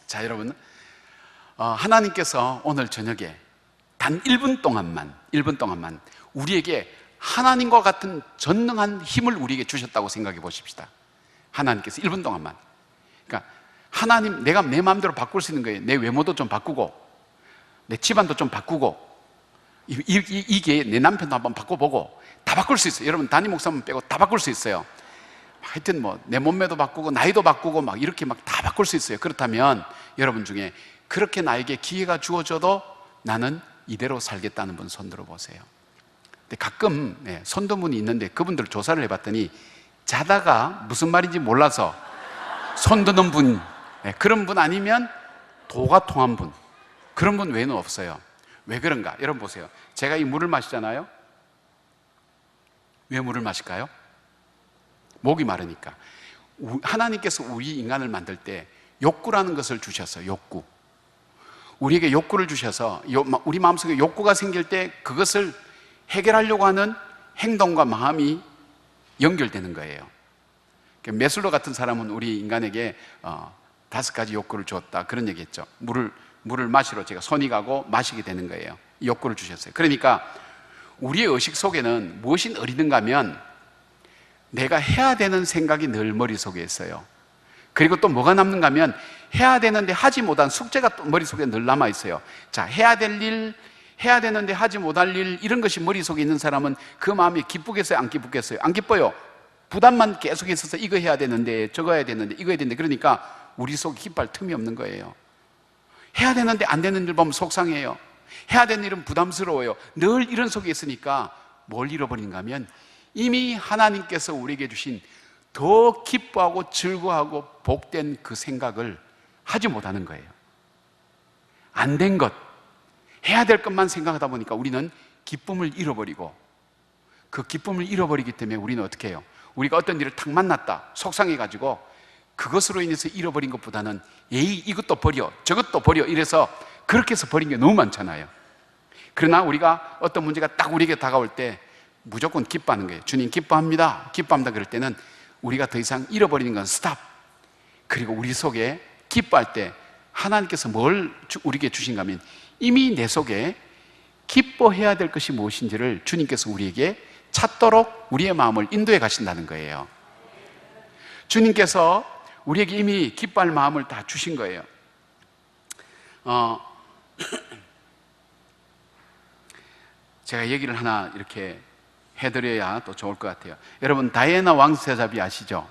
자, 여러분, 하나님께서 오늘 저녁에 단 1분 동안만 우리에게 하나님과 같은 전능한 힘을 우리에게 주셨다고 생각해 보십시다. 하나님께서 1분 동안만. 그러니까 하나님, 내가 내 마음대로 바꿀 수 있는 거예요. 내 외모도 좀 바꾸고, 내 집안도 좀 바꾸고, 이게 내 남편도 한번 바꿔보고, 다 바꿀 수 있어요. 여러분, 담임 목사만 빼고 다 바꿀 수 있어요. 하여튼 뭐 내 몸매도 바꾸고 나이도 바꾸고 막 이렇게 막 다 바꿀 수 있어요. 그렇다면 여러분 중에 그렇게 나에게 기회가 주어져도 나는 이대로 살겠다는 분 손 들어보세요. 근데 가끔 선도분이 있는데 그분들 조사를 해봤더니 자다가 무슨 말인지 몰라서 손 드는 분, 그런 분 아니면 도가 통한 분, 그런 분 외에는 없어요. 왜 그런가? 여러분 보세요. 제가 이 물을 마시잖아요. 왜 물을 마실까요? 목이 마르니까. 하나님께서 우리 인간을 만들 때 욕구라는 것을 주셨어요. 욕구. 우리에게 욕구를 주셔서 우리 마음속에 욕구가 생길 때 그것을 해결하려고 하는 행동과 마음이 연결되는 거예요. 메슬로 같은 사람은 우리 인간에게 5가지 욕구를 주었다, 그런 얘기했죠. 물을 마시러 제가 손이 가고 마시게 되는 거예요. 욕구를 주셨어요. 그러니까 우리의 의식 속에는 무엇이 어리는가 하면 내가 해야 되는 생각이 늘 머릿속에 있어요. 그리고 또 뭐가 남는가 하면 해야 되는데 하지 못한 숙제가 또 머릿속에 늘 남아 있어요. 자, 해야 될 일, 해야 되는데 하지 못할 일, 이런 것이 머릿속에 있는 사람은 그 마음이 기쁘겠어요, 안 기쁘겠어요? 안 기뻐요. 부담만 계속 있어서 이거 해야 되는데, 저거 해야 되는데, 이거 해야 되는데, 그러니까 우리 속에 기뻐할 틈이 없는 거예요. 해야 되는데 안 되는 일 보면 속상해요. 해야 되는 일은 부담스러워요. 늘 이런 속에 있으니까 뭘 잃어버리는가 하면 이미 하나님께서 우리에게 주신 더 기뻐하고 즐거워하고 복된 그 생각을 하지 못하는 거예요. 안 된 것, 해야 될 것만 생각하다 보니까 우리는 기쁨을 잃어버리고, 그 기쁨을 잃어버리기 때문에 우리는 어떻게 해요? 우리가 어떤 일을 탁 만났다 속상해가지고 그것으로 인해서 잃어버린 것보다는 에이 이것도 버려 저것도 버려 이래서 그렇게 해서 버린 게 너무 많잖아요. 그러나 우리가 어떤 문제가 딱 우리에게 다가올 때 무조건 기뻐하는 거예요. 주님 기뻐합니다, 기뻐합니다. 그럴 때는 우리가 더 이상 잃어버리는 건 스탑. 그리고 우리 속에 기뻐할 때 하나님께서 뭘 우리에게 주신가 하면 이미 내 속에 기뻐해야 될 것이 무엇인지를 주님께서 우리에게 찾도록 우리의 마음을 인도해 가신다는 거예요. 주님께서 우리에게 이미 기뻐할 마음을 다 주신 거예요. 제가 얘기를 하나 이렇게 해드려야 또 좋을 것 같아요. 여러분 다이애나 왕세자비 아시죠?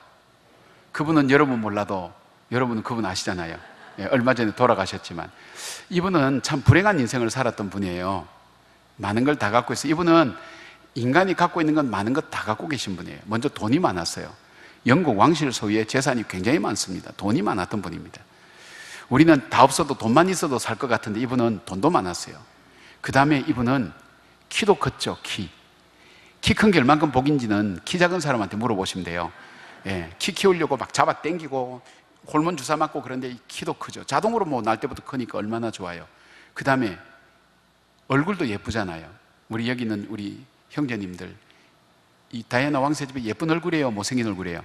그분은 여러분 몰라도 여러분은 그분 아시잖아요. 예, 얼마 전에 돌아가셨지만 이분은 참 불행한 인생을 살았던 분이에요. 많은 걸 다 갖고 있어요. 이분은 인간이 갖고 있는 건 많은 것 다 갖고 계신 분이에요. 먼저 돈이 많았어요. 영국 왕실 소유의 재산이 굉장히 많습니다. 돈이 많았던 분입니다. 우리는 다 없어도 돈만 있어도 살 것 같은데 이분은 돈도 많았어요. 그 다음에 이분은 키도 컸죠. 키 큰 게 얼만큼 복인지는 키 작은 사람한테 물어보시면 돼요. 예, 키 키우려고 막 잡아 당기고 호르몬 주사 맞고 그런데 키도 크죠. 자동으로 뭐 날 때부터 크니까 얼마나 좋아요. 그 다음에 얼굴도 예쁘잖아요. 우리 여기 있는 우리 형제님들, 이 다이애나 왕세자비 예쁜 얼굴이에요, 못생긴 얼굴이에요?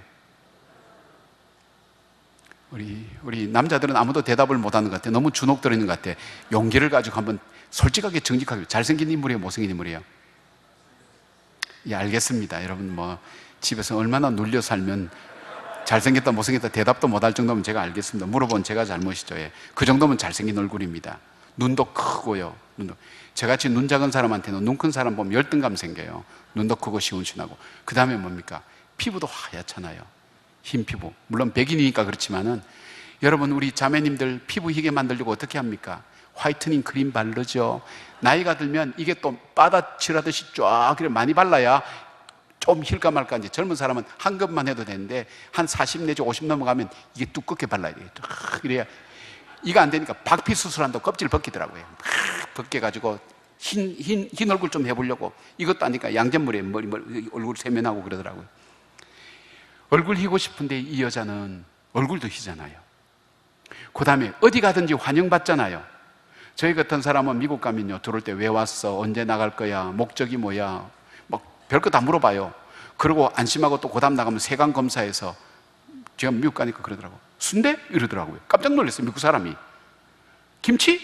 우리 남자들은 아무도 대답을 못하는 것 같아요. 너무 주눅 들어 있는 것 같아요. 용기를 가지고 한번 솔직하게 정직하게, 잘생긴 인물이에요, 못생긴 인물이에요? 예, 알겠습니다. 여러분 뭐 집에서 얼마나 눌려 살면 잘생겼다 못생겼다 대답도 못할 정도면 제가 알겠습니다. 물어본 제가 잘못이죠. 예. 그 정도면 잘생긴 얼굴입니다. 눈도 크고요. 저같이 눈 작은 사람한테는 눈 큰 사람 보면 열등감 생겨요. 눈도 크고 시원시원하고. 그 다음에 뭡니까? 피부도 하얗잖아요. 흰 피부. 물론 백인이니까 그렇지만은 여러분 우리 자매님들 피부 희게 만들려고 어떻게 합니까? 화이트닝 크림 바르죠. 나이가 들면 이게 또 빠다칠하듯이 쫙 많이 발라야 좀 힐까 말까. 이제 젊은 사람은 한 겹만 해도 되는데 한 40 내지 50 넘어가면 이게 두껍게 발라야 돼요. 이래야. 이거 안 되니까 박피 수술한다고 껍질 벗기더라고요. 벗겨가지고 흰 얼굴 좀 해보려고. 이것도 아니까 양잿물에 머리 얼굴 세면하고 그러더라고요. 얼굴 희고 싶은데 이 여자는 얼굴도 희잖아요. 그 다음에 어디 가든지 환영받잖아요. 저희 같은 사람은 미국 가면요, 들어올 때 왜 왔어? 언제 나갈 거야? 목적이 뭐야? 막 별거 다 물어봐요. 그리고 안심하고 또 그 다음 나가면 세관 검사에서, 제가 미국 가니까 그러더라고요. 순대? 이러더라고요. 깜짝 놀랐어요. 미국 사람이. 김치?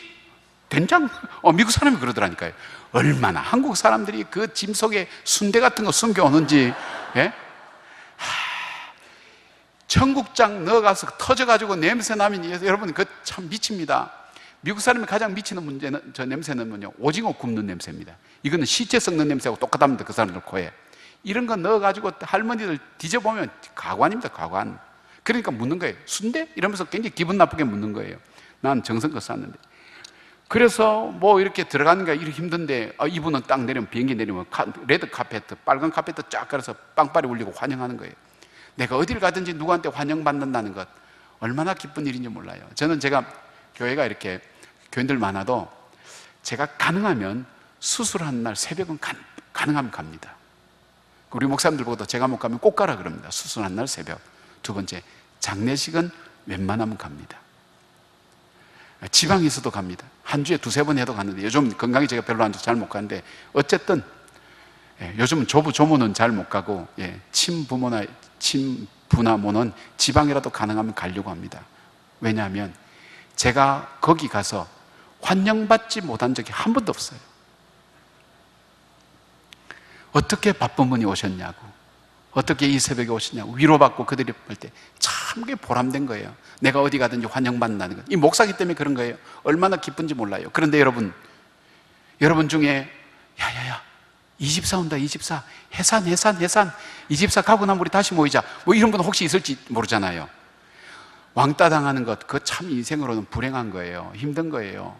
된장? 미국 사람이 그러더라니까요. 얼마나 한국 사람들이 그 짐 속에 순대 같은 거 숨겨오는지. 예? 청국장 넣어가서 터져가지고 냄새 나면 여러분 그 참 미칩니다. 미국 사람이 가장 미치는 문제는, 저 냄새는 뭐냐, 오징어 굽는 냄새입니다. 이거는 시체 썩는 냄새하고 똑같답니다. 그 사람들 코에 이런 거 넣어가지고 할머니들 뒤져보면 가관입니다. 가관. 그러니까 묻는 거예요. 순대? 이러면서 굉장히 기분 나쁘게 묻는 거예요. 난 정성껏 쌌는데. 그래서 뭐 이렇게 들어가는 게 이렇게 힘든데, 이분은 딱 내리면, 비행기 내리면 레드 카페트, 빨간 카페트 쫙 깔아서 빵빠리 울리고 환영하는 거예요. 내가 어딜 가든지 누구한테 환영받는다는 것 얼마나 기쁜 일인지 몰라요. 제가 교회가 이렇게 교인들 많아도 제가 가능하면 수술하는 날 새벽은 가능하면 갑니다. 우리 목사님들 보고도 제가 못 가면 꼭 가라 그럽니다. 수술하는 날 새벽. 두 번째, 장례식은 웬만하면 갑니다. 지방에서도 갑니다. 한 주에 두세 번 해도 가는데, 요즘 건강이 제가 별로 안 좋아서 잘 못 가는데, 어쨌든 요즘은 조모는 잘 못 가고, 친부나 모는 지방이라도 가능하면 가려고 합니다. 왜냐하면 제가 거기 가서 환영받지 못한 적이 한 번도 없어요. 어떻게 바쁜 분이 오셨냐고, 어떻게 이 새벽에 오셨냐고 위로받고 그들이 볼 때 참 그게 보람된 거예요. 내가 어디 가든지 환영받는다는 것. 이 목사기 때문에 그런 거예요. 얼마나 기쁜지 몰라요. 그런데 여러분 중에 야야야 24 온다, 24 해산 24 가고 나면 우리 다시 모이자, 뭐 이런 분 혹시 있을지 모르잖아요. 왕따 당하는 것, 그거 참 인생으로는 불행한 거예요. 힘든 거예요.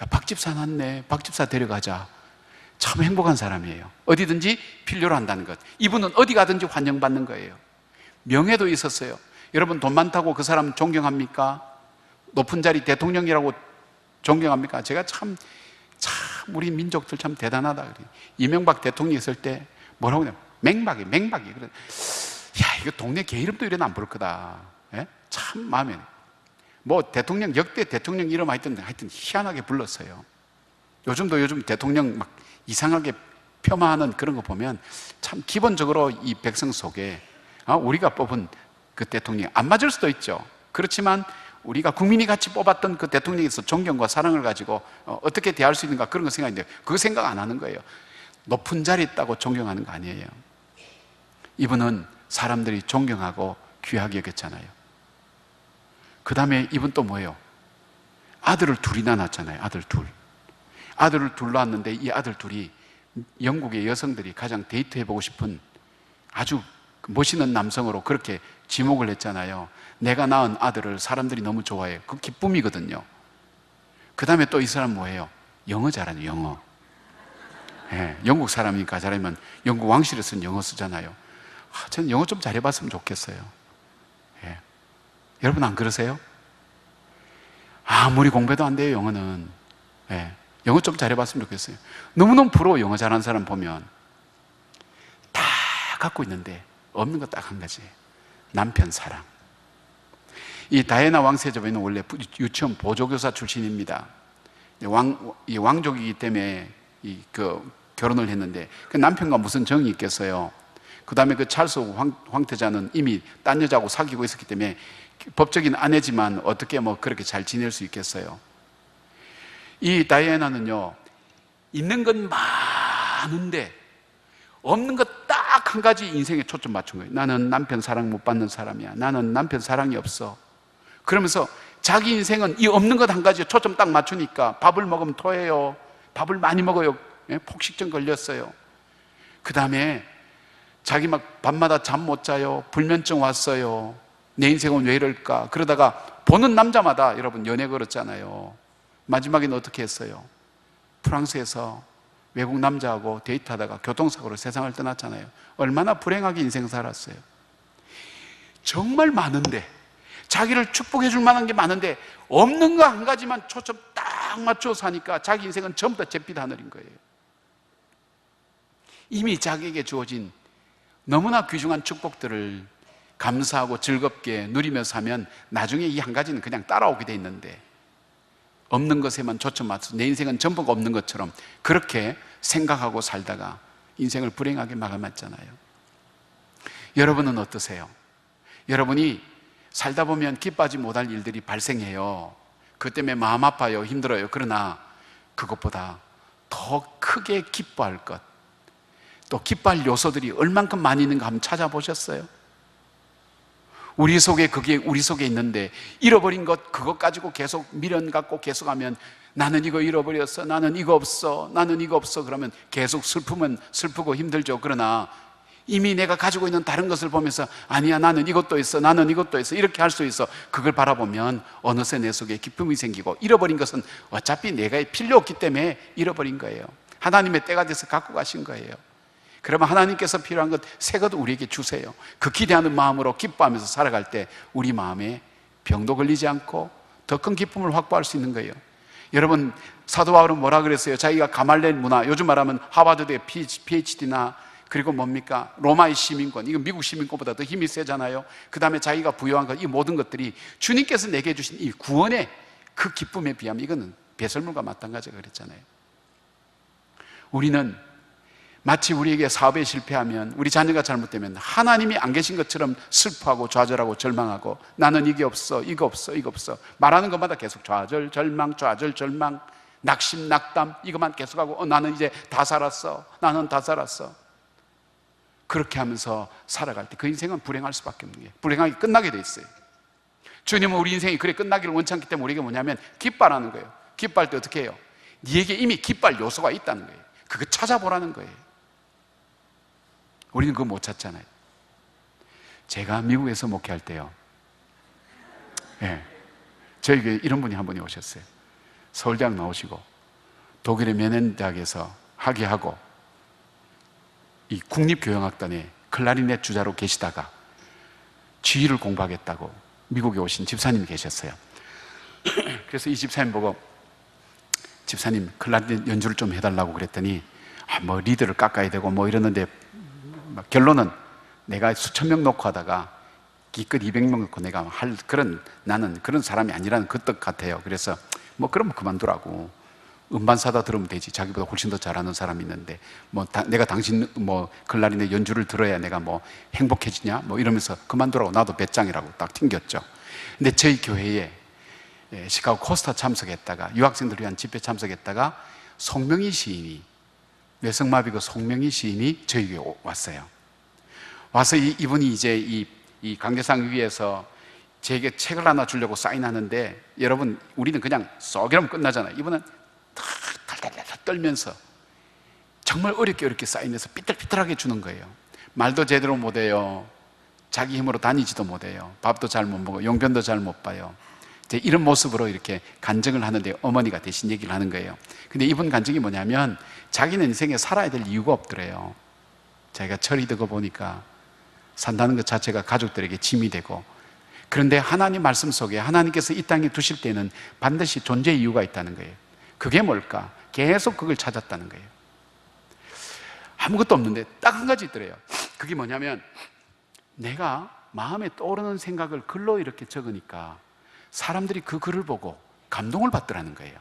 야, 박집사 났네, 박집사 데려가자. 참 행복한 사람이에요. 어디든지 필요로 한다는 것. 이분은 어디 가든지 환영받는 거예요. 명예도 있었어요. 여러분, 돈 많다고 그 사람 존경합니까? 높은 자리 대통령이라고 존경합니까? 제가 참 우리 민족들 참 대단하다 그래요. 이명박 대통령이 있을 때 뭐라고 그래요? 맹박이. 그래. 야, 이거 동네 개 이름도 이래는 안 부를 거다. 예? 참 마음에. 뭐 대통령, 역대 대통령 이름 하여튼 희한하게 불렀어요. 요즘 대통령 막 이상하게 폄하하는 그런 거 보면 참 기본적으로 이 백성 속에 우리가 뽑은 그 대통령이 안 맞을 수도 있죠. 그렇지만 우리가 국민이 같이 뽑았던 그 대통령에서 존경과 사랑을 가지고 어떻게 대할 수 있는가, 그런 거 생각하는데 그거 생각 안 하는 거예요. 높은 자리에 있다고 존경하는 거 아니에요. 이분은 사람들이 존경하고 귀하게 여겼잖아요. 그 다음에 이분 또 뭐예요? 아들을 둘이나 낳았잖아요. 아들을 둘 낳았는데 이 아들 둘이 영국의 여성들이 가장 데이트해보고 싶은 아주 멋있는 남성으로 그렇게 지목을 했잖아요. 내가 낳은 아들을 사람들이 너무 좋아해요. 그 기쁨이거든요. 그 다음에 또 이 사람 뭐예요? 영어 잘하는 영어. 예, 영국 사람이니까 잘하면 영국 왕실에서는 영어 쓰잖아요. 저는 영어 좀 잘해봤으면 좋겠어요. 예. 여러분 안 그러세요? 아무리 공부해도 안 돼요, 영어는. 예. 영어 좀 잘해봤으면 좋겠어요. 너무너무 부러워, 영어 잘하는 사람 보면. 다 갖고 있는데 없는 거 딱 한 가지. 남편 사랑. 이 다이애나 왕세자분은 원래 유치원 보조교사 출신입니다. 왕족이기 때문에 결혼을 했는데 그 남편과 무슨 정이 있겠어요. 그 다음에 그 찰스 황태자는 이미 딴 여자하고 사귀고 있었기 때문에 법적인 아내지만 어떻게 뭐 그렇게 잘 지낼 수 있겠어요. 이 다이애나는요, 있는 건 많은데 없는 것 딱 한 가지 인생에 초점 맞춘 거예요. 나는 남편 사랑 못 받는 사람이야. 나는 남편 사랑이 없어. 그러면서 자기 인생은 이 없는 것 한 가지에 초점 딱 맞추니까 밥을 먹으면 토해요. 밥을 많이 먹어요. 폭식증 걸렸어요. 그 다음에 자기 막 밤마다 잠 못 자요. 불면증 왔어요. 내 인생은 왜 이럴까? 그러다가 보는 남자마다 여러분 연애 걸었잖아요. 마지막에는 어떻게 했어요? 프랑스에서 외국 남자하고 데이트하다가 교통사고로 세상을 떠났잖아요. 얼마나 불행하게 인생 살았어요. 정말 많은데, 자기를 축복해 줄 만한 게 많은데 없는 거 한 가지만 초점 딱 맞춰 사니까 자기 인생은 전부 다 잿빛 하늘인 거예요. 이미 자기에게 주어진 너무나 귀중한 축복들을 감사하고 즐겁게 누리며 사면 나중에 이 한 가지는 그냥 따라오게 돼 있는데, 없는 것에만 초점 맞춰서 내 인생은 전부가 없는 것처럼 그렇게 생각하고 살다가 인생을 불행하게 마감했잖아요. 여러분은 어떠세요? 여러분이 살다 보면 기뻐하지 못할 일들이 발생해요. 그 때문에 마음 아파요, 힘들어요. 그러나 그것보다 더 크게 기뻐할 것, 또 기뻐할 요소들이 얼만큼 많이 있는가 한번 찾아보셨어요? 그게 우리 속에 있는데 잃어버린 것, 그것 가지고 계속 미련 갖고 계속하면 나는 이거 잃어버렸어, 나는 이거 없어, 나는 이거 없어, 그러면 계속 슬프면 슬프고 힘들죠. 그러나 이미 내가 가지고 있는 다른 것을 보면서 아니야, 나는 이것도 있어, 나는 이것도 있어, 이렇게 할 수 있어. 그걸 바라보면 어느새 내 속에 기쁨이 생기고, 잃어버린 것은 어차피 내가 필요 없기 때문에 잃어버린 거예요. 하나님의 때가 돼서 갖고 가신 거예요. 그러면 하나님께서 필요한 것 새 것 우리에게 주세요. 그 기대하는 마음으로 기뻐하면서 살아갈 때 우리 마음에 병도 걸리지 않고 더 큰 기쁨을 확보할 수 있는 거예요. 여러분, 사도 바울은 뭐라 그랬어요? 자기가 가말리엘 문화, 요즘 말하면 하버드대 PhD나 그리고 뭡니까? 로마의 시민권, 이거 미국 시민권보다 더 힘이 세잖아요. 그 다음에 자기가 부여한 것, 이 모든 것들이 주님께서 내게 주신 이 구원의 그 기쁨에 비하면 이거는 배설물과 마찬가지가 그랬잖아요. 우리는 마치 우리에게 사업에 실패하면, 우리 자녀가 잘못되면 하나님이 안 계신 것처럼 슬퍼하고 좌절하고 절망하고, 나는 이게 없어, 이거 없어, 이거 없어, 말하는 것마다 계속 좌절, 절망, 좌절, 절망, 낙심, 낙담, 이것만 계속하고 나는 이제 다 살았어, 나는 다 살았어. 그렇게 하면서 살아갈 때 그 인생은 불행할 수밖에 없는 게, 불행하게 끝나게 돼 있어요. 주님은 우리 인생이 그래 끝나기를 원치 않기 때문에 우리에게 뭐냐면 기뻐하라는 거예요. 기뻐할 때 어떻게 해요? 네게 이미 기뻐할 요소가 있다는 거예요. 그거 찾아보라는 거예요. 우리는 그거 못 찾잖아요. 제가 미국에서 목회할 때요, 저에게 이런 분이 한 분이 오셨어요. 서울대학 나오시고 독일의 메넨 대학에서 하게 하고 이 국립교향악단에 클라리넷 주자로 계시다가 지휘를 공부하겠다고 미국에 오신 집사님이 계셨어요. 그래서 이 집사님 보고 집사님 클라리넷 연주를 좀 해달라고 그랬더니 뭐 리드를 깎아야 되고 뭐 이러는데 결론은 내가 수천 명 놓고 하다가 기껏 200명 놓고 내가 할 그런 나는 그런 사람이 아니라는 그 뜻 같아요. 그래서 뭐 그러면 그만두라고 음반 사다 들으면 되지 자기보다 훨씬 더 잘하는 사람이 있는데 뭐 내가 당신 뭐 클라리넷 연주를 들어야 내가 뭐 행복해지냐 뭐 이러면서 그만두라고 나도 배짱이라고 딱 튕겼죠. 근데 저희 교회에 시카고 코스타 참석했다가 유학생들을 위한 집회 참석했다가 송명희 시인이 뇌성마비고 송명희 시인이 저희 교회에 왔어요. 와서 이분이 이제 이 강대상 위에서 제게 책을 하나 주려고 사인하는데 여러분 우리는 그냥 쏙 이러면 끝나잖아요. 이분은 탈탈탈탈 떨면서 정말 어렵게 사인해서 삐뚤삐뚤하게 주는 거예요. 말도 제대로 못해요. 자기 힘으로 다니지도 못해요. 밥도 잘 못 먹어. 용변도 잘 못 봐요. 이런 모습으로 이렇게 간증을 하는데 어머니가 대신 얘기를 하는 거예요. 근데 이분 간증이 뭐냐면 자기는 인생에 살아야 될 이유가 없더래요. 자기가 철이 들고 보니까 산다는 것 자체가 가족들에게 짐이 되고, 그런데 하나님 말씀 속에 하나님께서 이 땅에 두실 때는 반드시 존재의 이유가 있다는 거예요. 그게 뭘까? 계속 그걸 찾았다는 거예요. 아무것도 없는데 딱 한 가지 있더래요. 그게 뭐냐면 내가 마음에 떠오르는 생각을 글로 이렇게 적으니까 사람들이 그 글을 보고 감동을 받더라는 거예요.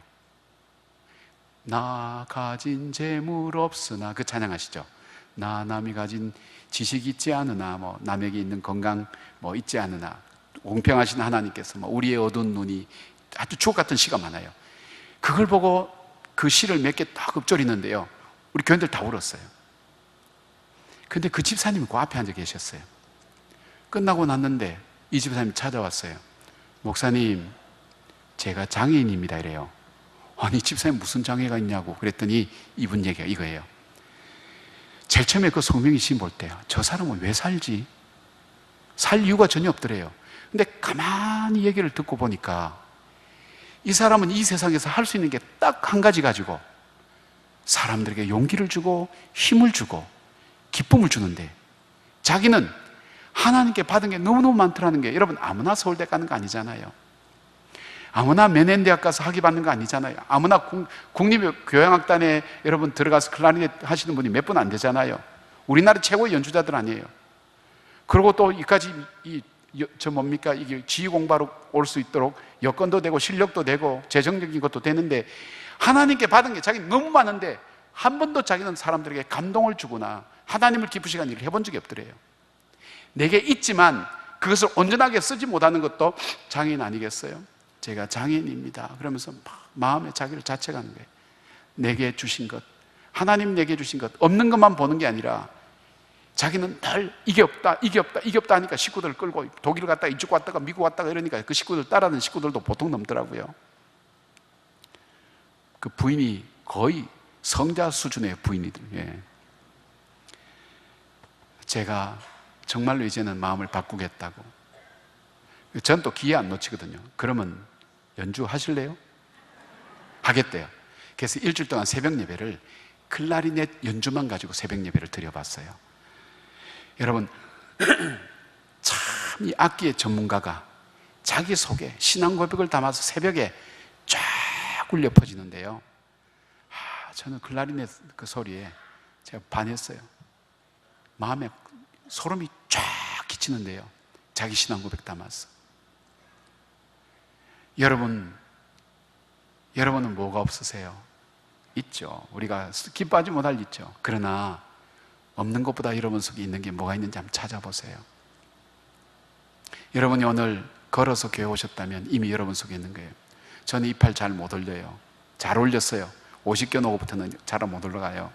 나 가진 재물 없으나, 그 찬양하시죠? 나 남이 가진 지식 있지 않으나, 뭐 남에게 있는 건강 뭐 있지 않으나, 공평하신 하나님께서 뭐 우리의 어두운 눈이, 아주 주옥 같은 시가 많아요. 그걸 보고 그 시를 몇 개 딱 읊조리는데요, 우리 교인들 다 울었어요. 근데 그 집사님이 그 앞에 앉아 계셨어요. 끝나고 났는데 이 집사님이 찾아왔어요. 목사님, 제가 장애인입니다 이래요. 아니 집사님 무슨 장애가 있냐고 그랬더니 이분 얘기가 이거예요. 제일 처음에 그 송명희 씨 볼 때요, 저 사람은 왜 살지? 살 이유가 전혀 없더래요. 근데 가만히 얘기를 듣고 보니까 이 사람은 이 세상에서 할 수 있는 게 딱 한 가지 가지고 사람들에게 용기를 주고 힘을 주고 기쁨을 주는데, 자기는 하나님께 받은 게 너무너무 많더라는 게, 여러분 아무나 서울대 가는 거 아니잖아요. 아무나 메넨대학 가서 학위 받는 거 아니잖아요. 아무나 국립교향악단에 여러분 들어가서 클라리넷 하시는 분이 몇 분 안 되잖아요. 우리나라 최고의 연주자들 아니에요. 그리고 또 이까지 뭡니까? 이게 지휘 공부하러 올 수 있도록 여건도 되고 실력도 되고 재정적인 것도 되는데, 하나님께 받은 게 자기는 너무 많은데 한 번도 자기는 사람들에게 감동을 주거나 하나님을 기쁘시게 일을 해본 적이 없더래요. 내게 있지만 그것을 온전하게 쓰지 못하는 것도 장애인 아니겠어요? 제가 장애인입니다 그러면서 막 마음에 자기를 자책하는 거예요. 내게 주신 것, 하나님 내게 주신 것, 없는 것만 보는 게 아니라 자기는 늘 이게 없다 하니까 식구들을 끌고 독일 갔다가 이쪽 갔다가 미국 갔다가 이러니까 그 식구들 따라하는 식구들도 보통 넘더라고요. 그 부인이 거의 성자 수준의 부인이들. 예. 제가 정말로 이제는 마음을 바꾸겠다고. 전 또 기회 안 놓치거든요. 그러면 연주하실래요? 하겠대요. 그래서 일주일 동안 새벽 예배를 클라리넷 연주만 가지고 새벽 예배를 드려봤어요. 여러분 참 이 악기의 전문가가 자기 속에 신앙 고백을 담아서 새벽에 쫙 울려 퍼지는데요, 저는 클라리넷 그 소리에 제가 반했어요. 마음에 소름이 쫙 끼치는데요, 자기 신앙 고백 담아서. 여러분은 뭐가 없으세요? 있죠. 우리가 기뻐하지 못할 있죠. 그러나 없는 것보다 여러분 속에 있는 게 뭐가 있는지 한번 찾아보세요. 여러분이 오늘 걸어서 교회 오셨다면 이미 여러분 속에 있는 거예요. 저는 이 팔 잘 못 올려요. 잘 올렸어요. 50견 오고부터는 잘 못 올라가요.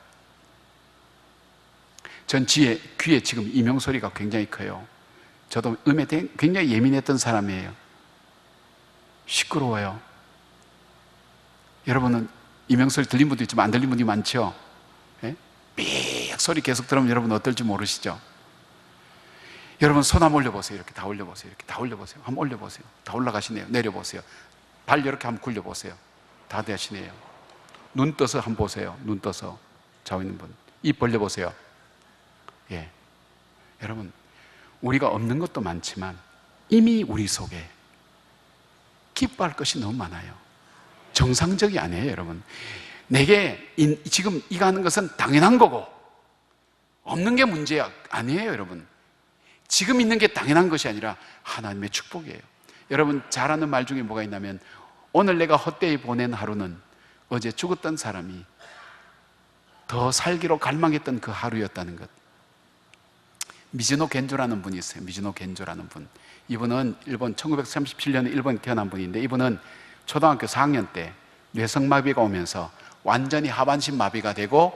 전 귀에 지금 이명소리가 굉장히 커요. 저도 음에 굉장히 예민했던 사람이에요. 시끄러워요. 여러분은 이명소리 들린 분도 있지만 안 들린 분이 많죠? 예? 삑 소리 계속 들으면 여러분 어떨지 모르시죠? 여러분 손 한번 올려보세요. 이렇게 다 올려보세요. 이렇게 다 올려보세요. 한번 올려보세요. 다 올라가시네요. 내려보세요. 발 이렇게 한번 굴려보세요. 다 되시네요. 눈 떠서 한번 보세요. 눈 떠서. 좌우에 있는 분, 입 벌려보세요. 예. 여러분, 우리가 없는 것도 많지만 이미 우리 속에 기뻐할 것이 너무 많아요. 정상적이 아니에요, 여러분. 내게 지금 이거 하는 것은 당연한 거고 없는 게 문제야 아니에요, 여러분. 지금 있는 게 당연한 것이 아니라 하나님의 축복이에요. 여러분, 잘 아는 말 중에 뭐가 있냐면, 오늘 내가 헛되이 보낸 하루는 어제 죽었던 사람이 더 살기로 갈망했던 그 하루였다는 것. 미즈노 겐조라는 분이 있어요. 미즈노 겐조라는 분. 이분은 1937년에 일본에 태어난 분인데, 이분은 초등학교 4학년 때 뇌성마비가 오면서 완전히 하반신 마비가 되고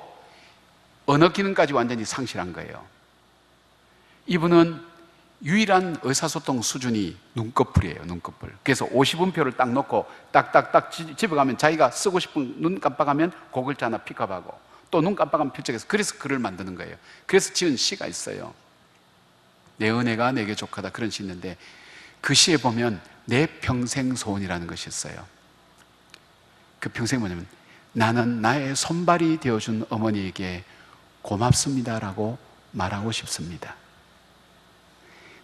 언어 기능까지 완전히 상실한 거예요. 이분은 유일한 의사소통 수준이 눈꺼풀이에요, 눈꺼풀. 그래서 50음표를 딱 놓고 딱딱딱 집에 가면 자기가 쓰고 싶은, 눈 깜빡하면 그 글자 하나 픽업하고 또 눈 깜빡하면 필적해서, 그래서 글을 만드는 거예요. 그래서 지은 시가 있어요. 내 은혜가 내게 족하다, 그런 시 있는데, 그 시에 보면 내 평생 소원이라는 것이 있어요. 그 평생 뭐냐면, 나는 나의 손발이 되어준 어머니에게 고맙습니다라고 말하고 싶습니다.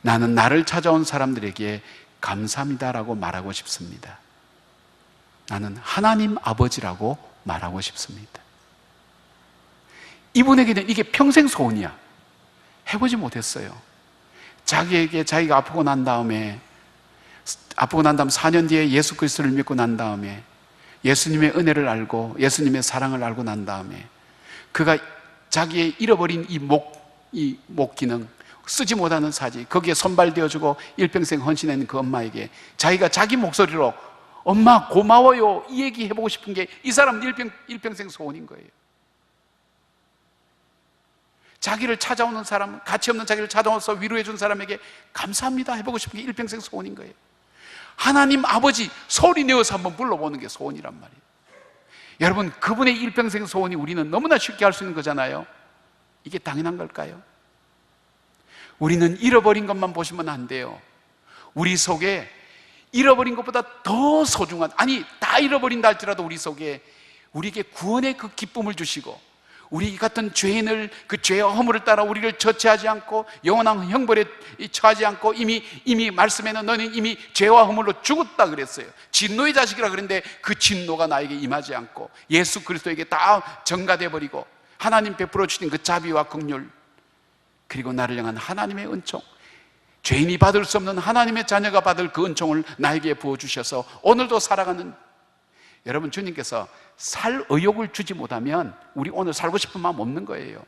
나는 나를 찾아온 사람들에게 감사합니다라고 말하고 싶습니다. 나는 하나님 아버지라고 말하고 싶습니다. 이분에게는 이게 평생 소원이야. 해보지 못했어요. 자기에게, 자기가 아프고 난 다음에 4년 뒤에 예수 그리스도를 믿고 난 다음에 예수님의 은혜를 알고 예수님의 사랑을 알고 난 다음에 그가 자기의 잃어버린 이 목 기능, 쓰지 못하는 사지, 거기에 손발되어주고 일평생 헌신하는 그 엄마에게 자기가 자기 목소리로 엄마 고마워요 이 얘기 해보고 싶은 게 이 사람은 일평생 소원인 거예요. 자기를 찾아오는 사람, 가치 없는 자기를 찾아와서 위로해 준 사람에게 감사합니다 해보고 싶은 게 일평생 소원인 거예요. 하나님 아버지 소리 내어서 한번 불러보는 게 소원이란 말이에요. 여러분, 그분의 일평생 소원이 우리는 너무나 쉽게 할 수 있는 거잖아요. 이게 당연한 걸까요? 우리는 잃어버린 것만 보시면 안 돼요. 우리 속에 잃어버린 것보다 더 소중한, 아니 다 잃어버린다 할지라도 우리 속에 우리에게 구원의 그 기쁨을 주시고, 우리 같은 죄인을 그 죄와 허물을 따라 우리를 저체하지 않고 영원한 형벌에 처하지 않고, 이미 말씀에는 너는 이미 죄와 허물로 죽었다 그랬어요. 진노의 자식이라 그랬는데 그 진노가 나에게 임하지 않고 예수 그리스도에게 다 전가돼 버리고 하나님 베풀어 주신 그 자비와 긍휼, 그리고 나를 향한 하나님의 은총, 죄인이 받을 수 없는 하나님의 자녀가 받을 그 은총을 나에게 부어주셔서 오늘도 살아가는, 여러분, 주님께서 살 의욕을 주지 못하면 우리 오늘 살고 싶은 마음 없는 거예요.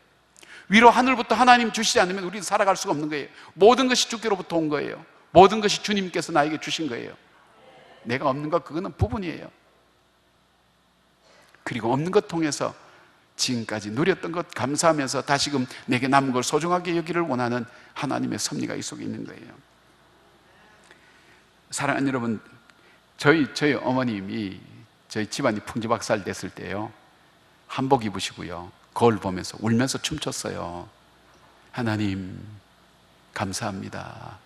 위로 하늘부터 하나님 주시지 않으면 우리는 살아갈 수가 없는 거예요. 모든 것이 주께로부터 온 거예요. 모든 것이 주님께서 나에게 주신 거예요. 내가 없는 것, 그거는 부분이에요. 그리고 없는 것 통해서 지금까지 누렸던 것 감사하면서 다시금 내게 남은 걸 소중하게 여기를 원하는 하나님의 섭리가 이 속에 있는 거예요. 사랑하는 여러분, 저희 어머님이 저희 집안이 풍지박살 됐을 때요, 한복 입으시고요, 거울 보면서 울면서 춤췄어요. 하나님 감사합니다.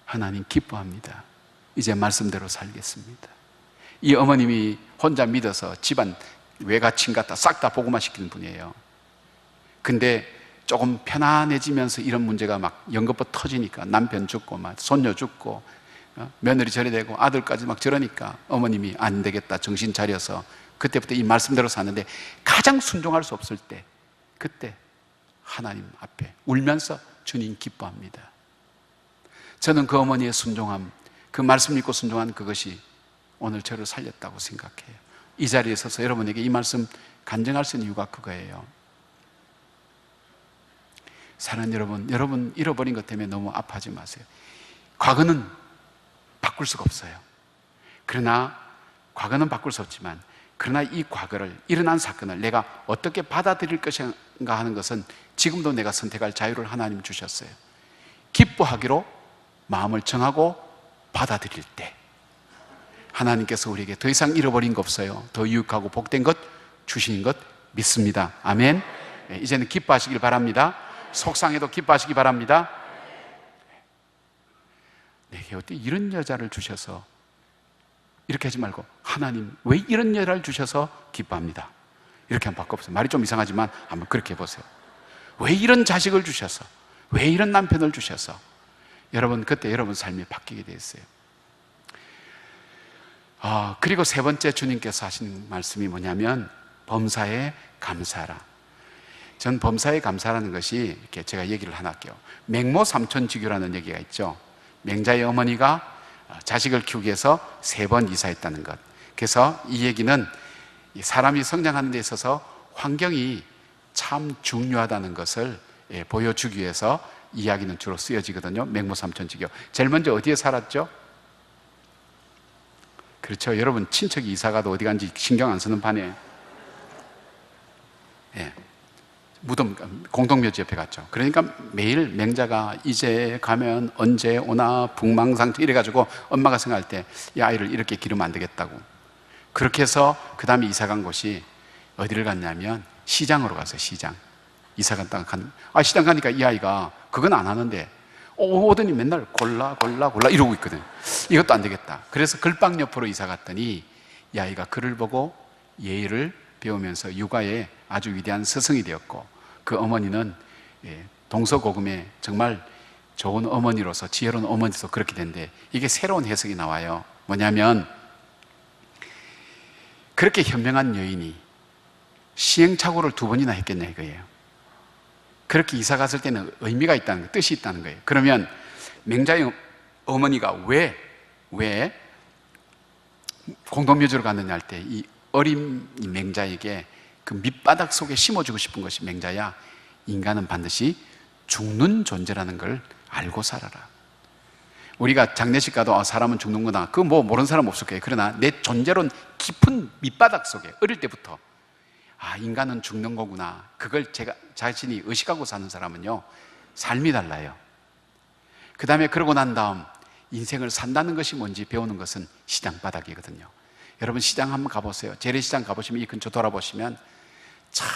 하나님 기뻐합니다. 이제 말씀대로 살겠습니다. 이 어머님이 혼자 믿어서 집안 외가 친가다 싹 다 복음화 시키는 분이에요. 근데 조금 편안해지면서 이런 문제가 막 연거푸 터지니까 남편 죽고 막 손녀 죽고 며느리 저래되고 아들까지 막 저러니까 어머님이 안 되겠다 정신 차려서 그때부터 이 말씀대로 사는데, 가장 순종할 수 없을 때, 그때 하나님 앞에 울면서 주님 기뻐합니다. 저는 그 어머니의 순종함, 그 말씀 믿고 순종한 그것이 오늘 저를 살렸다고 생각해요. 이 자리에 서서 여러분에게 이 말씀 간증할 수 있는 이유가 그거예요. 사랑하는 여러분 잃어버린 것 때문에 너무 아파하지 마세요. 과거는 바꿀 수가 없어요. 그러나 과거는 바꿀 수 없지만, 그러나 이 과거를, 일어난 사건을 내가 어떻게 받아들일 것인가 하는 것은 지금도 내가 선택할 자유를 하나님 주셨어요. 기뻐하기로 마음을 정하고 받아들일 때 하나님께서 우리에게 더 이상 잃어버린 거 없어요. 더 유익하고 복된 것 주시는 것 믿습니다. 아멘. 이제는 기뻐하시길 바랍니다. 속상해도 기뻐하시기 바랍니다. 내게 어떻게 이런 여자를 주셔서, 이렇게 하지 말고 하나님 왜 이런 여자를 주셔서 기뻐합니다. 이렇게 한번 바꿔보세요. 말이 좀 이상하지만 한번 그렇게 해보세요. 왜 이런 자식을 주셔서, 왜 이런 남편을 주셔서 여러분 그때 여러분 삶이 바뀌게 되었어요. 그리고 세 번째 주님께서 하신 말씀이 뭐냐면 범사에 감사하라. 전 범사에 감사라는 것이 이렇게 제가 얘기를 하나 할게요. 맹모 삼촌지교라는 얘기가 있죠. 맹자의 어머니가 자식을 키우기 위해서 3번 이사했다는 것. 그래서 이 얘기는 사람이 성장하는 데 있어서 환경이 참 중요하다는 것을 보여주기 위해서 이야기는 주로 쓰여지거든요. 맹모 삼촌지교. 제일 먼저 어디에 살았죠? 그렇죠. 여러분 친척이 이사가도 어디 간지 신경 안 쓰는 판에 무덤 공동묘지 옆에 갔죠. 그러니까 매일 맹자가 이제 가면 언제 오나 북망상투 이래가지고 엄마가 생각할 때 이 아이를 이렇게 기르면 안 되겠다고 그렇게 해서 그 다음에 이사 간 곳이 어디를 갔냐면 시장으로 갔어요. 시장. 이사 갔다가 시장 가니까 이 아이가 그건 안 하는데 오더니 맨날 골라 이러고 있거든. 이것도 안 되겠다. 그래서 글방 옆으로 이사 갔더니 이 아이가 글을 보고 예의를 배우면서 육아에 아주 위대한 스승이 되었고, 그 어머니는 동서고금에 정말 좋은 어머니로서, 지혜로운 어머니로서 그렇게 된대. 이게 새로운 해석이 나와요. 뭐냐면 그렇게 현명한 여인이 시행착오를 2번이나 했겠냐 이거예요. 그렇게 이사 갔을 때는 의미가 있다는 거예요. 뜻이 있다는 거예요. 그러면 맹자의 어머니가 왜 공동묘지로 갔느냐 할 때 이 어린 맹자에게 그 밑바닥 속에 심어주고 싶은 것이, 맹자야, 인간은 반드시 죽는 존재라는 걸 알고 살아라. 우리가 장례식 가도 사람은 죽는구나, 그거 뭐 모르는 사람 없을 거예요. 그러나 내 존재론 깊은 밑바닥 속에 어릴 때부터 인간은 죽는 거구나, 그걸 제가 자신이 의식하고 사는 사람은요 삶이 달라요. 그 다음에 그러고 난 다음 인생을 산다는 것이 뭔지 배우는 것은 시장 바닥이거든요. 여러분 시장 한번 가보세요. 재래시장 가보시면 이 근처 돌아보시면 참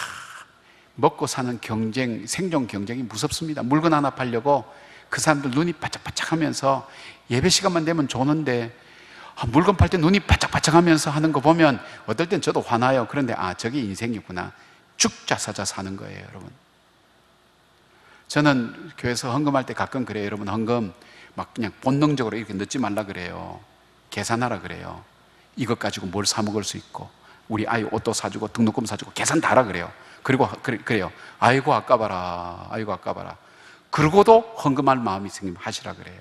먹고 사는 경쟁, 생존 경쟁이 무섭습니다. 물건 하나 팔려고 그 사람들 눈이 바짝바짝 하면서 예배 시간만 되면 좋는데 물건 팔 때 눈이 바짝바짝 하면서 하는 거 보면 어떨 땐 저도 화나요. 그런데 저게 인생이구나. 죽자 사자 사는 거예요, 여러분. 저는 교회에서 헌금할 때 가끔 그래요. 여러분 헌금 막 그냥 본능적으로 이렇게 넣지 말라 그래요. 계산하라 그래요. 이것 가지고 뭘 사 먹을 수 있고, 우리 아이 옷도 사주고 등록금 사주고 계산 다 하라 그래요. 그리고 그래요. 아이고 아까봐라, 아이고 아까봐라. 그러고도 헌금할 마음이 생기면 하시라 그래요.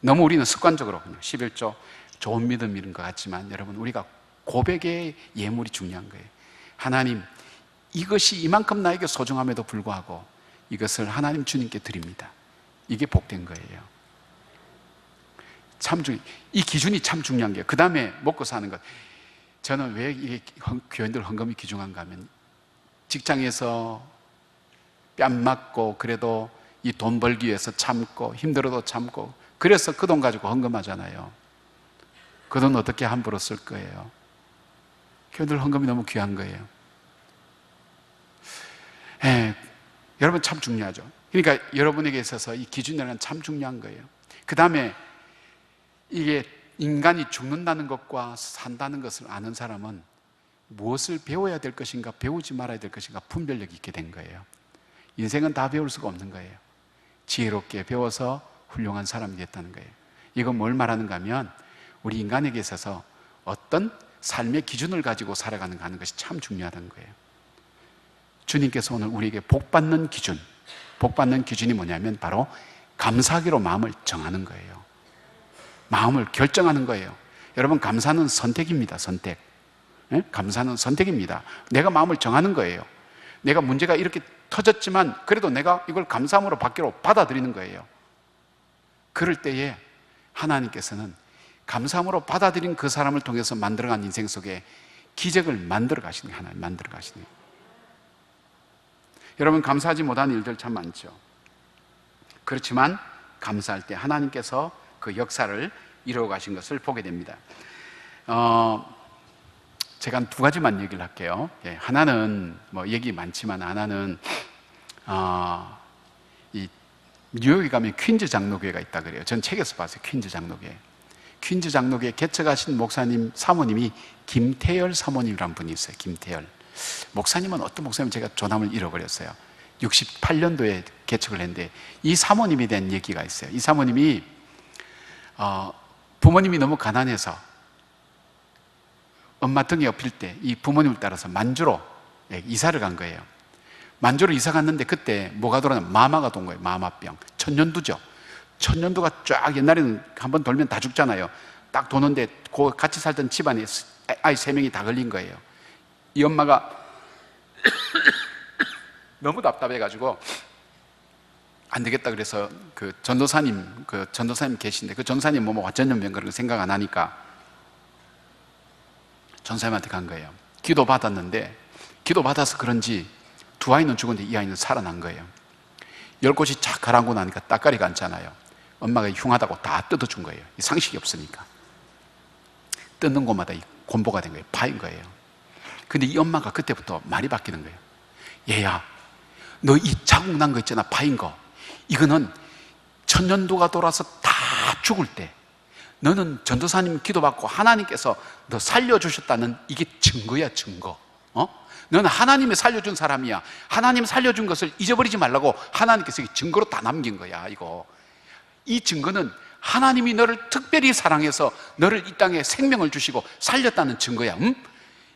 너무 우리는 습관적으로 그냥 11조 좋은 믿음 이런 것 같지만, 여러분 우리가 고백의 예물이 중요한 거예요. 하나님, 이것이 이만큼 나에게 소중함에도 불구하고 이것을 하나님 주님께 드립니다. 이게 복된 거예요. 이 기준이 참 중요한 거예요. 그 다음에 먹고 사는 것. 저는 왜 이게 교인들 헌금이 귀중한가 하면, 직장에서 뺨 맞고 그래도 이 돈 벌기 위해서 참고 힘들어도 참고, 그래서 그 돈 가지고 헌금하잖아요. 그 돈 어떻게 함부로 쓸 거예요? 교인들 헌금이 너무 귀한 거예요. 여러분 참 중요하죠. 그러니까 여러분에게 있어서 이 기준이라는 참 중요한 거예요. 그 다음에 이게 인간이 죽는다는 것과 산다는 것을 아는 사람은 무엇을 배워야 될 것인가, 배우지 말아야 될 것인가 분별력이 있게 된 거예요. 인생은 다 배울 수가 없는 거예요. 지혜롭게 배워서 훌륭한 사람이 됐다는 거예요. 이건 뭘 말하는가 하면, 우리 인간에게 있어서 어떤 삶의 기준을 가지고 살아가는가 하는 것이 참 중요하다는 거예요. 주님께서 오늘 우리에게 복받는 기준이 뭐냐면 바로 감사하기로 마음을 정하는 거예요. 마음을 결정하는 거예요. 여러분 감사는 선택입니다. 선택. 감사는 선택입니다. 내가 마음을 정하는 거예요. 내가 문제가 이렇게 터졌지만 그래도 내가 이걸 감사함으로 받기로 받아들이는 거예요. 그럴 때에 하나님께서는 감사함으로 받아들인 그 사람을 통해서 만들어간 인생 속에 기적을 만들어 가시는 거예요. 하나님 만들어 가시는 거예요. 여러분 감사하지 못한 일들 참 많죠. 그렇지만 감사할 때 하나님께서 그 역사를 이루어 가신 것을 보게 됩니다. 제가 한 2가지만 얘기를 할게요. 하나는 뭐 얘기 많지만, 하나는 이 뉴욕에 가면 퀸즈 장로교회가 있다 그래요. 전 책에서 봤어요. 퀸즈 장로교회. 퀸즈 장로교회 개척하신 목사님 사모님이 김태열 사모님이라는 분이 있어요. 김태열. 목사님은 어떤 목사님 제가 조남을 잃어버렸어요. 68년도에 개척을 했는데 이 사모님에 대한 얘기가 있어요. 이 사모님이 부모님이 너무 가난해서 엄마 등에 업힐 때 이 부모님을 따라서 만주로 이사를 간 거예요. 만주로 이사 갔는데 그때 뭐가 돌아오냐, 마마가 돈 거예요. 마마병. 천년두죠. 천년두가 쫙 옛날에는 한번 돌면 다 죽잖아요. 딱 도는데 그 같이 살던 집안에 아이 3명이 다 걸린 거예요. 이 엄마가 너무 답답해가지고 안 되겠다 그래서 그 전도사님 계신데 그 전도사님 뭐 전염병 그런 거 생각 안 하니까 전사님한테 간 거예요. 기도 받았는데 기도 받아서 그런지 두 아이는 죽었는데 이 아이는 살아난 거예요. 10곳이 쫙 가라앉고 나니까 따까리가 앉잖아요. 엄마가 흉하다고 다 뜯어준 거예요. 상식이 없으니까. 뜯는 곳마다 이 곤보가 된 거예요. 파인 거예요. 근데 이 엄마가 그때부터 말이 바뀌는 거예요. 얘야, 너 이 자국 난 거 있잖아, 파인 거. 이거는 천년도가 돌아서 다 죽을 때 너는 전도사님 기도받고 하나님께서 너 살려주셨다는 이게 증거야, 증거. 너는 하나님이 살려준 사람이야. 하나님 살려준 것을 잊어버리지 말라고 하나님께서 증거로 다 남긴 거야, 이거. 이 증거는 하나님이 너를 특별히 사랑해서 너를 이 땅에 생명을 주시고 살렸다는 증거야.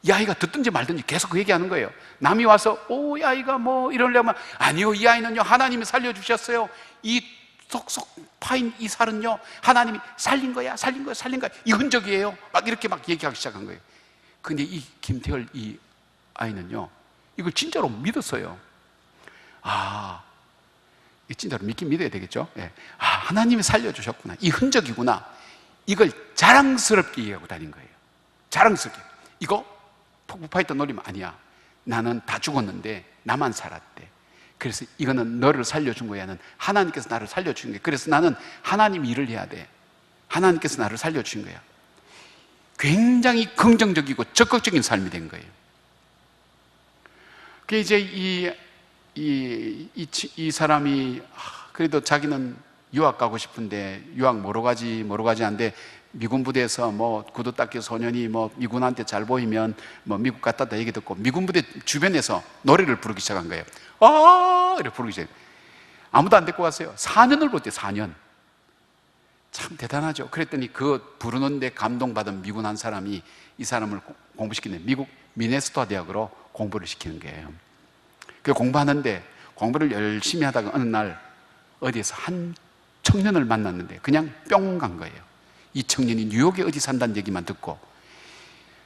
이 아이가 듣든지 말든지 계속 그 얘기하는 거예요. 남이 와서 이 아이가 뭐 이러려면 아니요, 이 아이는요 하나님이 살려주셨어요. 이 속속 파인 이 살은요 하나님이 살린 거야. 이 흔적이에요. 막 이렇게 막 얘기하기 시작한 거예요. 근데 이 김태열 이 아이는요 이걸 진짜로 믿었어요. 진짜로 믿긴 믿어야 되겠죠. 하나님이 살려주셨구나, 이 흔적이구나, 이걸 자랑스럽게 얘기하고 다닌 거예요. 자랑스럽게. 이거 폭풍파이터 놀림 아니야. 나는 다 죽었는데 나만 살았대. 그래서 이거는 너를 살려준 거야. 하나님께서 나를 살려준 거야. 그래서 나는 하나님 일을 해야 돼. 하나님께서 나를 살려준 거야. 굉장히 긍정적이고 적극적인 삶이 된 거예요. 그 이제 이 사람이 그래도 자기는 유학 가고 싶은데 유학 뭐로 가지 하는데 미군 부대에서 뭐 구두 닦기 소년이 뭐 미군한테 잘 보이면 뭐 미국 갔다 얘기 듣고 미군 부대 주변에서 노래를 부르기 시작한 거예요. 이렇게 부르기 시작해요. 아무도 안 데리고 갔어요. 4년을 부르대요. 4년. 참 대단하죠. 그랬더니 그 부르는데 감동받은 미군 한 사람이 이 사람을 공부시키는 미국 미네소타 대학으로 공부를 시키는 거예요. 그 공부하는데 공부를 열심히 하다가 어느 날 어디에서 한 청년을 만났는데 그냥 뿅 간 거예요. 이 청년이 뉴욕에 어디 산다는 얘기만 듣고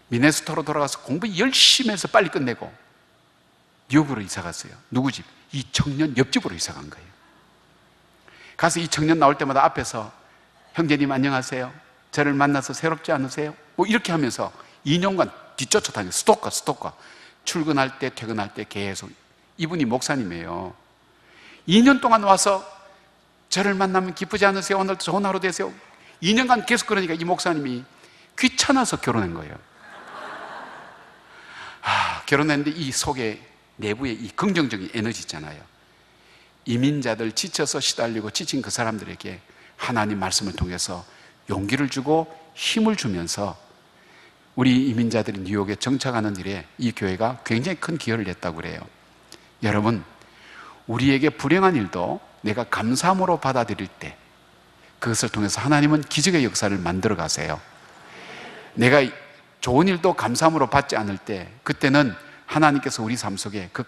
미네소타로 돌아가서 공부 열심히 해서 빨리 끝내고 뉴욕으로 이사 갔어요. 누구 집? 이 청년 옆집으로 이사 간 거예요. 가서 이 청년 나올 때마다 앞에서 형제님 안녕하세요, 저를 만나서 새롭지 않으세요? 뭐 이렇게 하면서 2년간 뒤쫓아 다녀요. 스토커. 출근할 때 퇴근할 때 계속. 이분이 목사님이에요. 2년 동안 와서 저를 만나면 기쁘지 않으세요? 오늘도 좋은 하루 되세요. 2년간 계속 그러니까 이 목사님이 귀찮아서 결혼한 거예요. 결혼했는데 이 속에 내부에 이 긍정적인 에너지 있잖아요. 이민자들 지쳐서 시달리고 지친 그 사람들에게 하나님 말씀을 통해서 용기를 주고 힘을 주면서 우리 이민자들이 뉴욕에 정착하는 일에 이 교회가 굉장히 큰 기여를 했다고 그래요. 여러분, 우리에게 불행한 일도 내가 감사함으로 받아들일 때 그것을 통해서 하나님은 기적의 역사를 만들어 가세요. 내가 좋은 일도 감사함으로 받지 않을 때 그때는 하나님께서 우리 삶 속에 그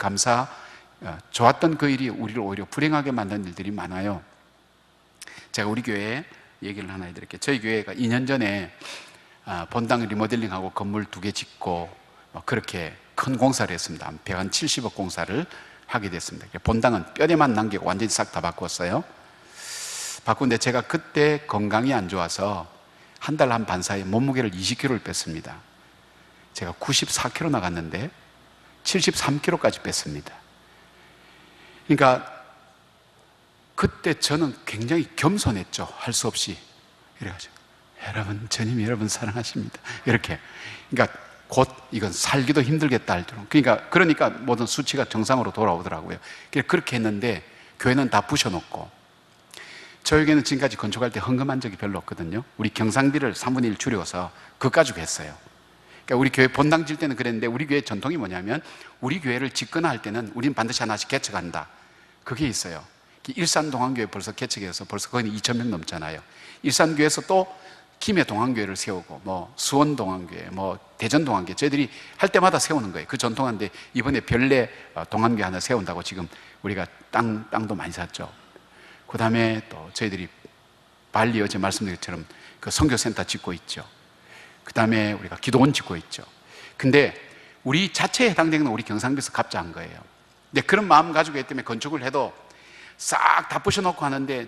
좋았던 그 일이 우리를 오히려 불행하게 만든 일들이 많아요. 제가 우리 교회 얘기를 하나 해드릴게요. 저희 교회가 2년 전에 본당 리모델링하고 건물 2개 짓고 그렇게 큰 공사를 했습니다. 170억 공사를 하게 됐습니다. 본당은 뼈대만 남기고 완전히 싹 다 바꿨어요. 바꾼데 제가 그때 건강이 안 좋아서 한 달 한 반 사이에 몸무게를 20kg를 뺐습니다. 제가 94kg 나갔는데 73kg까지 뺐습니다. 그러니까 그때 저는 굉장히 겸손했죠. 할 수 없이 이래가지고 여러분, 주님 여러분 사랑하십니다. 이렇게. 그러니까 곧 이건 살기도 힘들겠다 할 정도. 그러니까 모든 수치가 정상으로 돌아오더라고요. 그렇게 했는데 교회는 다 부셔놓고, 저에게는 지금까지 건축할 때 헌금한 적이 별로 없거든요. 우리 경상비를 3분의 1 줄여서 그거 가지고 했어요. 그러니까 우리 교회 본당 질 때는 그랬는데 우리 교회 전통이 뭐냐면 우리 교회를 짓거나 할 때는 우리는 반드시 하나씩 개척한다. 그게 있어요. 일산 동안교회 벌써 개척해서 벌써 거의 2,000명 넘잖아요. 일산교회에서 또 김해 동안교회를 세우고 뭐 수원 동안교회, 뭐 대전 동안교회 저희들이 할 때마다 세우는 거예요. 그 전통한데 이번에 별내 동안교회 하나 세운다고 지금 우리가 땅도 많이 샀죠. 그 다음에 또 저희들이 발리 어제 말씀드린 것처럼 그 선교센터 짓고 있죠. 그 다음에 우리가 기도원 짓고 있죠. 근데 우리 자체에 해당되는 건 우리 경상도에서 갑자한 거예요. 근데 그런 마음 가지고 있기 때문에 건축을 해도 싹 다 부셔놓고 하는데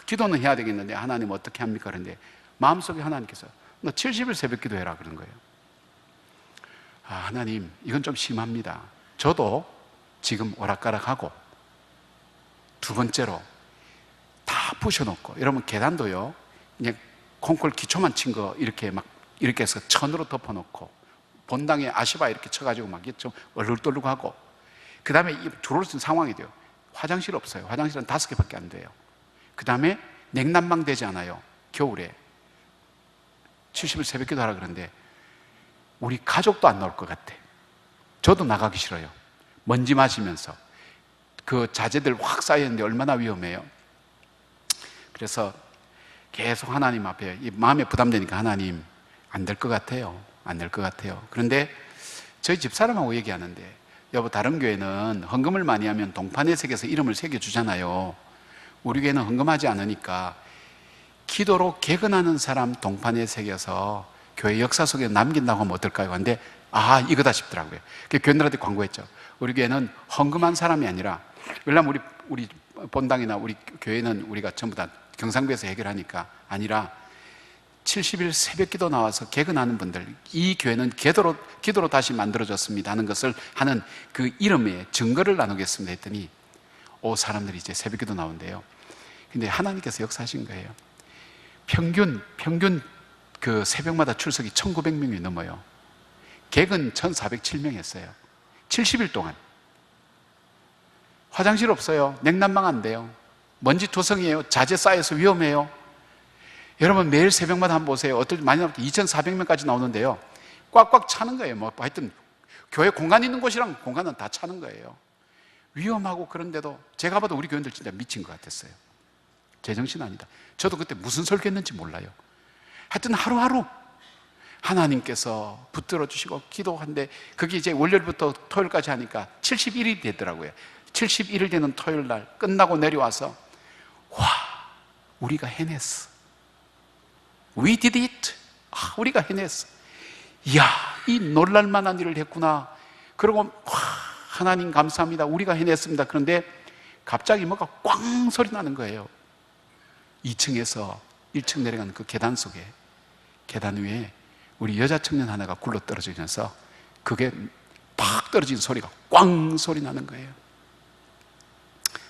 기도는 해야 되겠는데 하나님 어떻게 합니까? 그런데 마음속에 하나님께서 너 70일 새벽 기도해라 그런 거예요. 하나님 이건 좀 심합니다. 저도 지금 오락가락하고 두 번째로 다 부셔놓고 여러분 계단도요 그냥 콩콜 기초만 친 거 이렇게 막 이렇게 해서 천으로 덮어놓고 본당에 아시바 이렇게 쳐가지고 막 좀 얼룩덜룩하고 그 다음에 들어올 수 있는 상황이 돼요. 화장실 없어요. 화장실은 5개밖에 안 돼요. 그 다음에 냉난방 되지 않아요. 겨울에 70일 새벽 기도 하라 그러는데 우리 가족도 안 나올 것 같아. 저도 나가기 싫어요. 먼지 마시면서 그 자재들 확 쌓여있는데 얼마나 위험해요. 그래서 계속 하나님 앞에 마음에 부담되니까 하나님 안 될 것 같아요. 안 될 것 같아요. 그런데 저희 집사람하고 얘기하는데 여보 다른 교회는 헌금을 많이 하면 동판의 색에서 이름을 새겨주잖아요. 우리 교회는 헌금하지 않으니까 기도로 개근하는 사람 동판에 새겨서 교회 역사 속에 남긴다고 하면 어떨까요? 근데 이거다 싶더라고요. 그 교인들한테 광고했죠. 우리 교회는 헌금한 사람이 아니라 왜냐면 우리 본당이나 우리 교회는 우리가 전부 다 경상도에서 해결하니까 아니라 70일 새벽 기도 나와서 개근하는 분들 이 교회는 기도로 다시 만들어졌습니다 하는 것을 하는 그 이름의 증거를 나누겠습니다 했더니 사람들이 이제 새벽 기도 나온대요. 근데 하나님께서 역사하신 거예요. 평균 그 새벽마다 출석이 1,900명이 넘어요. 개근 1,407명 했어요. 70일 동안. 화장실 없어요. 냉난방 안 돼요. 먼지 투성이에요. 자재 쌓여서 위험해요. 여러분 매일 새벽마다 한번 보세요. 어떨 때 많이 나올 때 2,400명까지 나오는데요. 꽉꽉 차는 거예요. 뭐 하여튼 교회 공간 있는 곳이랑 공간은 다 차는 거예요. 위험하고 그런데도 제가 봐도 우리 교인들 진짜 미친 것 같았어요. 제정신 아니다. 저도 그때 무슨 설교했는지 몰라요. 하여튼 하루하루 하나님께서 붙들어 주시고 기도한데 그게 이제 월요일부터 토요일까지 하니까 71일이 되더라고요. 71일 되는 토요일 날 끝나고 내려와서 우리가 해냈어. We did it. 우리가 해냈어. 이야, 이 놀랄만한 일을 했구나. 그리고 하나님 감사합니다. 우리가 해냈습니다. 그런데 갑자기 뭐가 꽝 소리 나는 거예요. 2층에서 1층 내려가는 그 계단 속에 계단 위에 우리 여자 청년 하나가 굴러 떨어지면서 그게 팍 떨어진 소리가 꽝 소리 나는 거예요.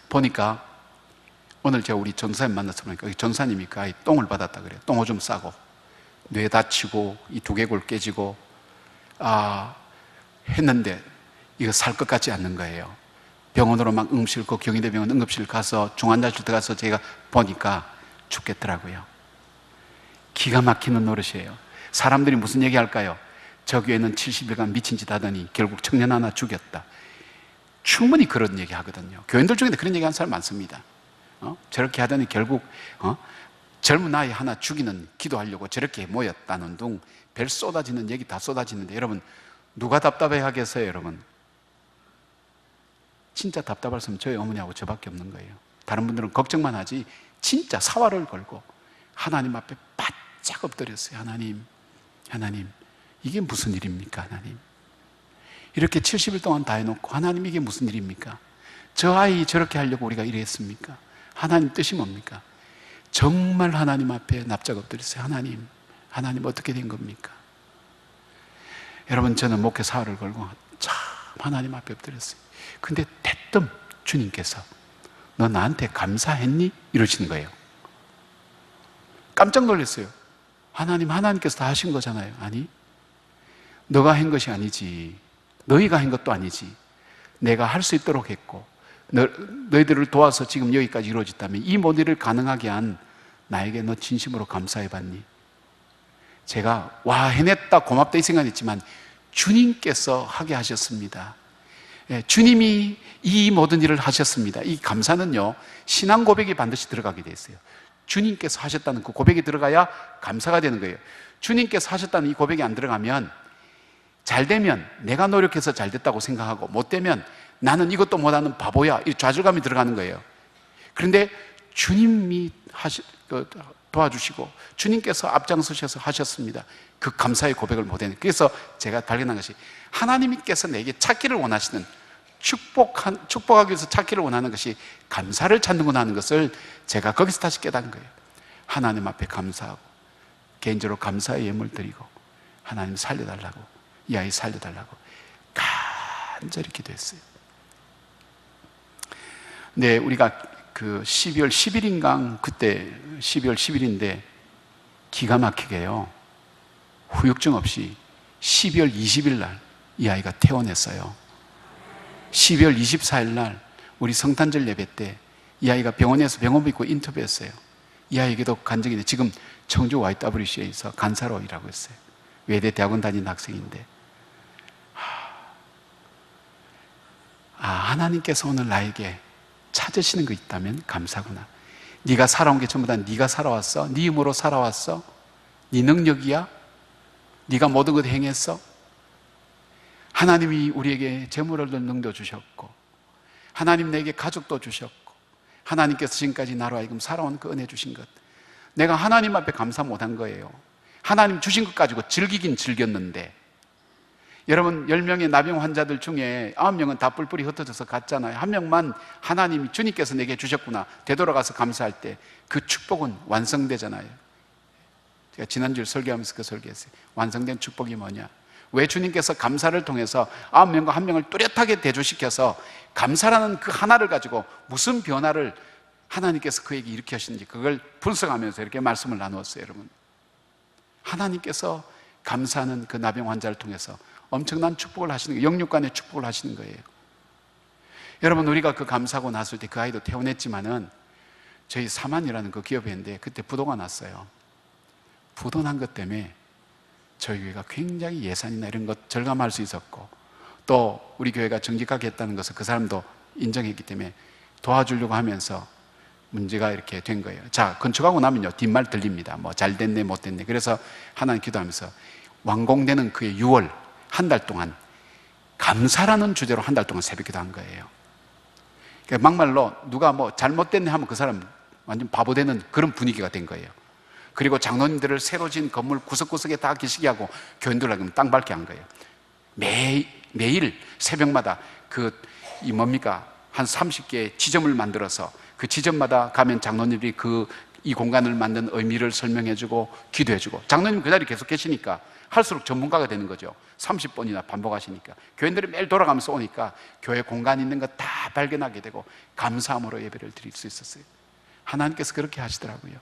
보니까 오늘 제가 우리 전사님 만나서 보니까 전사님이 그 아이 똥을 받았다 그래요. 똥오줌 싸고 뇌 다치고 이 두개골 깨지고 했는데 이거 살 것 같지 않는 거예요. 병원으로 막 응급실고 경희대병원 응급실 가서 중환자실 들어가서 제가 보니까 죽겠더라고요. 기가 막히는 노릇이에요. 사람들이 무슨 얘기할까요? 저 교회는 70일간 미친 짓 하더니 결국 청년 하나 죽였다. 충분히 그런 얘기 하거든요. 교인들 중에도 그런 얘기 하는 사람 많습니다. 저렇게 하더니 결국 젊은 아이 하나 죽이는 기도하려고 저렇게 모였다는 둥 별 쏟아지는 얘기 다 쏟아지는데 여러분 누가 답답해 하겠어요? 여러분 진짜 답답할 수는 저희 어머니하고 저밖에 없는 거예요. 다른 분들은 걱정만 하지 진짜 사활을 걸고 하나님 앞에 바짝 엎드렸어요. 하나님 이게 무슨 일입니까? 하나님 이렇게 70일 동안 다 해놓고 하나님 이게 무슨 일입니까? 저 아이 저렇게 하려고 우리가 이랬습니까? 하나님 뜻이 뭡니까? 정말 하나님 앞에 납작 엎드렸어요. 하나님 어떻게 된 겁니까? 여러분 저는 목회 사활을 걸고 참 하나님 앞에 엎드렸어요. 근데 대뜸 주님께서 너 나한테 감사했니? 이러시는 거예요. 깜짝 놀랐어요. 하나님께서 다 하신 거잖아요. 아니 너가 한 것이 아니지. 너희가 한 것도 아니지. 내가 할 수 있도록 했고 너희들을 도와서 지금 여기까지 이루어졌다면 이 모든 일을 가능하게 한 나에게 너 진심으로 감사해 봤니? 제가 와 해냈다 고맙다 이 생각했지만 주님께서 하게 하셨습니다. 예, 주님이 이 모든 일을 하셨습니다. 이 감사는요, 신앙 고백이 반드시 들어가게 돼 있어요. 주님께서 하셨다는 그 고백이 들어가야 감사가 되는 거예요. 주님께서 하셨다는 이 고백이 안 들어가면, 잘 되면 내가 노력해서 잘 됐다고 생각하고, 못 되면 나는 이것도 못하는 바보야, 이 좌절감이 들어가는 거예요. 그런데 주님이 도와주시고 주님께서 앞장서셔서 하셨습니다. 그 감사의 고백을 못했는. 그래서 제가 발견한 것이, 하나님께서 내게 찾기를 원하시는, 축복하기 위해서 찾기를 원하는 것이 감사를 찾는구나 하는 것을 제가 거기서 다시 깨달은 거예요. 하나님 앞에 감사하고 개인적으로 감사의 예물 드리고, 하나님 살려달라고, 이 아이 살려달라고 간절히 기도했어요. 네, 우리가 그 12월 10일인가, 그때 12월 10일인데 기가 막히게요, 후유증 없이 12월 20일 날 이 아이가 퇴원했어요. 12월 24일 날 우리 성탄절 예배 때 이 아이가 병원에서 병원비 입고 인터뷰했어요. 이 아이에게도 간증인데 지금 청주 YWCA에서 간사로 일하고 있어요. 외대 대학원 다니는 학생인데, 하나님께서 오늘 나에게 찾으시는 거 있다면 감사구나. 네가 살아온 게 전부 다 네가 살아왔어? 네 힘으로 살아왔어? 네 능력이야? 네가 모든 것 행했어? 하나님이 우리에게 재물을 능도 주셨고, 하나님 내게 가족도 주셨고, 하나님께서 지금까지 나로 하여금 살아온 그 은혜 주신 것, 내가 하나님 앞에 감사 못한 거예요. 하나님 주신 것 가지고 즐기긴 즐겼는데, 여러분 10명의 나병 환자들 중에 9명은 다 뿔뿔이 흩어져서 갔잖아요. 한 명만 하나님이 주님께서 내게 주셨구나 되돌아가서 감사할 때 그 축복은 완성되잖아요. 제가 지난주에 설교하면서 그 설교했어요. 완성된 축복이 뭐냐? 왜 주님께서 감사를 통해서 9명과 1명을 뚜렷하게 대조시켜서 감사라는 그 하나를 가지고 무슨 변화를 하나님께서 그에게 일으키셨는지 그걸 분석하면서 이렇게 말씀을 나누었어요. 여러분, 하나님께서 감사하는 그 나병 환자를 통해서 엄청난 축복을 하시는 거예요. 영육간의 축복을 하시는 거예요. 여러분, 우리가 그 감사하고 났을 때 그 아이도 퇴원했지만은 저희 사만이라는 그 기업인데 그때 부도가 났어요. 부도 난 것 때문에 저희 교회가 굉장히 예산이나 이런 것 절감할 수 있었고, 또 우리 교회가 정직하게 했다는 것을 그 사람도 인정했기 때문에 도와주려고 하면서 문제가 이렇게 된 거예요. 자, 건축하고 나면요 뒷말 들립니다. 뭐 잘 됐네 못 됐네. 그래서 하나님 기도하면서 완공되는 그의 6월 한 달 동안 감사라는 주제로 한 달 동안 새벽기도 한 거예요. 그러니까 막말로 누가 뭐 잘못됐네 하면 그 사람 완전 바보 되는 그런 분위기가 된 거예요. 그리고 장로님들을 새로 지은 건물 구석구석에 다 계시게 하고 교인들에게 땅 밟게 한 거예요. 매일 새벽마다 한 30개의 지점을 만들어서 그 지점마다 가면 장로님들이 이 공간을 만든 의미를 설명해주고 기도해주고, 장로님 그 자리에 계속 계시니까 할수록 전문가가 되는 거죠. 30번이나 반복하시니까 교인들이 매일 돌아가면서 오니까 교회 공간 있는 거 다 발견하게 되고 감사함으로 예배를 드릴 수 있었어요. 하나님께서 그렇게 하시더라고요.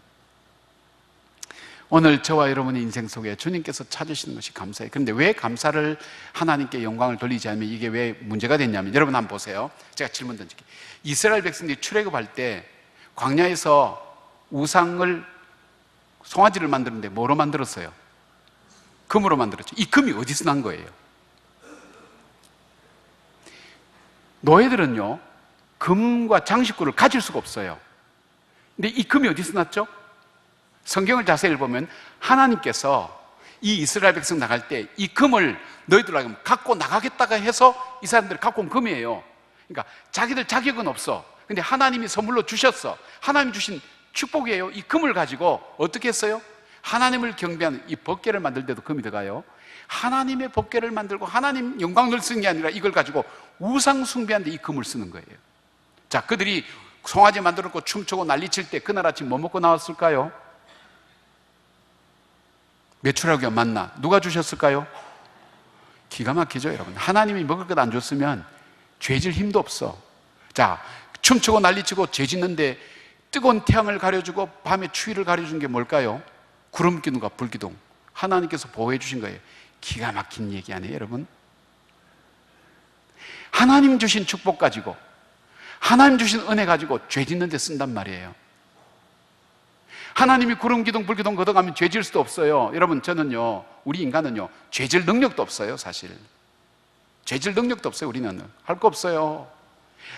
오늘 저와 여러분의 인생 속에 주님께서 찾으시는 것이 감사해요. 그런데 왜 감사를 하나님께 영광을 돌리지 않으면 이게 왜 문제가 됐냐면, 여러분 한번 보세요. 제가 질문 던질게요. 이스라엘 백성들이 출애굽할 때 광야에서 우상을, 송아지를 만드는데 뭐로 만들었어요? 금으로 만들었죠. 이 금이 어디서 난 거예요? 노예들은요 금과 장식구를 가질 수가 없어요. 근데 이 금이 어디서 났죠? 성경을 자세히 보면 하나님께서 이 이스라엘 백성 나갈 때 이 금을 너희들 갖고 나가겠다가 해서 이 사람들이 갖고 온 금이에요. 그러니까 자기들 자격은 없어. 근데 하나님이 선물로 주셨어. 하나님 주신 축복이에요. 이 금을 가지고 어떻게 했어요? 하나님을 경배하는, 이 법궤를 만들 때도 금이 들어가요. 하나님의 법궤를 만들고 하나님 영광을 쓰는 게 아니라 이걸 가지고 우상 숭배하는데 이 금을 쓰는 거예요. 자, 그들이 송아지 만들었고 춤추고 난리칠 때 그날 아침 뭐 먹고 나왔을까요? 메추라기가 맞나? 누가 주셨을까요? 기가 막히죠, 여러분. 하나님이 먹을 것 안 줬으면 죄질 힘도 없어. 자, 춤추고 난리치고 죄 짓는데 뜨거운 태양을 가려주고 밤에 추위를 가려준 게 뭘까요? 구름 기둥과 불 기둥. 하나님께서 보호해 주신 거예요. 기가 막힌 얘기 아니에요, 여러분? 하나님 주신 축복 가지고, 하나님 주신 은혜 가지고 죄 짓는 데 쓴단 말이에요. 하나님이 구름 기둥 불 기둥 걷어가면 죄 지을 수도 없어요. 여러분, 저는요, 우리 인간은요, 죄 지을 능력도 없어요. 사실 죄 지을 능력도 없어요. 우리는 할 거 없어요.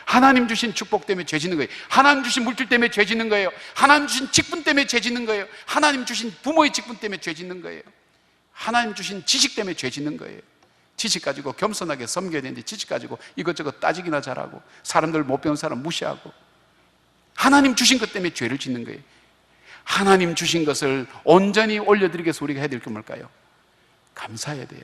하나님 주신 축복 때문에 죄 짓는 거예요. 하나님 주신 물질 때문에 죄 짓는 거예요. 하나님 주신 직분 때문에 죄 짓는 거예요. 하나님 주신 부모의 직분 때문에 죄 짓는 거예요. 하나님 주신 지식 때문에 죄 짓는 거예요. 지식 가지고 겸손하게 섬겨야 되는데 지식 가지고 이것저것 따지기나 잘하고 사람들 못 배운 사람 무시하고 하나님 주신 것 때문에 죄를 짓는 거예요. 하나님 주신 것을 온전히 올려드리기 위해서 우리가 해야 될 게 뭘까요? 감사해야 돼요.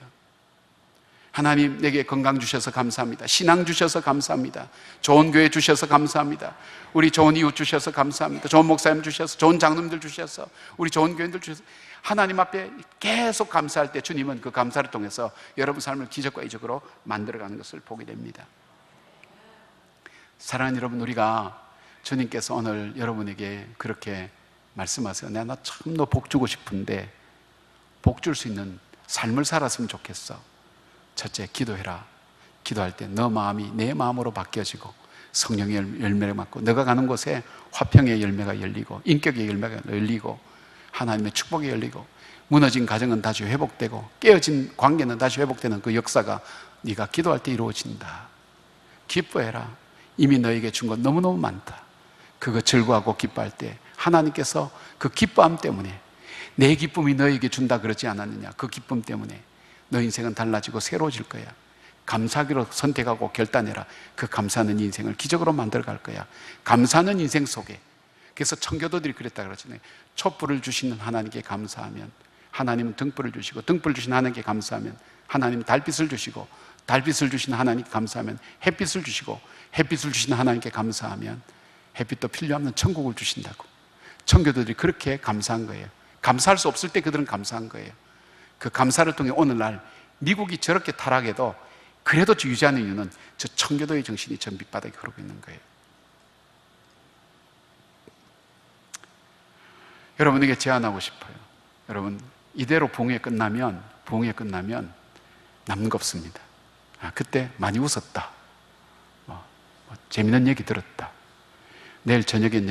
하나님 내게 건강 주셔서 감사합니다. 신앙 주셔서 감사합니다. 좋은 교회 주셔서 감사합니다. 우리 좋은 이웃 주셔서 감사합니다. 좋은 목사님 주셔서, 좋은 장로님들 주셔서, 우리 좋은 교인들 주셔서 하나님 앞에 계속 감사할 때 주님은 그 감사를 통해서 여러분 삶을 기적과 이적으로 만들어가는 것을 보게 됩니다. 사랑하는 여러분, 우리가 주님께서 오늘 여러분에게 그렇게 말씀하세요. 나 참 너 복 주고 싶은데 복 줄 수 있는 삶을 살았으면 좋겠어. 첫째, 기도해라. 기도할 때 너 마음이 내 마음으로 바뀌어지고 성령의 열매를 맡고 너가 가는 곳에 화평의 열매가 열리고 인격의 열매가 열리고 하나님의 축복이 열리고 무너진 가정은 다시 회복되고 깨어진 관계는 다시 회복되는 그 역사가 네가 기도할 때 이루어진다. 기뻐해라. 이미 너에게 준 건 너무너무 많다. 그거 즐거워하고 기뻐할 때 하나님께서 그 기뻐함 때문에 내 기쁨이 너에게 준다 그러지 않았느냐. 그 기쁨 때문에 너 인생은 달라지고 새로워질 거야. 감사하기로 선택하고 결단해라. 그 감사하는 인생을 기적으로 만들어갈 거야. 감사하는 인생 속에, 그래서 청교도들이 그랬다 그러잖아요. 촛불을 주시는 하나님께 감사하면 하나님은 등불을 주시고, 등불을 주신 하나님께 감사하면 하나님은 달빛을 주시고, 달빛을 주신 하나님께 감사하면 햇빛을 주시고, 햇빛을 주신 하나님께 감사하면 햇빛도 필요 없는 천국을 주신다고. 청교도들이 그렇게 감사한 거예요. 감사할 수 없을 때 그들은 감사한 거예요. 그 감사를 통해 오늘날 미국이 저렇게 타락해도 그래도 유지하는 이유는 저 청교도의 정신이 전 밑바닥에 흐르고 있는 거예요. 여러분에게 제안하고 싶어요. 여러분, 이대로 부흥회 끝나면 남는 거 없습니다. 그때 많이 웃었다. 재미있는 얘기 들었다. 내일 저녁엔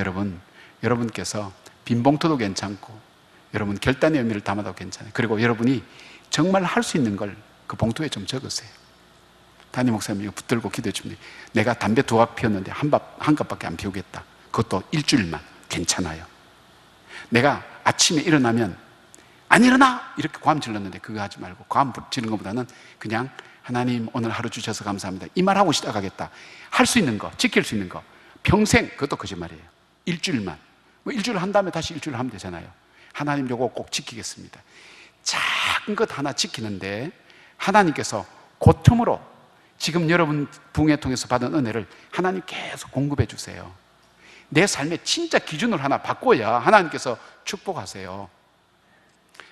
여러분께서 빈봉투도 괜찮고 여러분 결단의 의미를 담아도 괜찮아요. 그리고 여러분이 정말 할 수 있는 걸 그 봉투에 좀 적으세요. 담임 목사님이 붙들고 기도해 줍니다. 내가 담배 2갑 피웠는데 한 갑밖에 안 피우겠다. 그것도 일주일만. 괜찮아요. 내가 아침에 일어나면 안 일어나! 이렇게 고함 질렀는데 그거 하지 말고 고함 지르는 것보다는 그냥 하나님 오늘 하루 주셔서 감사합니다. 이 말하고 시작하겠다. 할 수 있는 거, 지킬 수 있는 거. 평생, 그것도 거짓말이에요. 일주일만. 일주일 한 다음에 다시 일주일 하면 되잖아요. 하나님 요거 꼭 지키겠습니다. 작은 것 하나 지키는데 하나님께서 그 틈으로 지금 여러분 부흥회 통해서 받은 은혜를 하나님 계속 공급해 주세요. 내 삶의 진짜 기준을 하나 바꿔야 하나님께서 축복하세요.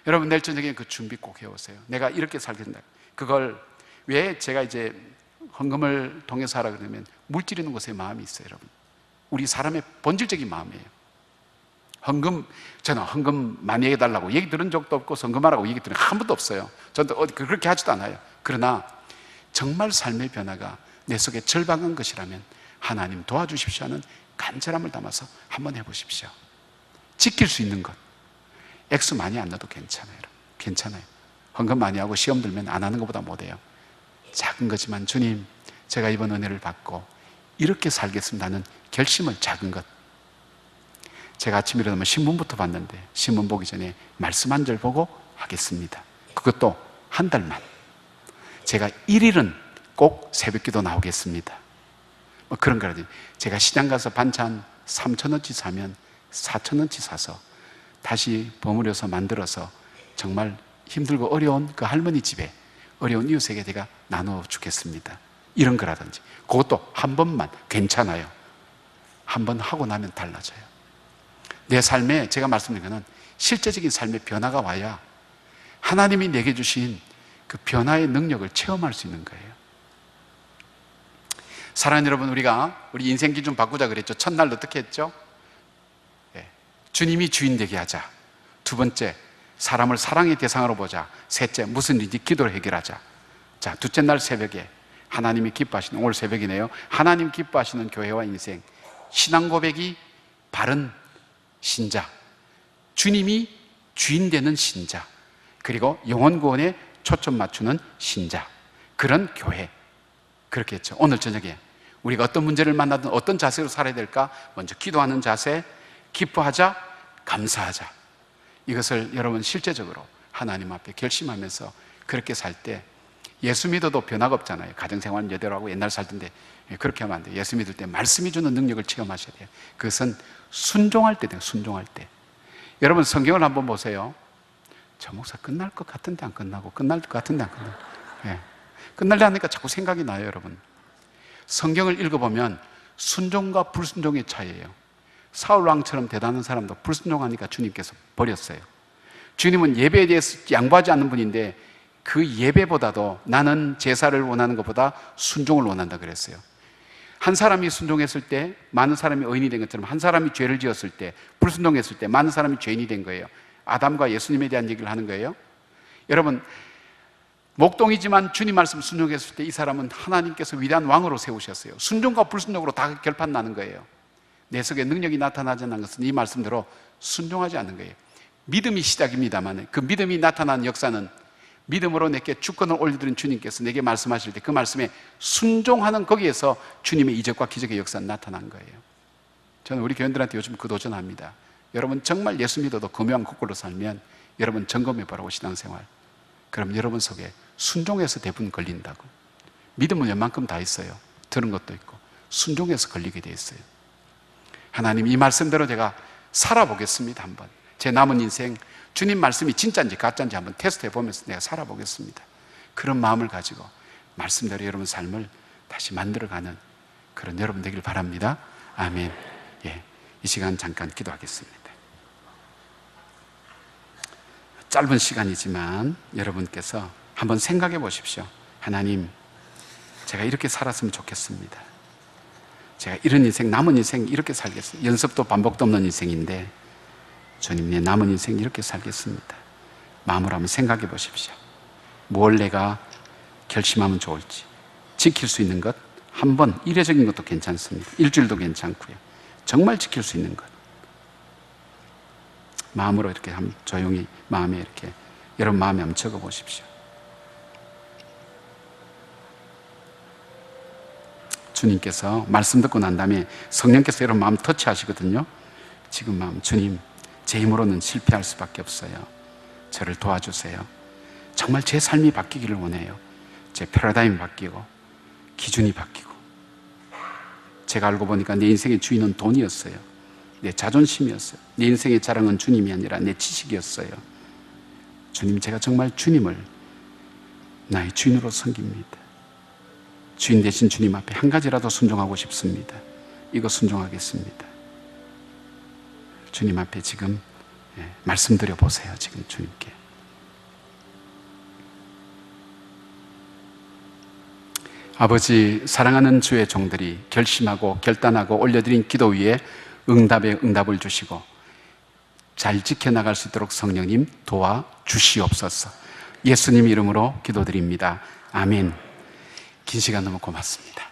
여러분 내일 저녁에 그 준비 꼭 해오세요. 내가 이렇게 살겠다. 그걸 왜 제가 이제 헌금을 통해서 하라 그러면 물질 있는 곳에 마음이 있어요. 여러분, 우리 사람의 본질적인 마음이에요. 저는 헌금 많이 해달라고 얘기 들은 적도 없고 헌금하라고 얘기 들은 한 번도 없어요. 저는 그렇게 하지도 않아요. 그러나 정말 삶의 변화가 내 속에 절박한 것이라면 하나님 도와주십시오 하는 간절함을 담아서 한번 해보십시오. 지킬 수 있는 것, 액수 많이 안 넣어도 괜찮아요. 괜찮아요. 헌금 많이 하고 시험 들면 안 하는 것보다 못해요. 작은 거지만 주님, 제가 이번 은혜를 받고 이렇게 살겠습니다 하는 결심을, 작은 것. 제가 아침에 일어나면 신문부터 봤는데 신문 보기 전에 말씀 한 절 보고 하겠습니다. 그것도 한 달만. 제가 1일은 꼭 새벽기도 나오겠습니다. 그런 거라든지 제가 시장 가서 반찬 3,000원치 사면 4,000원치 사서 다시 버무려서 만들어서 정말 힘들고 어려운 그 할머니 집에 어려운 이웃에게 제가 나눠 주겠습니다. 이런 거라든지 그것도 한 번만. 괜찮아요. 한 번 하고 나면 달라져요. 내 삶에 제가 말씀드린 것은 실제적인 삶의 변화가 와야 하나님이 내게 주신 그 변화의 능력을 체험할 수 있는 거예요. 사랑하는 여러분, 우리 인생 기준 바꾸자 그랬죠. 첫날 어떻게 했죠? 주님이 주인 되게 하자. 두 번째, 사람을 사랑의 대상으로 보자. 셋째, 무슨 일인지 기도로 해결하자. 자, 둘째 날 새벽에 하나님이 기뻐하시는, 오늘 새벽이네요. 하나님 기뻐하시는 교회와 인생, 신앙 고백이 바른 신자, 주님이 주인 되는 신자, 그리고 영혼 구원에 초점 맞추는 신자, 그런 교회. 그렇게 했죠. 오늘 저녁에 우리가 어떤 문제를 만나든 어떤 자세로 살아야 될까? 먼저 기도하는 자세, 기뻐하자, 감사하자. 이것을 여러분 실제적으로 하나님 앞에 결심하면서 그렇게 살 때, 예수 믿어도 변화가 없잖아요. 가정생활은 여대로 하고 옛날 살던데 그렇게 하면 안 돼요. 예수 믿을 때 말씀이 주는 능력을 체험하셔야 돼요. 그것은 순종할 때 돼요. 순종할 때. 여러분 성경을 한번 보세요. 저 목사 끝날 것 같은데 안 끝나고, 끝날 것 같은데 안 끝나고. 예. 끝날려 하니까 자꾸 생각이 나요, 여러분. 성경을 읽어보면 순종과 불순종의 차이예요. 사울왕처럼 대단한 사람도 불순종하니까 주님께서 버렸어요. 주님은 예배에 대해서 양보하지 않는 분인데 그 예배보다도 나는 제사를 원하는 것보다 순종을 원한다 그랬어요. 한 사람이 순종했을 때 많은 사람이 의인이 된 것처럼, 한 사람이 죄를 지었을 때, 불순종했을 때 많은 사람이 죄인이 된 거예요. 아담과 예수님에 대한 얘기를 하는 거예요. 여러분, 목동이지만 주님 말씀 순종했을 때 이 사람은 하나님께서 위대한 왕으로 세우셨어요. 순종과 불순종으로 다 결판 나는 거예요. 내 속에 능력이 나타나지 않는 것은 이 말씀대로 순종하지 않는 거예요. 믿음이 시작입니다만 그 믿음이 나타난 역사는 믿음으로 내게 주권을 올려드린 주님께서 내게 말씀하실 때 그 말씀에 순종하는 거기에서 주님의 이적과 기적의 역사는 나타난 거예요. 저는 우리 교인들한테 요즘 그 도전합니다. 여러분 정말 예수 믿어도 금요한 거꾸로 살면 여러분 점검해 보라고, 신앙생활. 그럼 여러분 속에 순종해서 대부분 걸린다고. 믿음은 웬만큼 다 있어요. 들은 것도 있고 순종해서 걸리게 돼 있어요. 하나님, 이 말씀대로 제가 살아보겠습니다. 한번 제 남은 인생 주님 말씀이 진짜인지 가짜인지 한번 테스트해 보면서 내가 살아보겠습니다. 그런 마음을 가지고 말씀대로 여러분 삶을 다시 만들어가는 그런 여러분 되길 바랍니다. 아멘. 예, 이 시간 잠깐 기도하겠습니다. 짧은 시간이지만 여러분께서 한번 생각해 보십시오. 하나님, 제가 이렇게 살았으면 좋겠습니다. 제가 이런 인생, 남은 인생 이렇게 살겠습니다. 연습도 반복도 없는 인생인데 주님, 내 남은 인생 이렇게 살겠습니다. 마음으로 한번 생각해 보십시오. 뭘 내가 결심하면 좋을지. 지킬 수 있는 것, 한 번 이례적인 것도 괜찮습니다. 일주일도 괜찮고요. 정말 지킬 수 있는 것. 마음으로 이렇게 한번 조용히 마음에 이렇게 여러분 마음에 한번 적어 보십시오. 주님께서 말씀 듣고 난 다음에 성령께서 여러분 마음 터치하시거든요. 지금 마음, 주님, 제 힘으로는 실패할 수밖에 없어요. 저를 도와주세요. 정말 제 삶이 바뀌기를 원해요. 제 패러다임이 바뀌고 기준이 바뀌고. 제가 알고 보니까 내 인생의 주인은 돈이었어요. 내 자존심이었어요. 내 인생의 자랑은 주님이 아니라 내 지식이었어요. 주님, 제가 정말 주님을 나의 주인으로 섬깁니다. 주인 되신 주님 앞에 한 가지라도 순종하고 싶습니다. 이거 순종하겠습니다. 주님 앞에 지금 말씀드려 보세요. 지금 주님께. 아버지, 사랑하는 주의 종들이 결심하고 결단하고 올려드린 기도 위에 응답에 응답을 주시고 잘 지켜나갈 수 있도록 성령님 도와주시옵소서. 예수님 이름으로 기도드립니다. 아멘. 긴 시간 너무 고맙습니다.